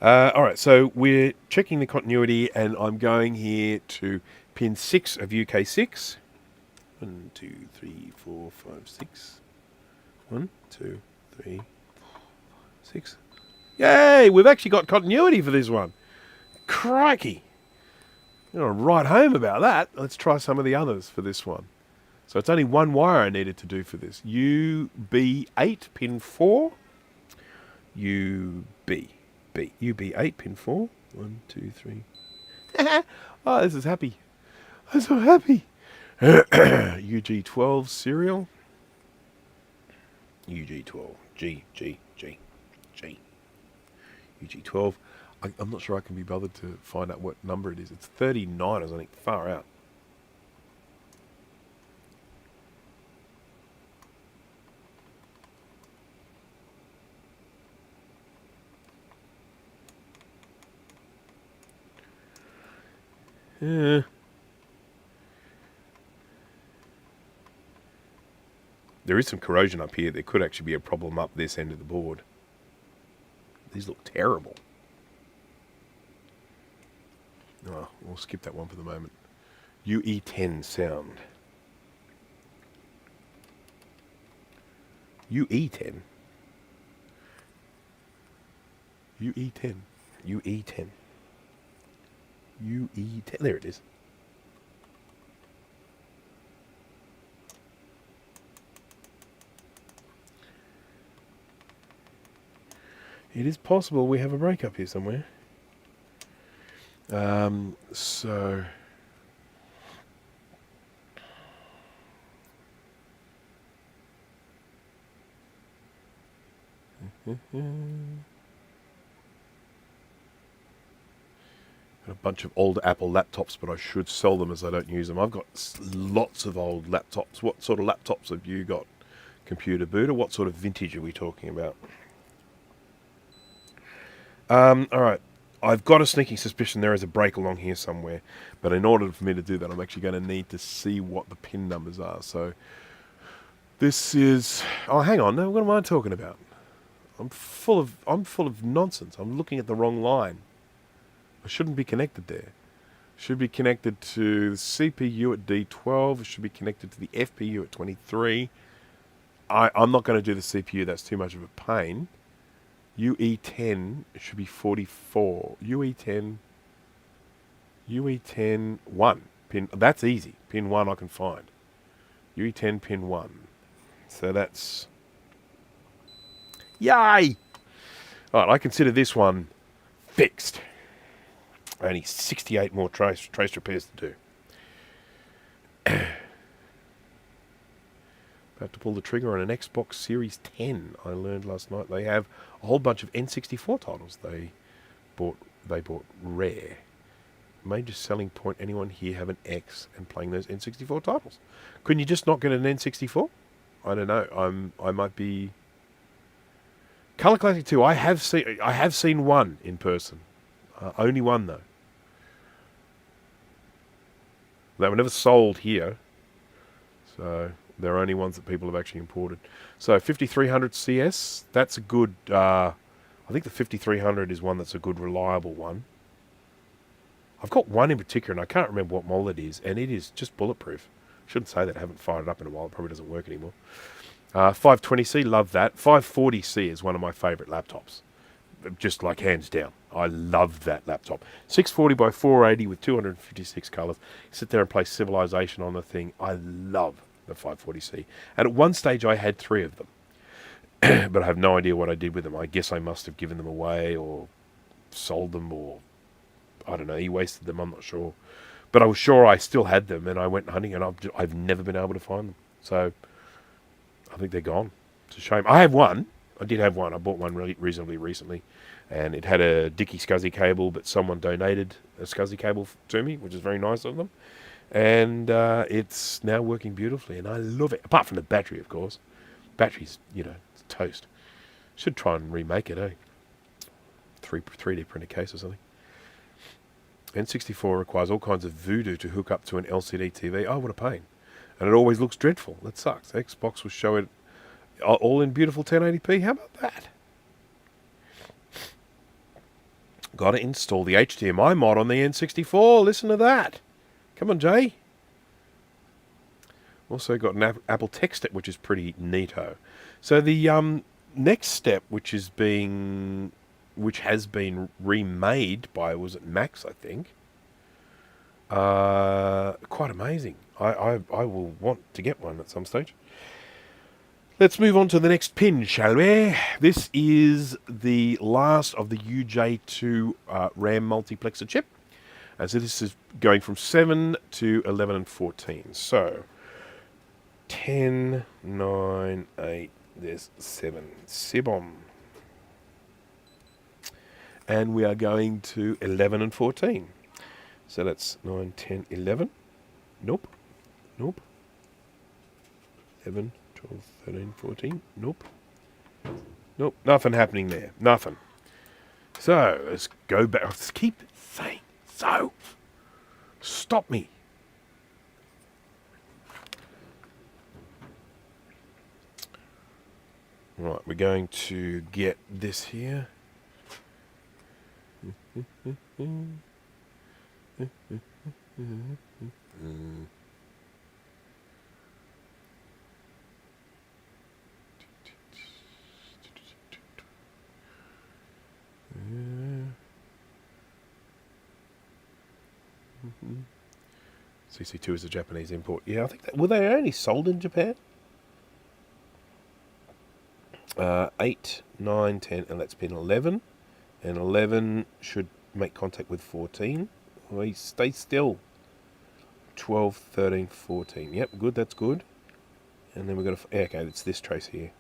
All right, so we're checking the continuity, and I'm going here to pin 6 of UK6. 1, 2, 3, 4, 5, 6. 1, 2, 3, 4, 5, 6. Yay! We've actually got continuity for this one. Crikey! I'm going to write home about that. Let's try some of the others for this one. So it's only 1 wire I needed to do for this. UB8 pin 4. UB8 pin 4. 1, 2, 3. Oh, this is happy. I'm so happy. UG12 serial. UG12. G. UG12. I'm not sure I can be bothered to find out what number it is. It's 39, I think. Far out. Yeah. There is some corrosion up here. There could actually be a problem up this end of the board. These look terrible. Oh, we'll skip that one for the moment. UE10 sound. UE10. UE10. UE10. UE10. There it is. It is possible we have a breakup here somewhere. So... Got a bunch of old Apple laptops, but I should sell them as I don't use them. I've got lots of old laptops. What sort of laptops have you got? Computer boot, or what sort of vintage are we talking about? Alright. I've got a sneaking suspicion there is a break along here somewhere, but in order for me to do that, I'm actually going to need to see what the pin numbers are. So, this is... Oh, hang on. Now, what am I talking about? I'm full of nonsense. I'm looking at the wrong line. I shouldn't be connected there. Should be connected to the CPU at D12. It should be connected to the FPU at 23. I'm not going to do the CPU. That's too much of a pain. UE10 should be 44. UE10 1. Pin. That's easy. Pin 1 I can find. UE10 pin 1. So that's... Yay! Alright, I consider this one fixed. Only 68 more trace repairs to do. About to pull the trigger on an Xbox Series 10. I learned last night they have a whole bunch of N64 titles they bought rare. Major selling point, anyone here have an X and playing those N64 titles? Couldn't you just not get an N64? I don't know. I might be... Color Classic 2, I have seen one in person. Only one though. They were never sold here. So they're only ones that people have actually imported. So 5300 CS, that's a good... I think the 5300 is one that's a good reliable one. I've got one in particular and I can't remember what model it is, and it is just bulletproof. Shouldn't say that. I haven't fired it up in a while. It probably doesn't work anymore. 520C, love that. 540C is one of my favourite laptops. Just like hands down. I love that laptop. 640 by 480 with 256 colours. Sit there and play Civilization on the thing. I love the 540C. And at one stage I had 3 of them. But I have no idea what I did with them. I guess I must have given them away or sold them, or I don't know, e-wasted them, I'm not sure. But I was sure I still had them, and I went hunting, and I've never been able to find them. So I think they're gone. It's a shame. I have one. I did have one. I bought one reasonably recently, and it had a Dicky SCSI cable, but someone donated a SCSI cable to me, which is very nice of them. And it's now working beautifully, and I love it. Apart from the battery, of course. Battery's, it's toast. Should try and remake it, eh? 3D printed case or something. N64 requires all kinds of voodoo to hook up to an LCD TV. Oh, what a pain. And it always looks dreadful. That sucks. Xbox will show it all in beautiful 1080p. How about that? Got to install the HDMI mod on the N64. Listen to that. Come on, Jay. Also got an Apple Text Step, which is pretty neato. So the next step, which has been remade by, was it Max, I think? Quite amazing. I will want to get one at some stage. Let's move on to the next pin, shall we? This is the last of the UJ2 RAM multiplexer chip. And so this is going from 7 to 11 and 14. So 10, 9, 8, there's 7. Sibom. And we are going to 11 and 14. So that's 9, 10, 11. Nope. Nope. 11, 12, 13, 14. Nope. Nope. Nothing happening there. Nothing. So let's go back. Let's keep saying so. Stop me. Right, we're going to get this here. CC2 is a Japanese import. Yeah, I think that, were they only sold in Japan? 8, 9, 10, and that's pin 11. And 11 should make contact with 14. We stay still. 12, 13, 14. Yep, good, that's good. And then we've got to... Okay, it's this trace here.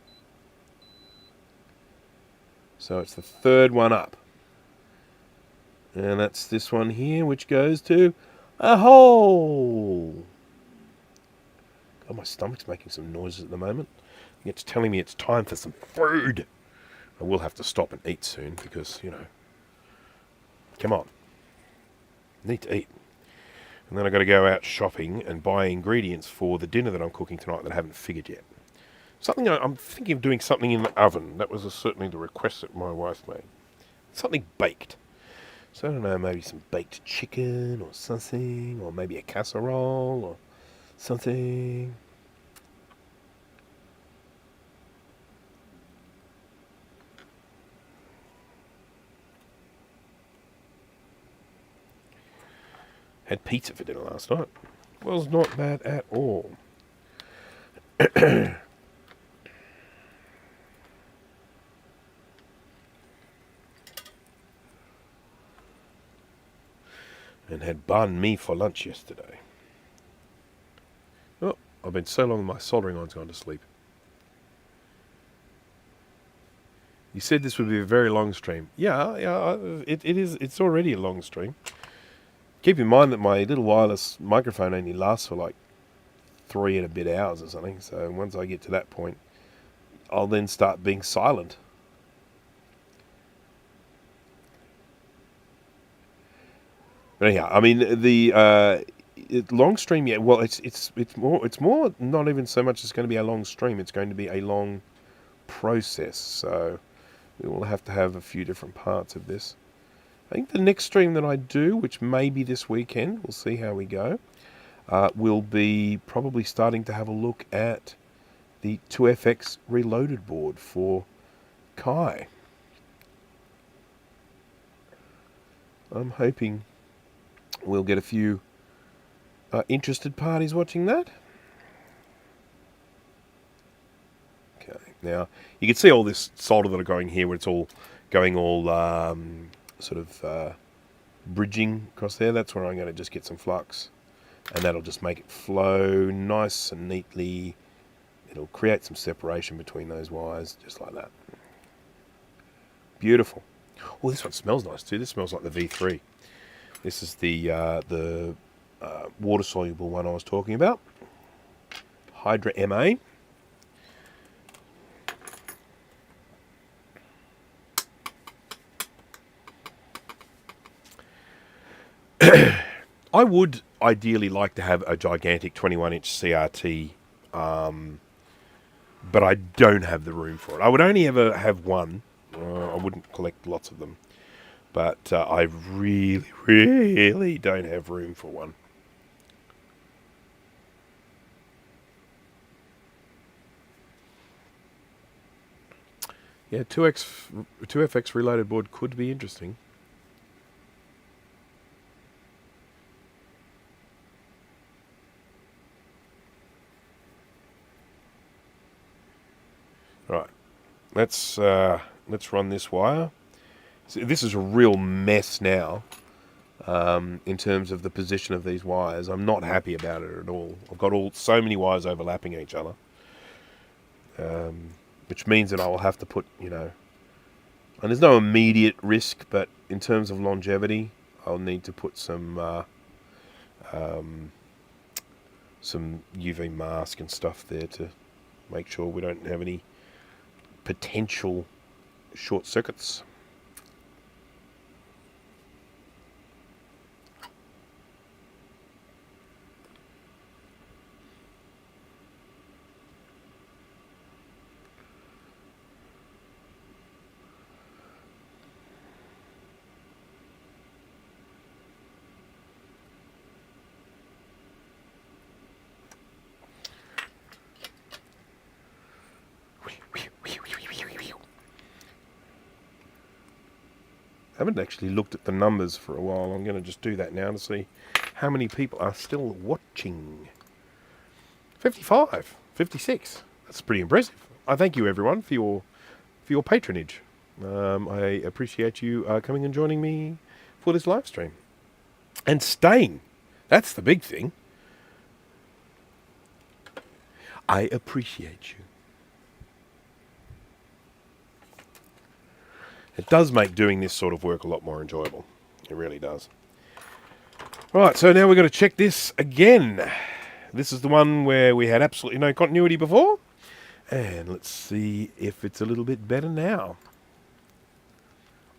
So it's the third one up. And that's this one here, which goes to a hole. God, my stomach's making some noises at the moment. It's telling me it's time for some food. I will have to stop and eat soon because, come on. Need to eat. And then I've got to go out shopping and buy ingredients for the dinner that I'm cooking tonight that I haven't figured yet. I'm thinking of doing something in the oven. That was certainly the request that my wife made. Something baked. So I don't know, maybe some baked chicken or something, or maybe a casserole or something. Had pizza for dinner last night. Was not bad at all. And had banh mi for lunch yesterday. Oh, I've been so long my soldering iron's gone to sleep. You said this would be a very long stream. Yeah, it is. It's already a long stream. Keep in mind that my little wireless microphone only lasts for like 3 and a bit hours or something. So once I get to that point, I'll then start being silent. But anyhow, I mean the long stream. Yeah, well, it's more not even so much it's going to be a long stream. It's going to be a long process. So we will have to have a few different parts of this. I think the next stream that I do, which may be this weekend, we'll see how we go. we'll be probably starting to have a look at the 2FX reloaded board for Kai. I'm hoping we'll get a few interested parties watching that. Okay, now you can see all this solder that are going here, where it's all going all sort of bridging across there. That's where I'm going to just get some flux, and that'll just make it flow nice and neatly. It'll create some separation between those wires, just like that. Beautiful. Oh, this one smells nice too. This smells like the V3. This is the water-soluble one I was talking about. Hydra MA. I would ideally like to have a gigantic 21-inch CRT, but I don't have the room for it. I would only ever have one. I wouldn't collect lots of them. But I really, really don't have room for one. Yeah, 2FX reloaded board could be interesting. Right, let's run this wire. So this is a real mess now in terms of the position of these wires. I'm not happy about it at all. I've got so many wires overlapping each other, which means that I will have to put, and there's no immediate risk, but in terms of longevity, I'll need to put some UV mask and stuff there to make sure we don't have any potential short circuits. I haven't actually looked at the numbers for a while. I'm going to just do that now to see how many people are still watching. 55, 56. That's pretty impressive. I thank you everyone for your patronage. I appreciate you coming and joining me for this live stream. And staying. That's the big thing. I appreciate you. It does make doing this sort of work a lot more enjoyable. It really does. Right, so now we're going to check this again. This is the one where we had absolutely no continuity before. And let's see if it's a little bit better now.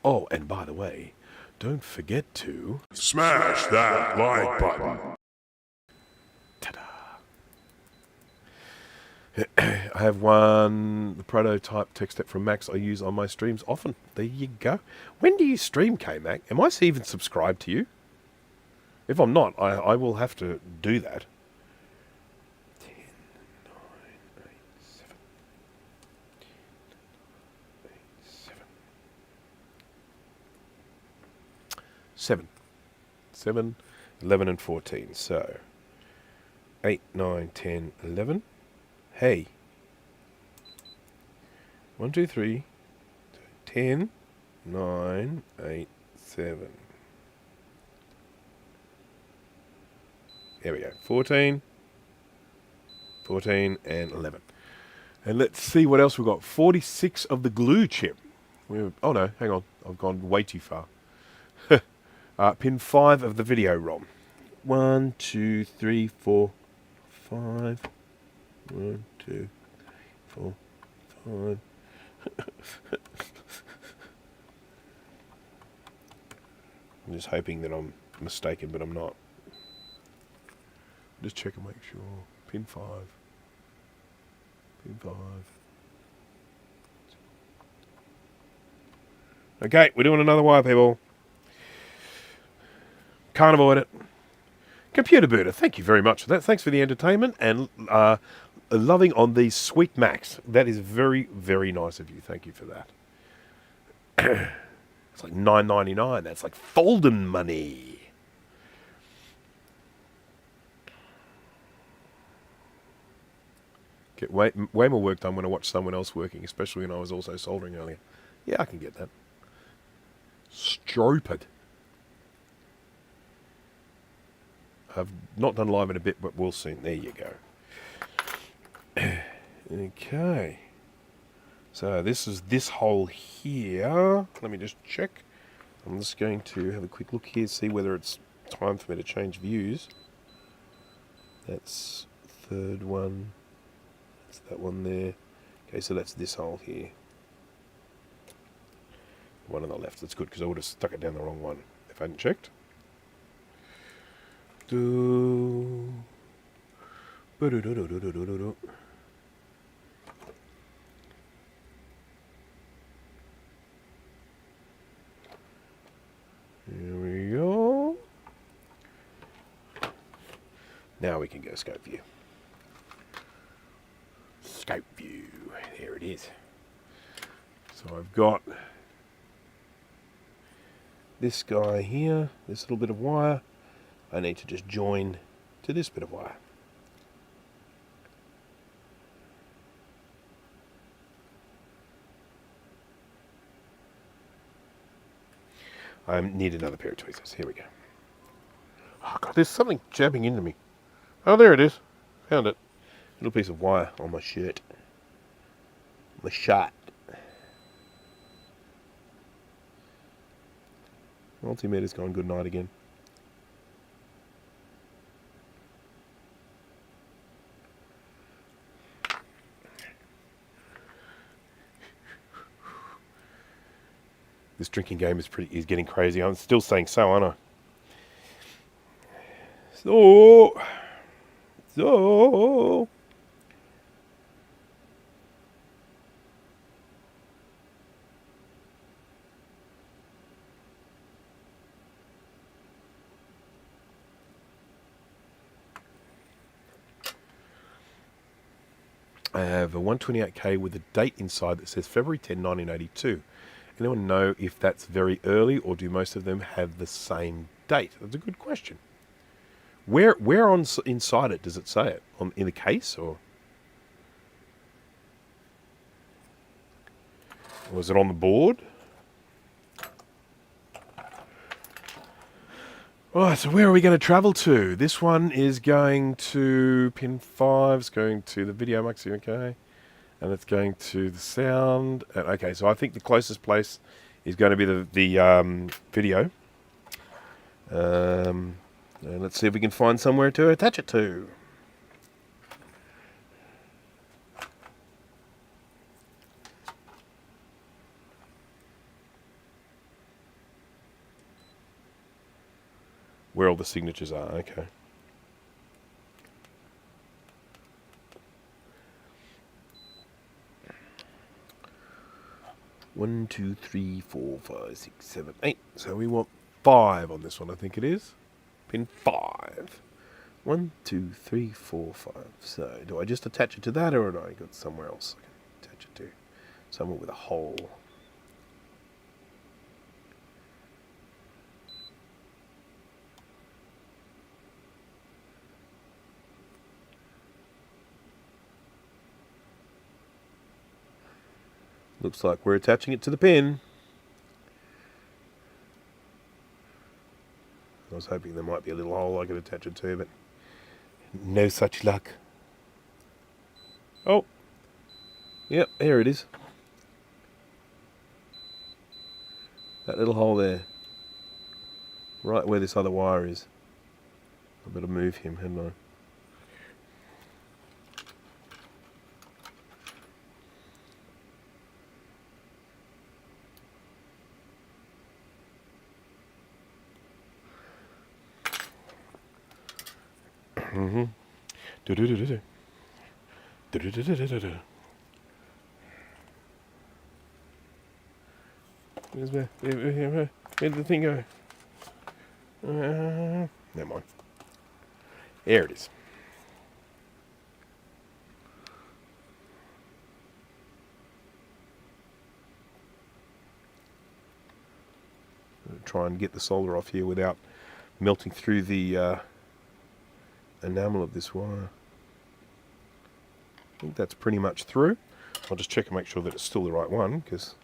Oh, and by the way, don't forget to Smash that like button. Ta-da! I have the prototype tech step from Max I use on my streams often. There you go. When do you stream, K-Mac? Am I even subscribed to you? If I'm not, I will have to do that. 10, 9, 8, 7. 7. 7, 11 and 14. So 8, 9, 10, 11. Hey. 1, 2, 3, 10, 9, 8, 7. There we go. 14, 14, and 11. And let's see what else we've got. 46 of the glue chip. Oh no, hang on. I've gone way too far. Pin 5 of the video ROM. 1, 2, 3, 4, 5. 1, 2, 4, 5. I'm just hoping that I'm mistaken, but I'm not. Just check and make sure. Pin 5. Pin 5. Okay, we're doing another wire, people. Can't avoid it. Computer booter, thank you very much for that. Thanks for the entertainment and loving on these sweet Macs. That is very, very nice of you. Thank you for that. It's like $9.99. That's like folding money. Get way more work done when I watch someone else working, especially when I was also soldering earlier. Yeah, I can get that. Stupid. I've not done live in a bit, but we'll soon. There you go. Okay. So this is this hole here. Let me just check. I'm just going to have a quick look here, see whether it's time for me to change views. That's the third one. That's that one there. Okay, so that's this hole here. One on the left. That's good because I would have stuck it down the wrong one if I hadn't checked. Here we go. Now we can go scope view. Scope view. There it is. So I've got this guy here, this little bit of wire. I need to just join to this bit of wire. I need another pair of tweezers. Here we go. Oh God, there's something jabbing into me. Oh, there it is. Found it. Little piece of wire on my shirt. My shirt. Multimeter's gone good night again. This drinking game is getting crazy. I'm still saying so, aren't I? So I have a 128K with a date inside that says February 10, 1982. Anyone know if that's very early or do most of them have the same date? That's a good question. Where on inside it does it say it? In the case or was it on the board? Right, so where are we going to travel to? This one is going to pin 5, it's going to the video mic, okay. And it's going to the sound. Okay, so I think the closest place is going to be the video. And let's see if we can find somewhere to attach it to. Where all the signatures are, okay. One, 2, 3, 4, 5, 6, 7, 8. So we want 5 on this one, I think it is. Pin 5. 1, 2, 3, 4, 5. So do I just attach it to that or do I got somewhere else I can attach it to? Somewhere with a hole. Looks like we're attaching it to the pin. I was hoping there might be a little hole I could attach it to, but no such luck. Oh, yep, there it is. That little hole there. Right where this other wire is. I better move him, hadn't I? Mm-hmm. Do-do-do-do-do. Do-do-do-do-do-do. Where'd the thing go? Never mind. There it is. Try and get the solder off here without melting through the enamel of this wire. I think that's pretty much through. I'll just check and make sure that it's still the right one, because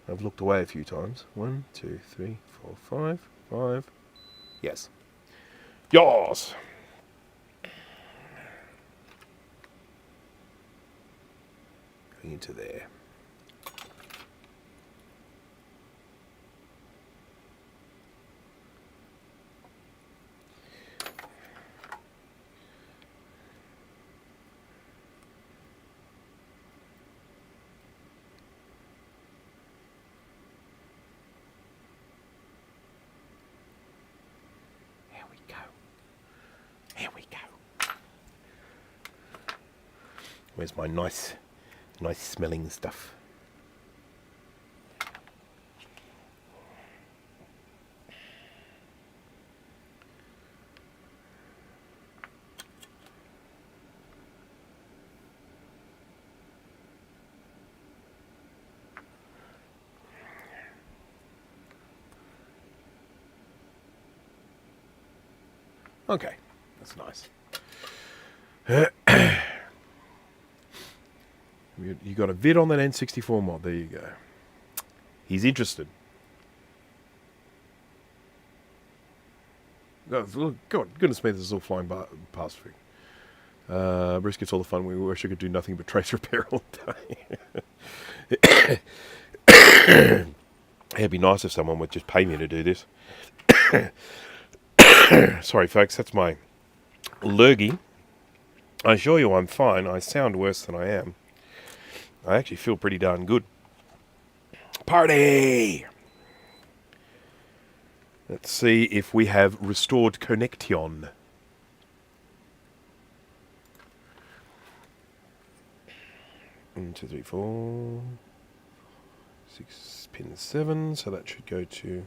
I've looked away a few times. 1, 2, 3, 4, 5. Yes. Yours! Going into there. Here we go. Where's my nice smelling stuff? Okay, that's nice. You got a vid on that N64 mod. There you go. He's interested. Oh, God, goodness me, this is all flying past me. Bruce gets all the fun. We wish we could do nothing but trace repair all day. It'd be nice if someone would just pay me to do this. Sorry, folks, that's my lurgy. I assure you I'm fine. I sound worse than I am. I actually feel pretty darn good. Party! Let's see if we have restored connection. One, 2, 3, 4. 6, pin 7, so that should go to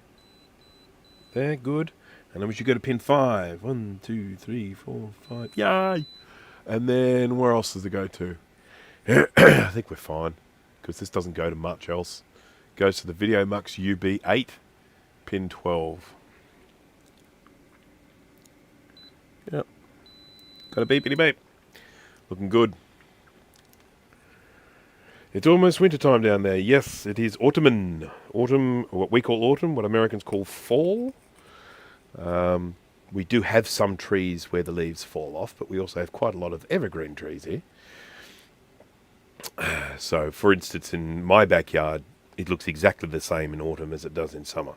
there, good. And then we should go to pin 5. 1, 2, 3, 4, 5. Yay! And then where else does it go to? I think we're fine, because this doesn't go to much else. It goes to the Video Mux UB8, pin 12. Yep. Got a beepity beep. Looking good. It's almost winter time down there. Yes, it is autumn. Autumn, what we call autumn, what Americans call fall. We do have some trees where the leaves fall off, but we also have quite a lot of evergreen trees here. So, for instance, in my backyard, it looks exactly the same in autumn as it does in summer.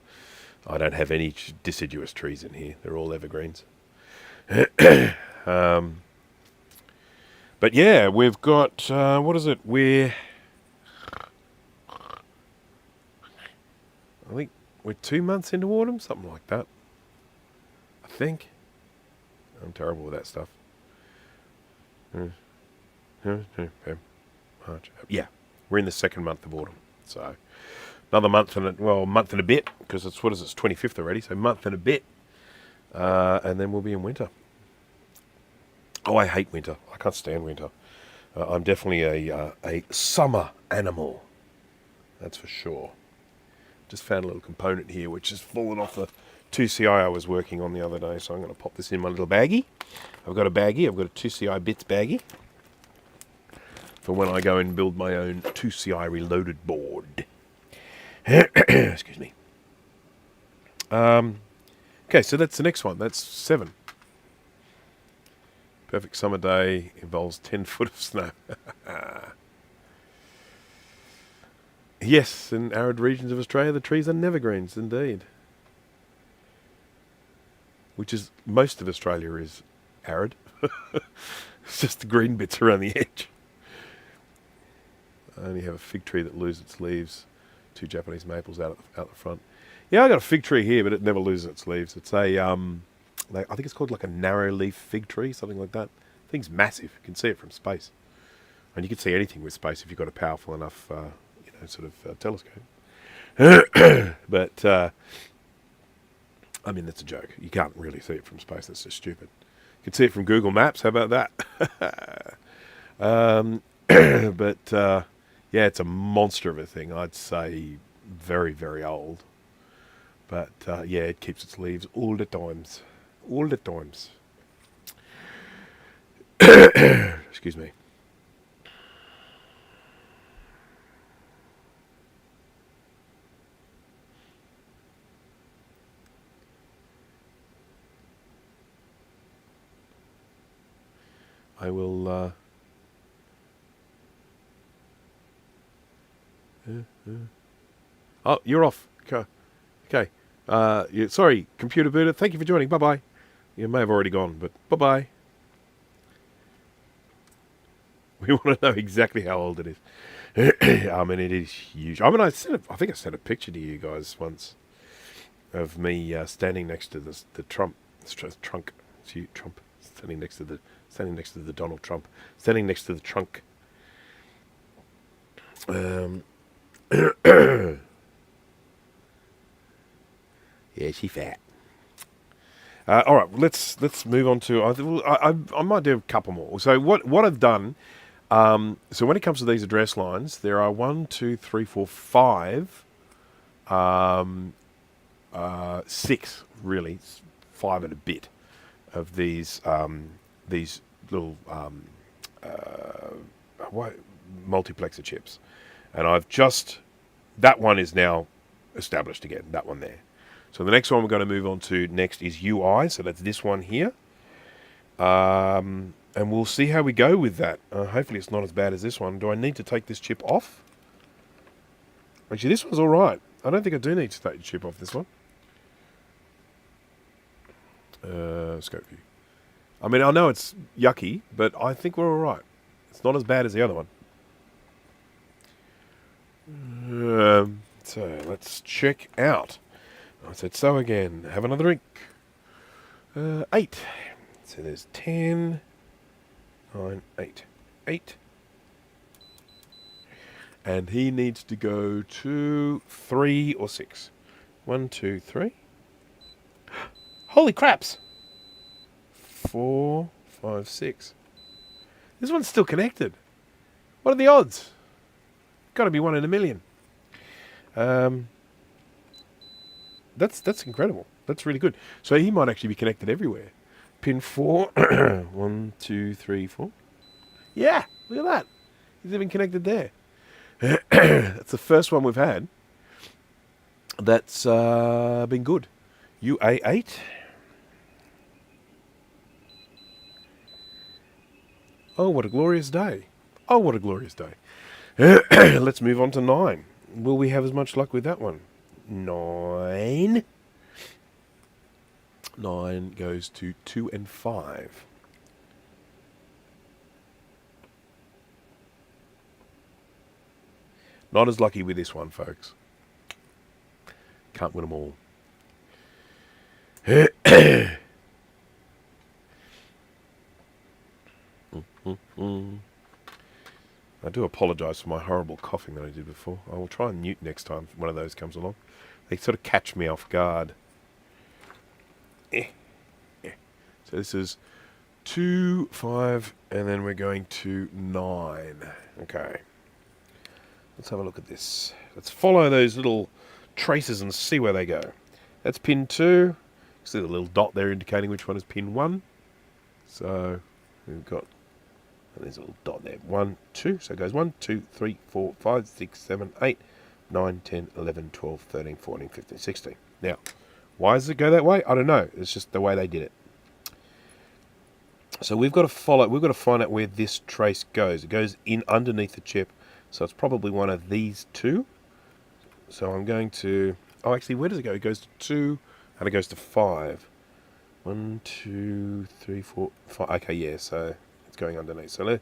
I don't have any deciduous trees in here. They're all evergreens. But yeah, we've got, what is it? I think we're 2 months into autumn, something like that. I think. I'm terrible with that stuff. March. Yeah, we're in the second month of autumn. So another month and month and a bit, because it's, what is it, it's 25th already, so month and a bit. And then we'll be in winter. Oh, I hate winter. I can't stand winter. I'm definitely a summer animal. That's for sure. Just found a little component here which has fallen off the 2CI I was working on the other day, so I'm going to pop this in my little baggie. I've got a 2CI bits baggie for when I go and build my own 2CI reloaded board. Excuse me. Okay, so that's the next one. That's 7. Perfect summer day involves 10 foot of snow. Yes, in arid regions of Australia, the trees are nevergreens, indeed. Which is, most of Australia is arid. It's just the green bits around the edge. I only have a fig tree that loses its leaves. 2 Japanese maples out the front. Yeah, I got a fig tree here, but it never loses its leaves. It's a, I think it's called like a narrow leaf fig tree, something like that. The thing's massive. You can see it from space. And you can see anything with space if you've got a powerful enough, telescope. But, I mean, that's a joke. You can't really see it from space. That's just stupid. You can see it from Google Maps. How about that? But yeah, it's a monster of a thing. I'd say very, very old. But yeah, it keeps its leaves all the times. All the times. Excuse me. I will... Oh, you're off. Okay. Sorry, computer booter. Thank you for joining. Bye-bye. You may have already gone, but bye-bye. We want to know exactly how old it is. I mean, it is huge. I mean, I think I sent a picture to you guys once of me standing next to the Trump trunk. Trump standing next to the Donald Trump, standing next to the trunk. Yeah, she fat. All right, let's move on to. I might do a couple more. So what I've done. So when it comes to these address lines, there are 1, 2, 3, 4, 5, 6 really, 5 and a bit of these little multiplexer chips, and that one is now established again. That one there. So the next one we're going to move on to next is UI. So that's this one here. And we'll see how we go with that. Hopefully it's not as bad as this one. Do I need to take this chip off? Actually, this one's all right. I don't think I do need to take the chip off this one. Scope view. I mean, I know it's yucky, but I think we're all right. It's not as bad as the other one. So let's check out. I said so again. Have another drink. 8. So there's 10, 9, 8. 8. And he needs to go to 3 or 6. 1, 2, 3. Holy craps! 4, 5, 6. This one's still connected. What are the odds? Got to be 1 in a million. That's incredible. That's really good. So he might actually be connected everywhere. Pin 4. 1, 2, 3, 4. Yeah, look at that. He's even connected there. That's the first one we've had. That's been good. UA8. Oh, what a glorious day. Oh, what a glorious day. Let's move on to 9. Will we have as much luck with that one? 9. 9 goes to 2 and 5. Not as lucky with this one, folks. Can't win them all. I do apologise for my horrible coughing that I did before. I will try and mute next time one of those comes along. They sort of catch me off guard. So this is 2, 5, and then we're going to 9. Okay. Let's have a look at this. Let's follow those little traces and see where they go. That's pin 2. See the little dot there indicating which one is pin 1. So we've got, and there's a little dot there. 1, 2. So it goes 1, 2, 3, 4, 5, 6, 7, 8, 9, 10, 11, 12, 13, 14, 15, 16. Now, why does it go that way? I don't know. It's just the way they did it. So we've got to follow. We've got to find out where this trace goes. It goes in underneath the chip. So it's probably one of these two. So I'm going to... Oh, actually, where does it go? It goes to 2, and it goes to 5. 1, 2, 3, 4, 5. Okay, yeah, so it's going underneath. So let's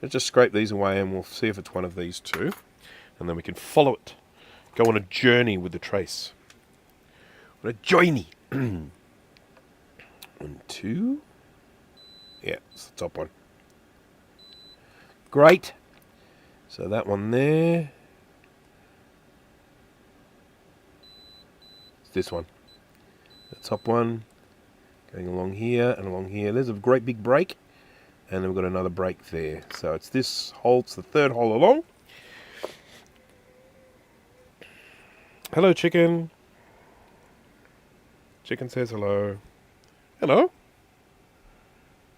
just scrape these away, and we'll see if it's one of these two. And then we can follow it. Go on a journey with the trace. On a journey. 1, 2. Yeah, it's the top one. Great. So that one there. It's this one. The top one Going along here and along here. There's a great big break. And then we've got another break there. So it's this hole, it's the third hole along. Hello, chicken. Chicken says hello. Hello.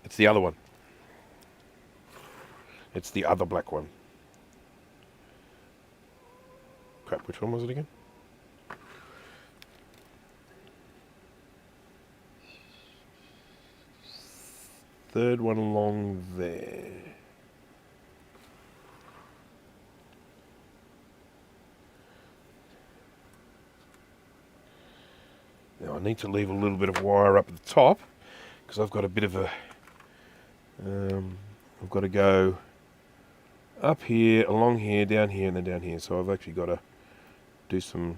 It's the other one. It's the other black one. Crap, which one was it again? Third one along there. Now I need to leave a little bit of wire up at the top because I've got a bit of a... I've got to go up here, along here, down here, and then down here. So I've actually got to do some...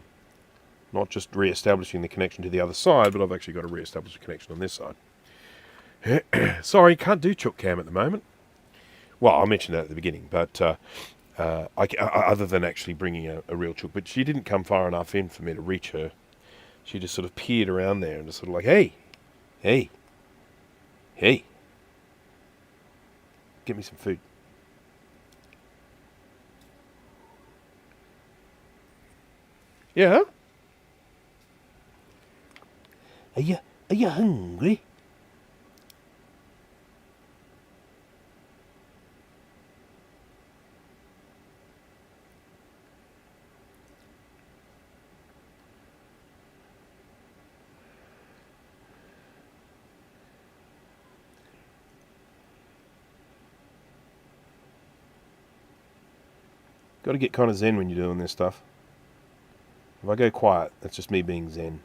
Not just re-establishing the connection to the other side, but I've actually got to re-establish a connection on this side. Sorry, can't do chook cam at the moment. Well, I mentioned that at the beginning, but other than actually bringing a real chook, but she didn't come far enough in for me to reach her. She just sort of peered around there and just sort of like, hey, hey, hey, get me some food. Yeah? Are you hungry? Got to get kind of zen when you're doing this stuff. If I go quiet, that's just me being zen.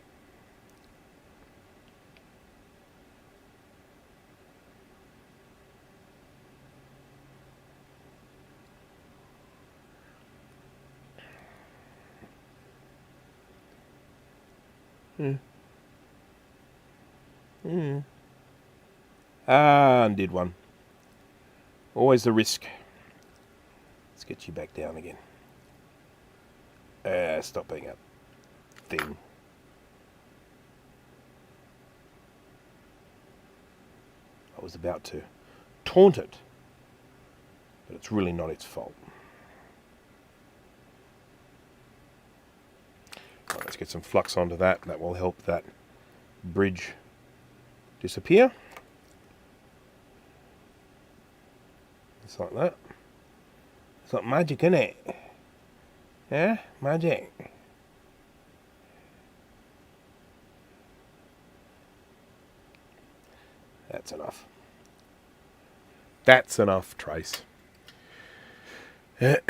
Ah, undid one. Always the risk. Let's get you back down again. Stop being a thing. I was about to taunt it, but it's really not its fault. Right, let's get some flux onto that. That will help that bridge disappear. Just like that. It's like magic, isn't it? Yeah, magic. That's enough. That's enough, Trace. There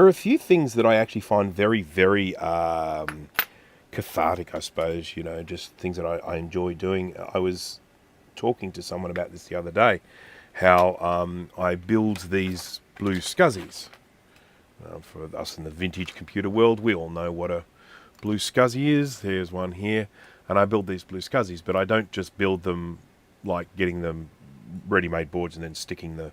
are a few things that I actually find very, very cathartic, I suppose, you know, just things that I enjoy doing. I was talking to someone about this the other day, how I build these blue scuzzies. For us in the vintage computer world, we all know what a blue scuzzy is. There's one here, and I build these blue scuzzies, but I don't just build them like getting them ready-made boards and then sticking the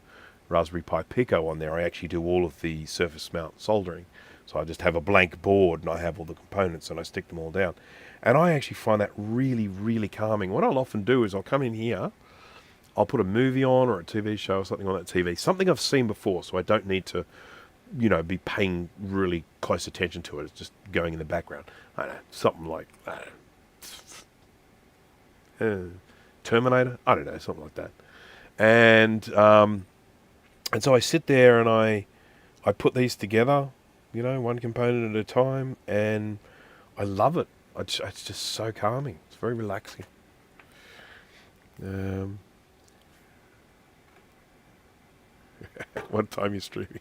Raspberry Pi Pico on there. I actually do all of the surface mount soldering. So I just have a blank board and I have all the components and I stick them all down. And I actually find that really, really calming. What I'll often do is I'll come in here, I'll put a movie on or a TV show or something on that TV, something I've seen before, so I don't need to, you know, be paying really close attention to it. It's just going in the background. I don't know, something like, I don't know, Terminator? I don't know, something like that. And so I sit there and I put these together, you know, one component at a time, and I love it. It's just so calming. It's very relaxing. What time you streaming?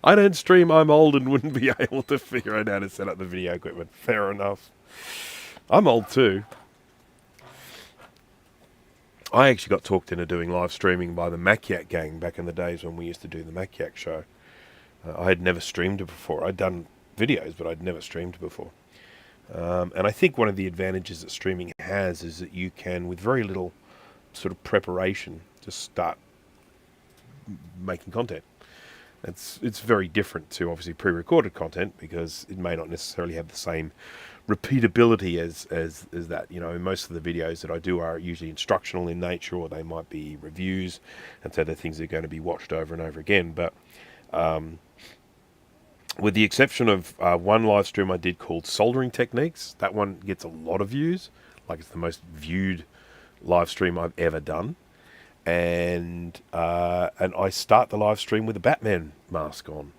I don't stream. I'm old and wouldn't be able to figure out how to set up the video equipment. Fair enough. I'm old too. I actually got talked into doing live streaming by the Mac-Yak gang back in the days when we used to do the Mac-Yak show. I had never streamed before. I'd done videos, but I'd never streamed before. And I think one of the advantages that streaming has is that you can, with very little sort of preparation, just start making content. It's very different to obviously pre-recorded content because it may not necessarily have the same repeatability as that. You know, most of the videos that I do are usually instructional in nature, or they might be reviews, and so they're things that are going to be watched over and over again. But with the exception of one live stream I did called Soldering Techniques, that one gets a lot of views. Like, it's the most viewed live stream I've ever done. And I start the live stream with a Batman mask on.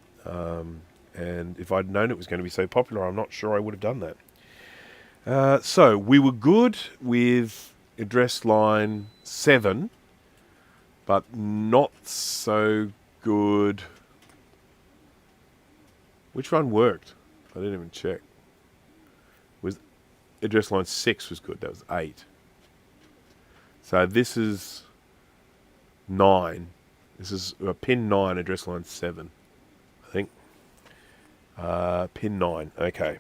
And if I'd known it was going to be so popular, I'm not sure I would have done that. So we were good with address line 7, but not so good. Which one worked? I didn't even check. Was address line 6 was good. That was 8. So this is 9. This is pin 9, address line 7, I think. Pin 9. Okay.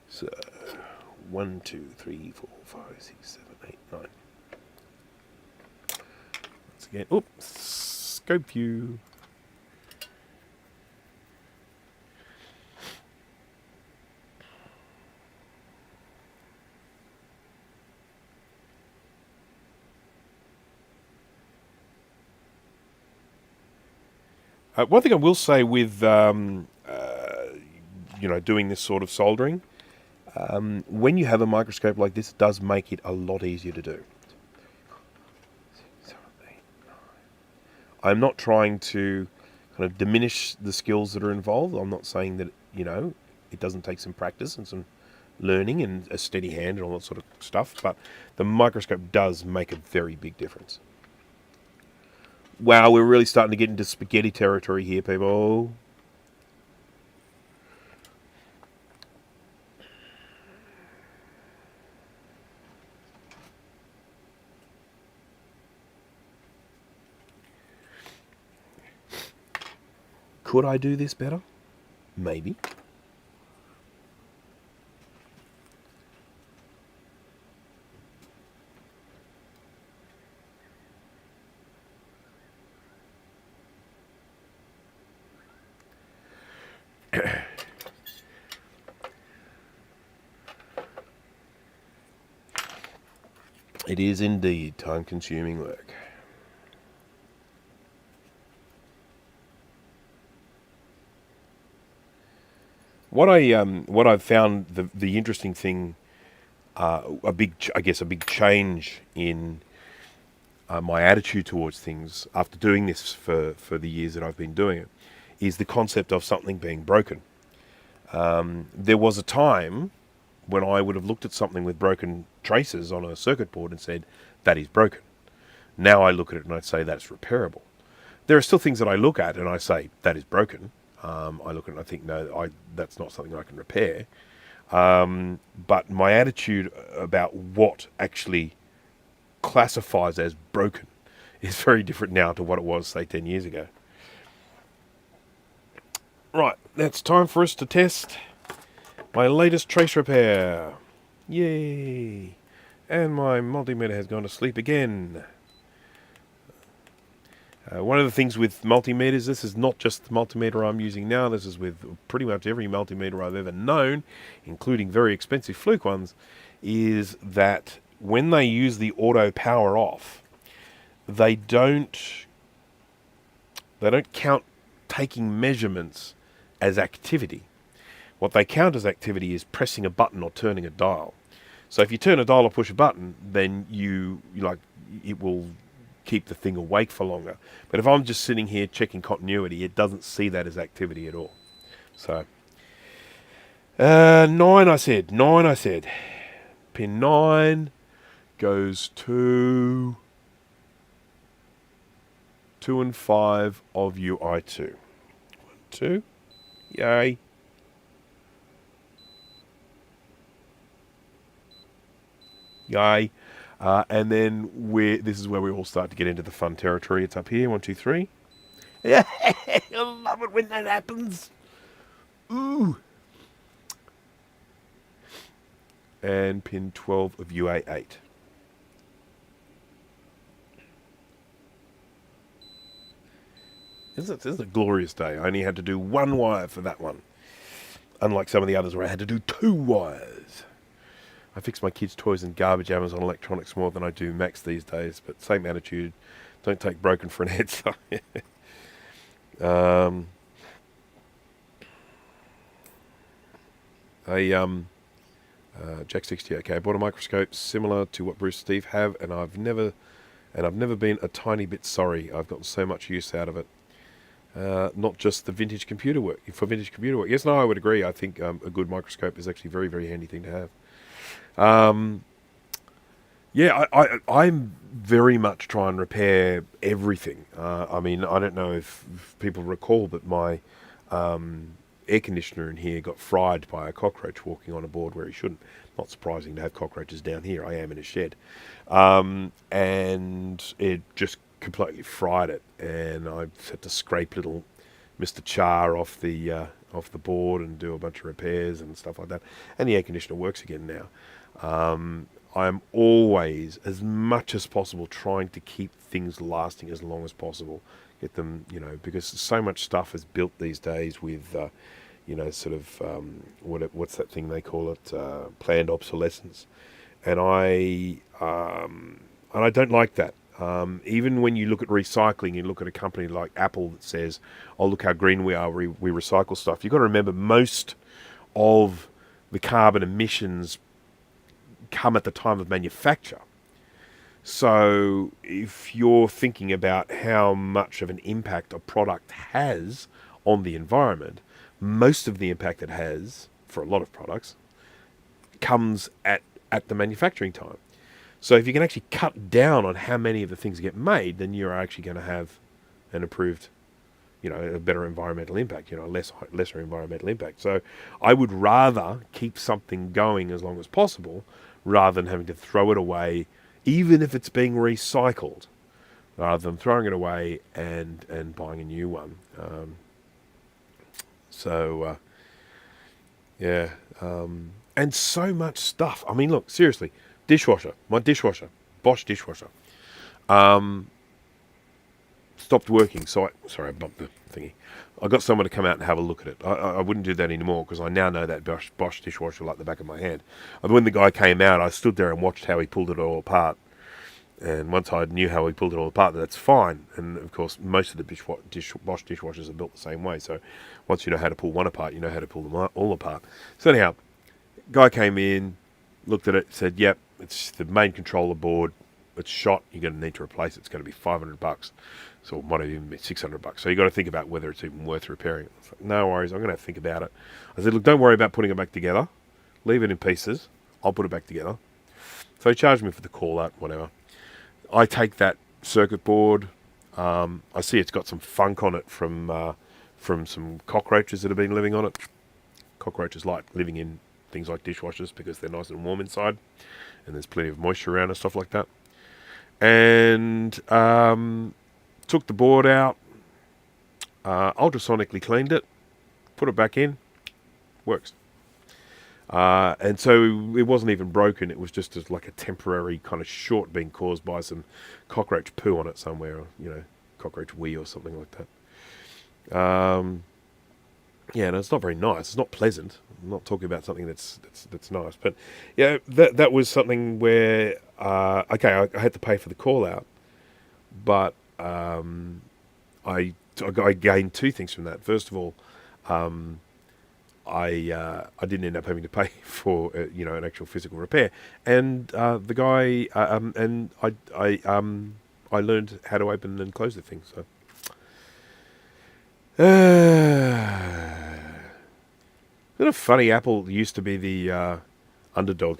So 1, 2, 3, 4, 5, 6, 7, 8, 9. Once again, oops, scope view. One thing I will say with doing this sort of soldering, when you have a microscope like this, it does make it a lot easier to do. I'm not trying to kind of diminish the skills that are involved. I'm not saying that, it doesn't take some practice and some learning and a steady hand and all that sort of stuff, but the microscope does make a very big difference. Wow, we're really starting to get into spaghetti territory here, people. Could I do this better? Maybe. It is indeed time-consuming work. What I've found the interesting thing, a big change in my attitude towards things after doing this for the years that I've been doing it, is the concept of something being broken. There was a time when I would have looked at something with broken traces on a circuit board and said, that is broken. Now I look at it and I say, that's repairable. There are still things that I look at and I say, that is broken. I look at it and I think, no, that's not something I can repair. But my attitude about what actually classifies as broken is very different now to what it was, say, 10 years ago. Right, it's time for us to test my latest trace repair. Yay! And my multimeter has gone to sleep again. One of the things with multimeters, this is not just the multimeter I'm using now, this is with pretty much every multimeter I've ever known, including very expensive fluke ones, is that when they use the auto power off, they don't count taking measurements as activity. What they count as activity is pressing a button or turning a dial. So if you turn a dial or push a button, then it will keep the thing awake for longer. But if I'm just sitting here checking continuity, it doesn't see that as activity at all. So 9 I said. Pin 9 goes to 2 and 5 of UI2. 1, 2. Yay. Yay. And then this is where we all start to get into the fun territory. It's up here. 1, 2, 3. Yeah, I love it when that happens. Ooh. And pin 12 of UA8. This is a glorious day. I only had to do one wire for that one. Unlike some of the others where I had to do 2 wires. I fix my kids' toys and garbage Amazon electronics more than I do Macs these days, but same attitude. Don't take broken for an answer. Jack 60. Okay, I bought a microscope similar to what Bruce and Steve have, and I've never been a tiny bit sorry. I've gotten so much use out of it. Not just the vintage computer work. For vintage computer work, yes, no, I would agree. I think a good microscope is actually a very, very handy thing to have. Yeah, I'm very much trying to repair everything. I mean, I don't know if people recall, but my air conditioner in here got fried by a cockroach walking on a board where he shouldn't. Not surprising to have cockroaches down here. I am in a shed. And it just completely fried it. And I had to scrape little Mr. Char off the board and do a bunch of repairs and stuff like that. And the air conditioner works again now. I'm always, as much as possible, trying to keep things lasting as long as possible. Get them, because so much stuff is built these days with, sort of, what's that thing they call it? Planned obsolescence. And I don't like that. Even when you look at recycling, you look at a company like Apple that says, "Oh, look how green we are. We recycle stuff." You've got to remember most of the carbon emissions come at the time of manufacture. So if you're thinking about how much of an impact a product has on the environment, most of the impact it has for a lot of products comes at the manufacturing time. So if you can actually cut down on how many of the things get made, then you're actually going to have an improved, a better environmental impact, lesser environmental impact. So I would rather keep something going as long as possible rather than having to throw it away, even if it's being recycled, rather than throwing it away and buying a new one. And so much stuff. I mean, look, seriously, dishwasher, my dishwasher, Bosch dishwasher, stopped working. So I bumped the thingy. I got someone to come out and have a look at it. I wouldn't do that anymore because I now know that Bosch dishwasher like the back of my hand. And when the guy came out, I stood there and watched how he pulled it all apart. And once I knew how he pulled it all apart, that's fine. And of course, most of the Bosch dishwashers are built the same way. So once you know how to pull one apart, you know how to pull them all apart. So anyhow, guy came in, looked at it, said, "Yep, it's the main controller board. It's shot. You're going to need to replace it. It's going to be $500. So it might even be $600. So you got to think about whether it's even worth repairing." I was like, "No worries. I'm going to have to think about it." I said, "Look, don't worry about putting it back together. Leave it in pieces. I'll put it back together." So he charged me for the call out, whatever. I take that circuit board. I see it's got some funk on it from some cockroaches that have been living on it. Cockroaches like living in things like dishwashers because they're nice and warm inside, and there's plenty of moisture around and stuff like that. And took the board out, ultrasonically cleaned it, put it back in, works. And so it wasn't even broken. It was just as like a temporary kind of short being caused by some cockroach poo on it somewhere, or, cockroach wee or something like that. No, it's not very nice. It's not pleasant. I'm not talking about something that's nice, but yeah, that was something where I had to pay for the call out, but I gained 2 things from that. First of all, I didn't end up having to pay for an actual physical repair, and the guy and I learned how to open and close the thing. So. Isn't it funny? Apple used to be the underdog.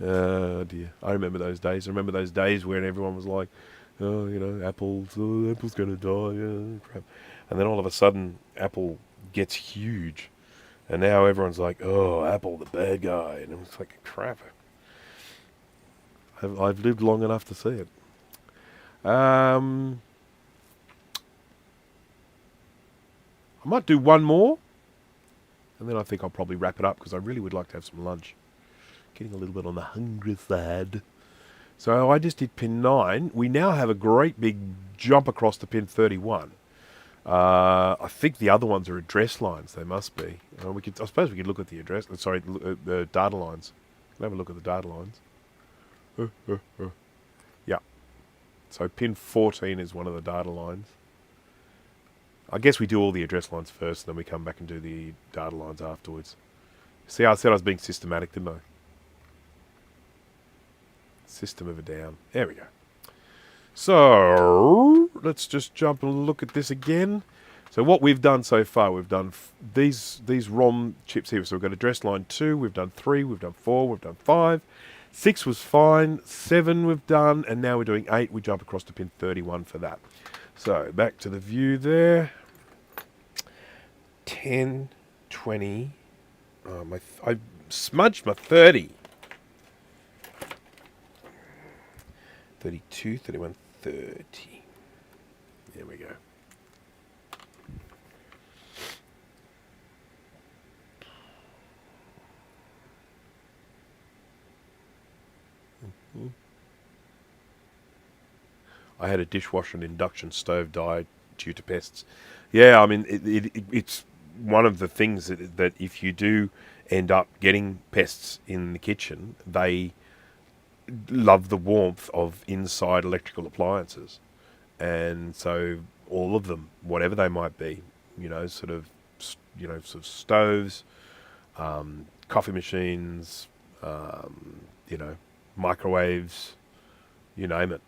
Oh dear, I remember those days. I remember those days when everyone was like, "Oh, Apple's going to die." Crap. And then all of a sudden, Apple gets huge, and now everyone's like, "Oh, Apple, the bad guy," and it's like, crap. I've lived long enough to see it. I might do one more, and then I think I'll probably wrap it up because I really would like to have some lunch. Getting a little bit on the hungry side. So I just did pin 9. We now have a great big jump across to pin 31. I think the other ones are address lines. They must be. I suppose we could look at the address. Sorry, the data lines. We'll have a look at the data lines. Yeah. So pin 14 is one of the data lines. I guess we do all the address lines first, and then we come back and do the data lines afterwards. See, I said I was being systematic, didn't I? System of a down. There we go. So let's just jump and look at this again. So what we've done so far, we've done these ROM chips here. So we've got address line 2, we've done 3, we've done 4, we've done 5. 6 was fine, 7 we've done, and now we're doing 8. We jump across to pin 31 for that. So back to the view there. 10, 20. I smudged my 30. 32, 31, 30. There we go. I had a dishwasher and induction stove die due to pests. Yeah, I mean, it's one of the things that if you do end up getting pests in the kitchen, they love the warmth of inside electrical appliances. And so all of them, whatever they might be, sort of stoves, coffee machines, microwaves, you name it.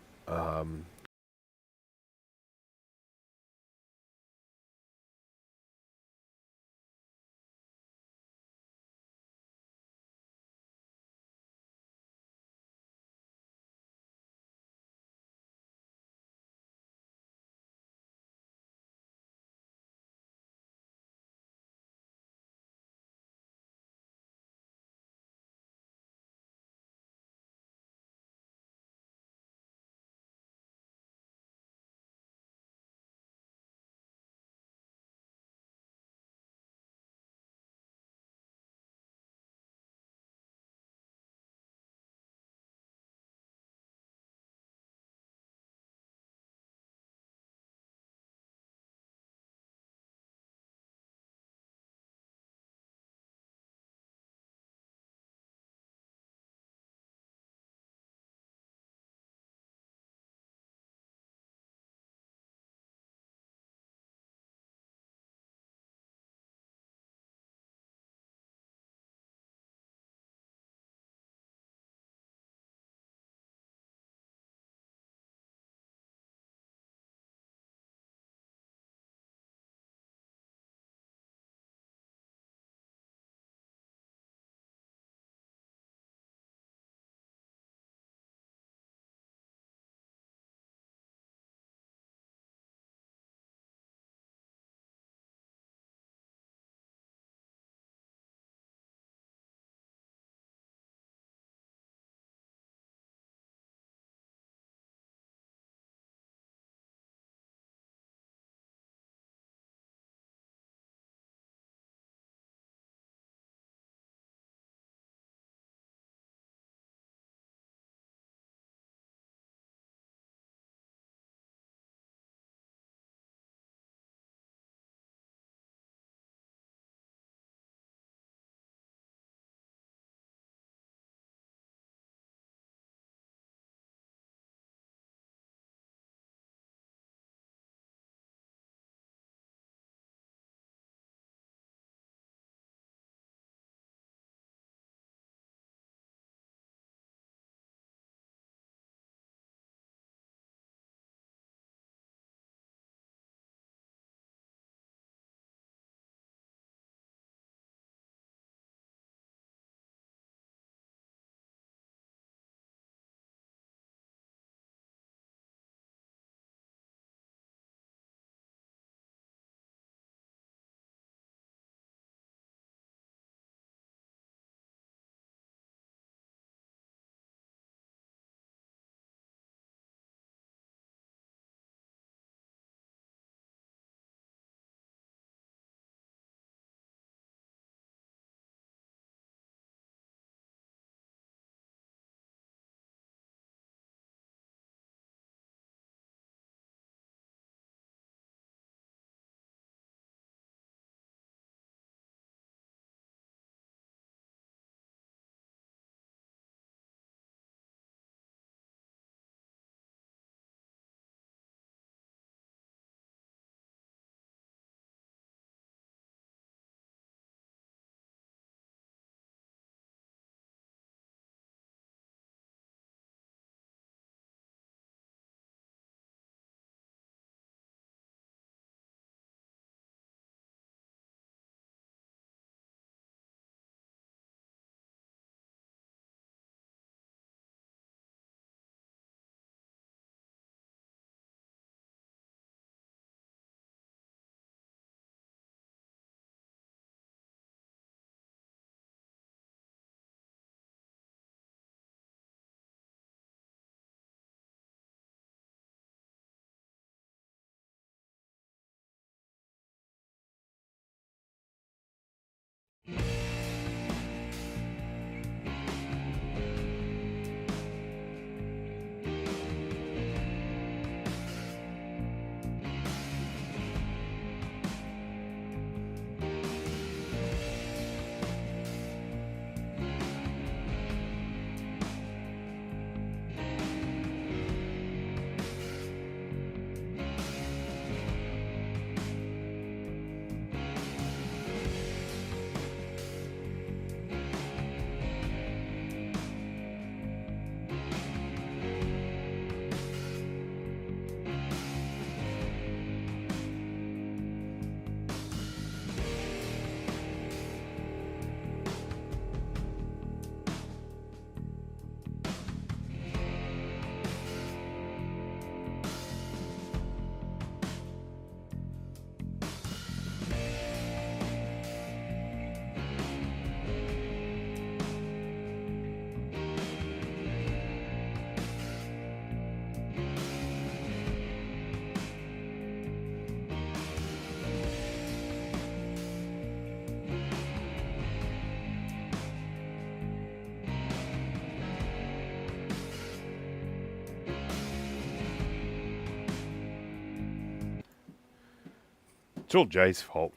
It's all Jay's fault.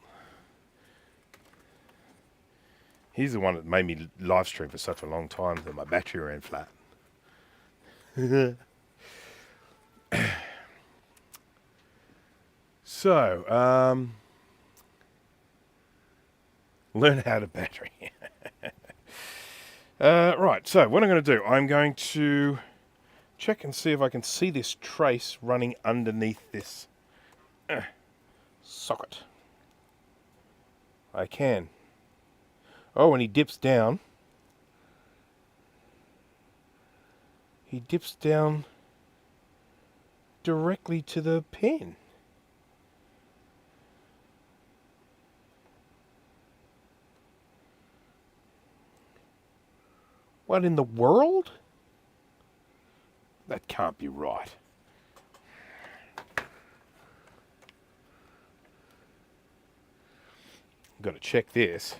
He's the one that made me live stream for such a long time that my battery ran flat. So, learn how to battery. Right, so what I'm going to do, I'm going to check and see if I can see this trace running underneath this socket. I can. Oh, and he dips down. He dips down directly to the pin. What in the world? That can't be right. Got to check this.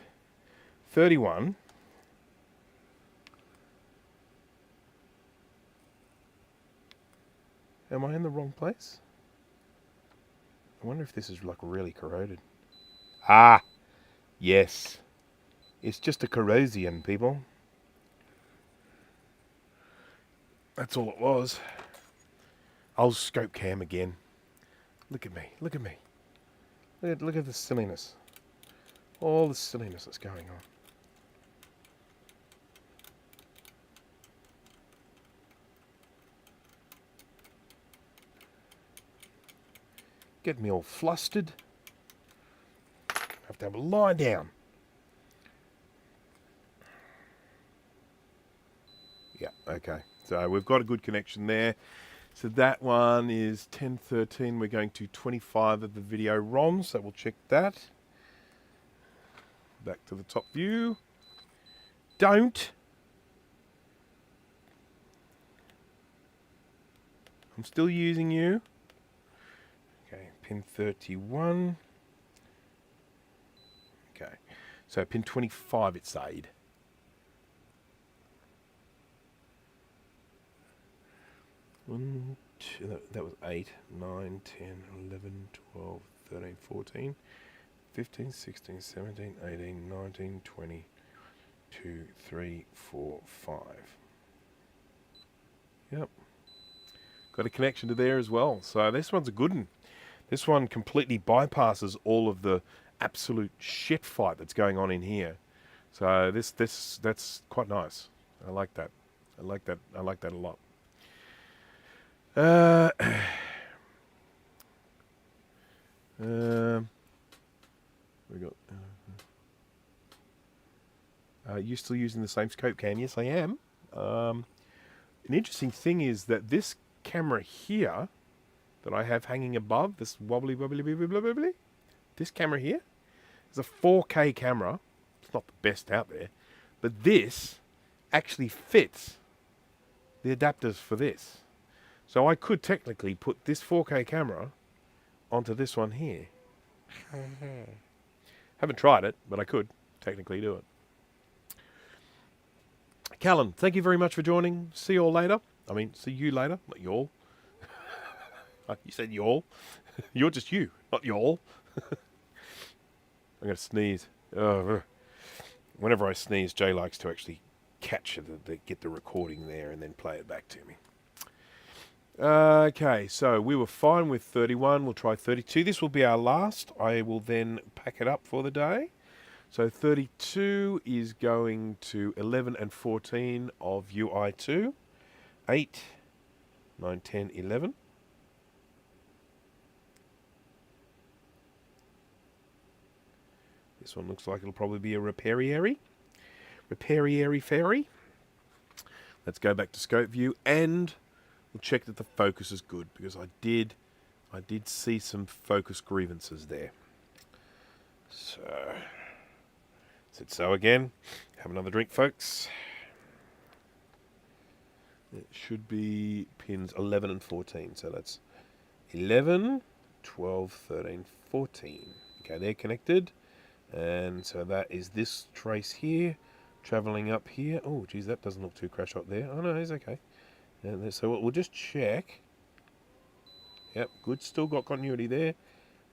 31. Am I in the wrong place? I wonder if this is like really corroded. Ah, yes. It's just a corrosion, people. That's all it was. I'll scope cam again. Look at me. Look at me. Look at the silliness. All the silliness that's going on. Get me all flustered. Have to have a lie down. Yeah, okay. So we've got a good connection there. So that one is 1013. We're going to 25 of the video ROM, so we'll check that. Back to the top view. Don't. I'm still using you. Okay, pin 31. Okay, so pin 25 it's aid. One, two, that was 8, 9, 10, 11, 12, 13, 14, 15, 16, 17, 18, 19, 20, 2, 3, 4, 5. Yep. Got a connection to there as well. So this one's a good one. This one completely bypasses all of the absolute shit fight that's going on in here. So that's quite nice. I like that. I like that a lot. We got. You still using the same scope cam? Yes, I am. An interesting thing is that this camera here that I have hanging above, this wobbly, this camera here is a 4K camera. It's not the best out there, but this actually fits the adapters for this. So I could technically put this 4K camera onto this one here. Haven't tried it, but I could technically do it. Callan, thank you very much for joining. See you all later. I mean, see you later, not y'all. You said y'all. You're just you, not y'all. I'm going to sneeze. Whenever I sneeze, Jay likes to actually catch it, get the recording there and then play it back to me. Okay, so we were fine with 31. We'll try 32. This will be our last. I will then pack it up for the day. So 32 is going to 11 and 14 of UI2. 8, 9, 10, 11. This one looks like it'll probably be a repairy fairy. Let's go back to scope view and we'll check that the focus is good because I did see some focus grievances there. So, said so again. Have another drink, folks. It should be pins 11 and 14. So that's 11, 12, 13, 14. Okay, they're connected. And so that is this trace here, traveling up here. Oh, geez, that doesn't look too crash hot there. Oh, no, it's okay. And so we'll just check. Yep, good. Still got continuity there.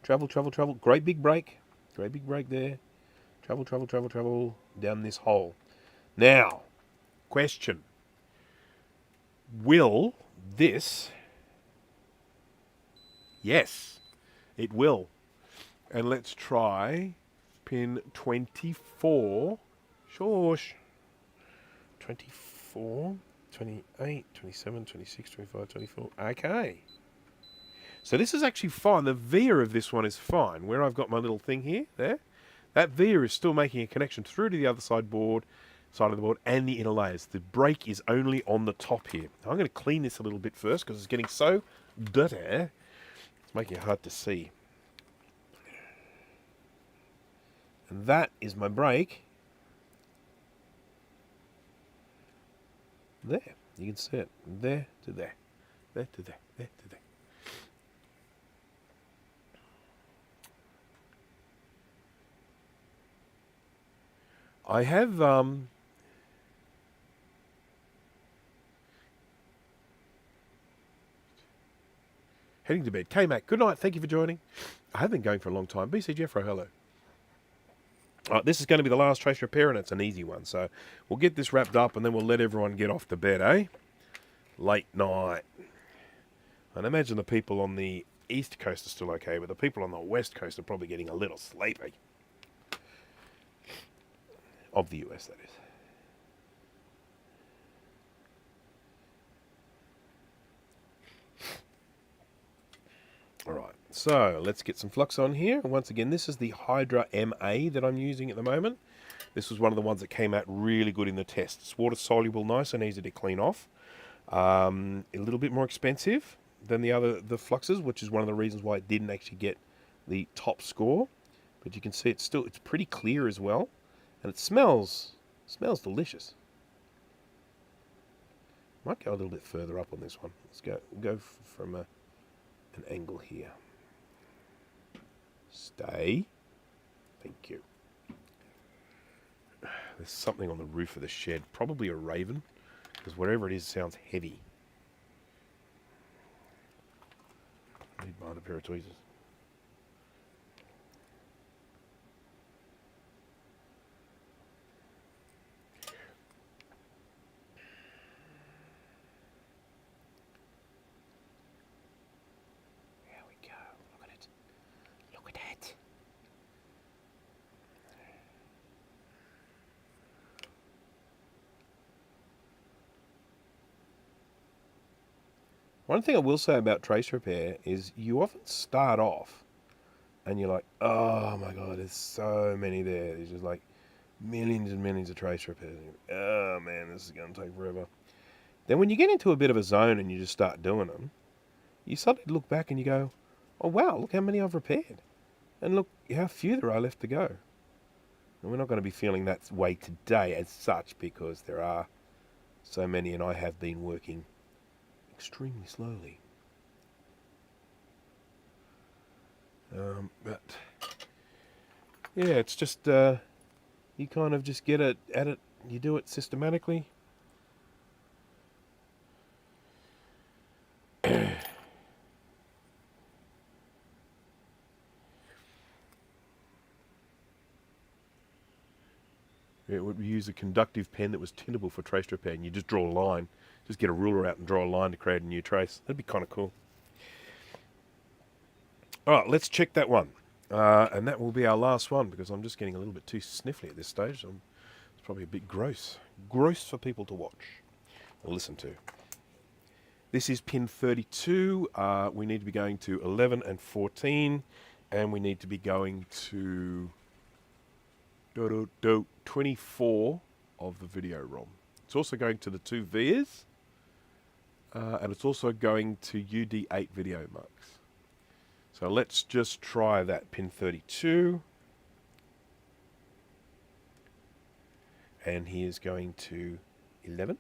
Travel, travel, travel. Great big break. Great big break there. Travel, travel, travel, travel down this hole. Now, question. Will this... Yes, it will. And let's try pin 24. Shush. 24, 28, 27, 26, 25, 24. Okay. So this is actually fine. The via of this one is fine. Where I've got my little thing here, there, that via is still making a connection through to the other side of the board and the inner layers. The break is only on the top here. Now I'm going to clean this a little bit first because it's getting so dirty. It's making it hard to see. And that is my break. There. You can see it. There to there. There to there. There to there. I have heading to bed. K-Mac, good night. Thank you for joining. I have been going for a long time. BC Jeffro, hello. This is going to be the last trace repair, and it's an easy one. So we'll get this wrapped up, and then we'll let everyone get off to bed, eh? Late night. And I imagine the people on the East Coast are still okay, but the people on the West Coast are probably getting a little sleepy. Of the US, that is. Alright, so let's get some flux on here. And once again, this is the Hydra MA that I'm using at the moment. This was one of the ones that came out really good in the test. It's water soluble, nice and easy to clean off. A little bit more expensive than the fluxes, which is one of the reasons why it didn't actually get the top score. But you can see it's pretty clear as well. And it smells delicious. Might go a little bit further up on this one. Let's go from an angle here. Stay. Thank you. There's something on the roof of the shed. Probably a raven, because whatever it is sounds heavy. I need my other pair of tweezers. One thing I will say about trace repair is you often start off and you're like, oh my god, there's so many there. There's just like millions and millions of trace repairs. Oh man, this is going to take forever. Then when you get into a bit of a zone and you just start doing them, you suddenly look back and you go, oh wow, look how many I've repaired. And look how few there are left to go. And we're not going to be feeling that way today as such because there are so many and I have been working extremely slowly. But yeah, it's just you kind of just get at it, you do it systematically. It would use a conductive pen that was tintable for trace repair, and you just draw a line. Just get a ruler out and draw a line to create a new trace. That'd be kind of cool. Alright, let's check that one. And that will be our last one, because I'm just getting a little bit too sniffly at this stage. It's probably a bit gross. Gross for people to watch or listen to. This is pin 32. We need to be going to 11 and 14. And we need to be going to 24 of the video ROM. It's also going to the 2 vias. And it's also going to UD8 video marks. So let's just try that pin 32. And he is going to 11.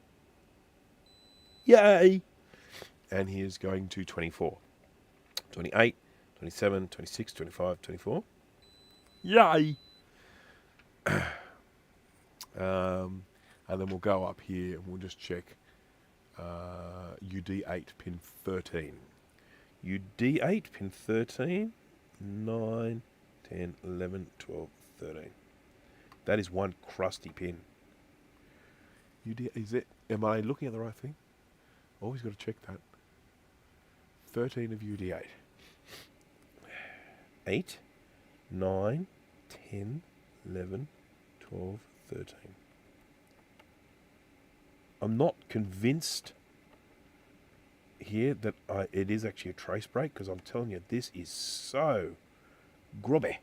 Yay! And he is going to 24. 28, 27, 26, 25, 24. Yay! And then we'll go up here and we'll just check UD8 pin 13. UD8 pin 13. 9, 10, 11, 12, 13. That is one crusty pin. Is it? Am I looking at the right thing? Always got to check that. 13 of UD8. 8, 9, 10, 11, 12, 13. I'm not convinced here that it is actually a trace break, because I'm telling you, this is so grubby.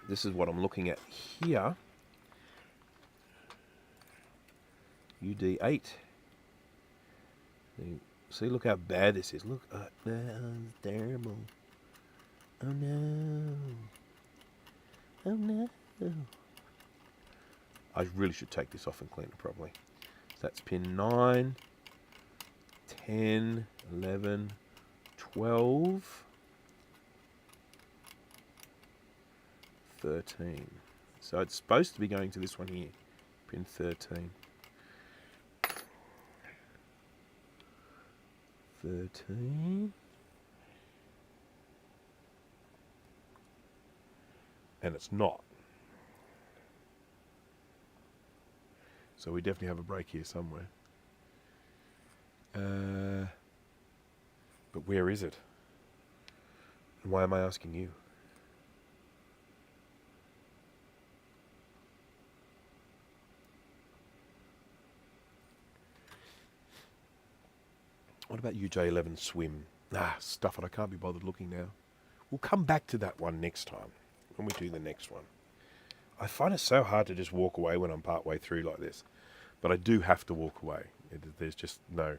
This is what I'm looking at here. UD8. See, look how bad this is. Look, that's terrible. Oh no. Oh no. I really should take this off and clean it properly. So that's pin 9, 10, 11, 12, 13. So it's supposed to be going to this one here, pin 13. 13. And it's not. So we definitely have a break here somewhere. But where is it? And why am I asking you? What about UJ11 swim? Stuff it. I can't be bothered looking now. We'll come back to that one next time when we do the next one. I find it so hard to just walk away when I'm part way through like this. But I do have to walk away. There's just no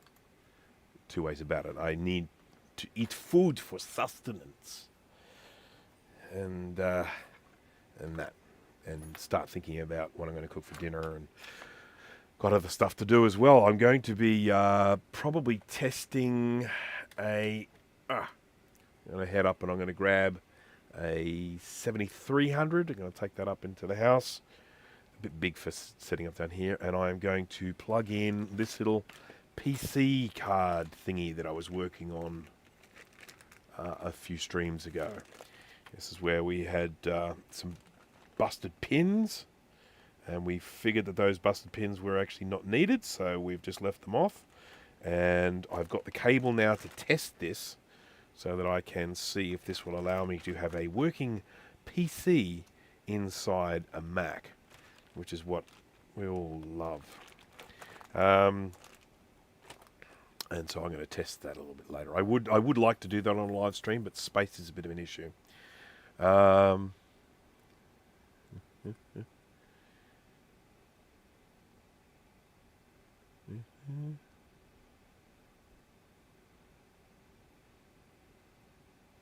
two ways about it. I need to eat food for sustenance. And start thinking about what I'm going to cook for dinner, and got other stuff to do as well. I'm going to be probably testing I'm going to head up and I'm going to grab a 7300. I'm going to take that up into the house. A bit big for setting up down here. And I'm going to plug in this little PC card thingy that I was working on a few streams ago. This is where we had some busted pins, and we figured that those busted pins were actually not needed, so we've just left them off. And I've got the cable now to test this so that I can see if this will allow me to have a working PC inside a Mac, which is what we all love. And so I'm going to test that a little bit later. I would like to do that on a live stream, but space is a bit of an issue.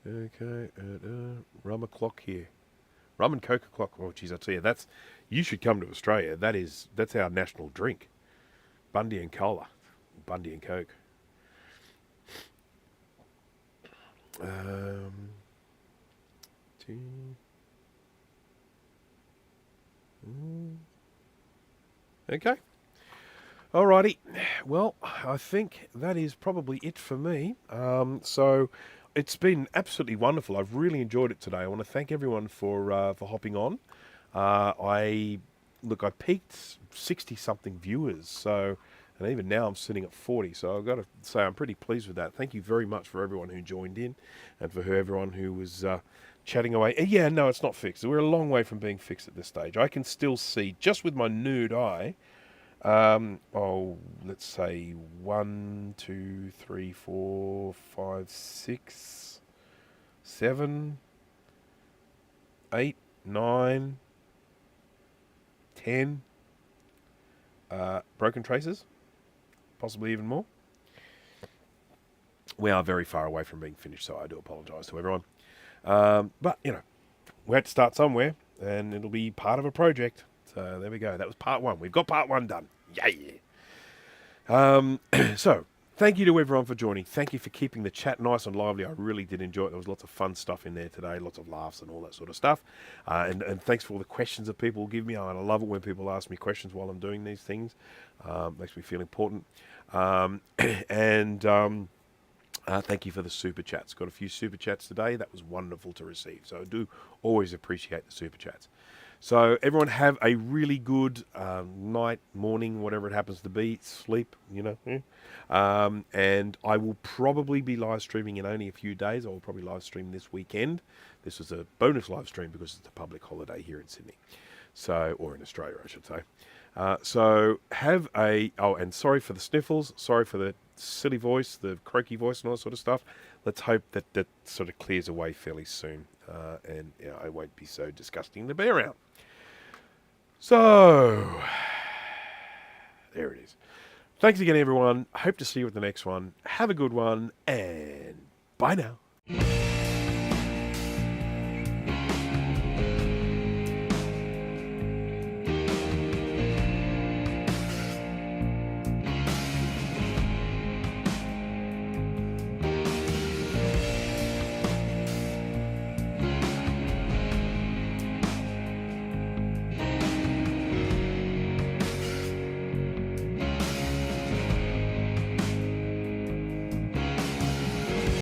Okay, rum o'clock here. Rum and Coke o'clock. Oh, geez, I tell you, you should come to Australia. That's our national drink. Bundy and Cola, Bundy and Coke. Okay. Alrighty. Well, I think that is probably it for me. So it's been absolutely wonderful. I've really enjoyed it today. I want to thank everyone for hopping on. I peaked 60-something viewers, so, and even now I'm sitting at 40, so I've got to say I'm pretty pleased with that. Thank you very much for everyone who joined in, and for everyone who was chatting away. Yeah, no, it's not fixed. We're a long way from being fixed at this stage. I can still see, just with my nude eye, let's say 1, 2, 3, 4, 5, 6, 7, 8, 9, 10 broken traces, possibly even more. We are very far away from being finished, so I do apologise to everyone. But, we had to start somewhere, and it'll be part of a project. So there we go. That was part 1. We've got part 1 done. Yay! So, thank you to everyone for joining. Thank you for keeping the chat nice and lively. I really did enjoy it. There was lots of fun stuff in there today, lots of laughs and all that sort of stuff. And thanks for all the questions that people give me. I love it when people ask me questions while I'm doing these things. Makes me feel important. And thank you for the super chats. Got a few super chats today. That was wonderful to receive. So I do always appreciate the super chats. So everyone have a really good night, morning, whatever it happens to be. Sleep, and I will probably be live streaming in only a few days. I will probably live stream this weekend. This was a bonus live stream because it's a public holiday here in Sydney. So, or in Australia, I should say. So have a, and sorry for the sniffles. Sorry for the silly voice, the croaky voice and all that sort of stuff. Let's hope that that sort of clears away fairly soon. And I won't be so disgusting to be around. So, there it is. Thanks again, everyone. Hope to see you at the next one. Have a good one, and bye now.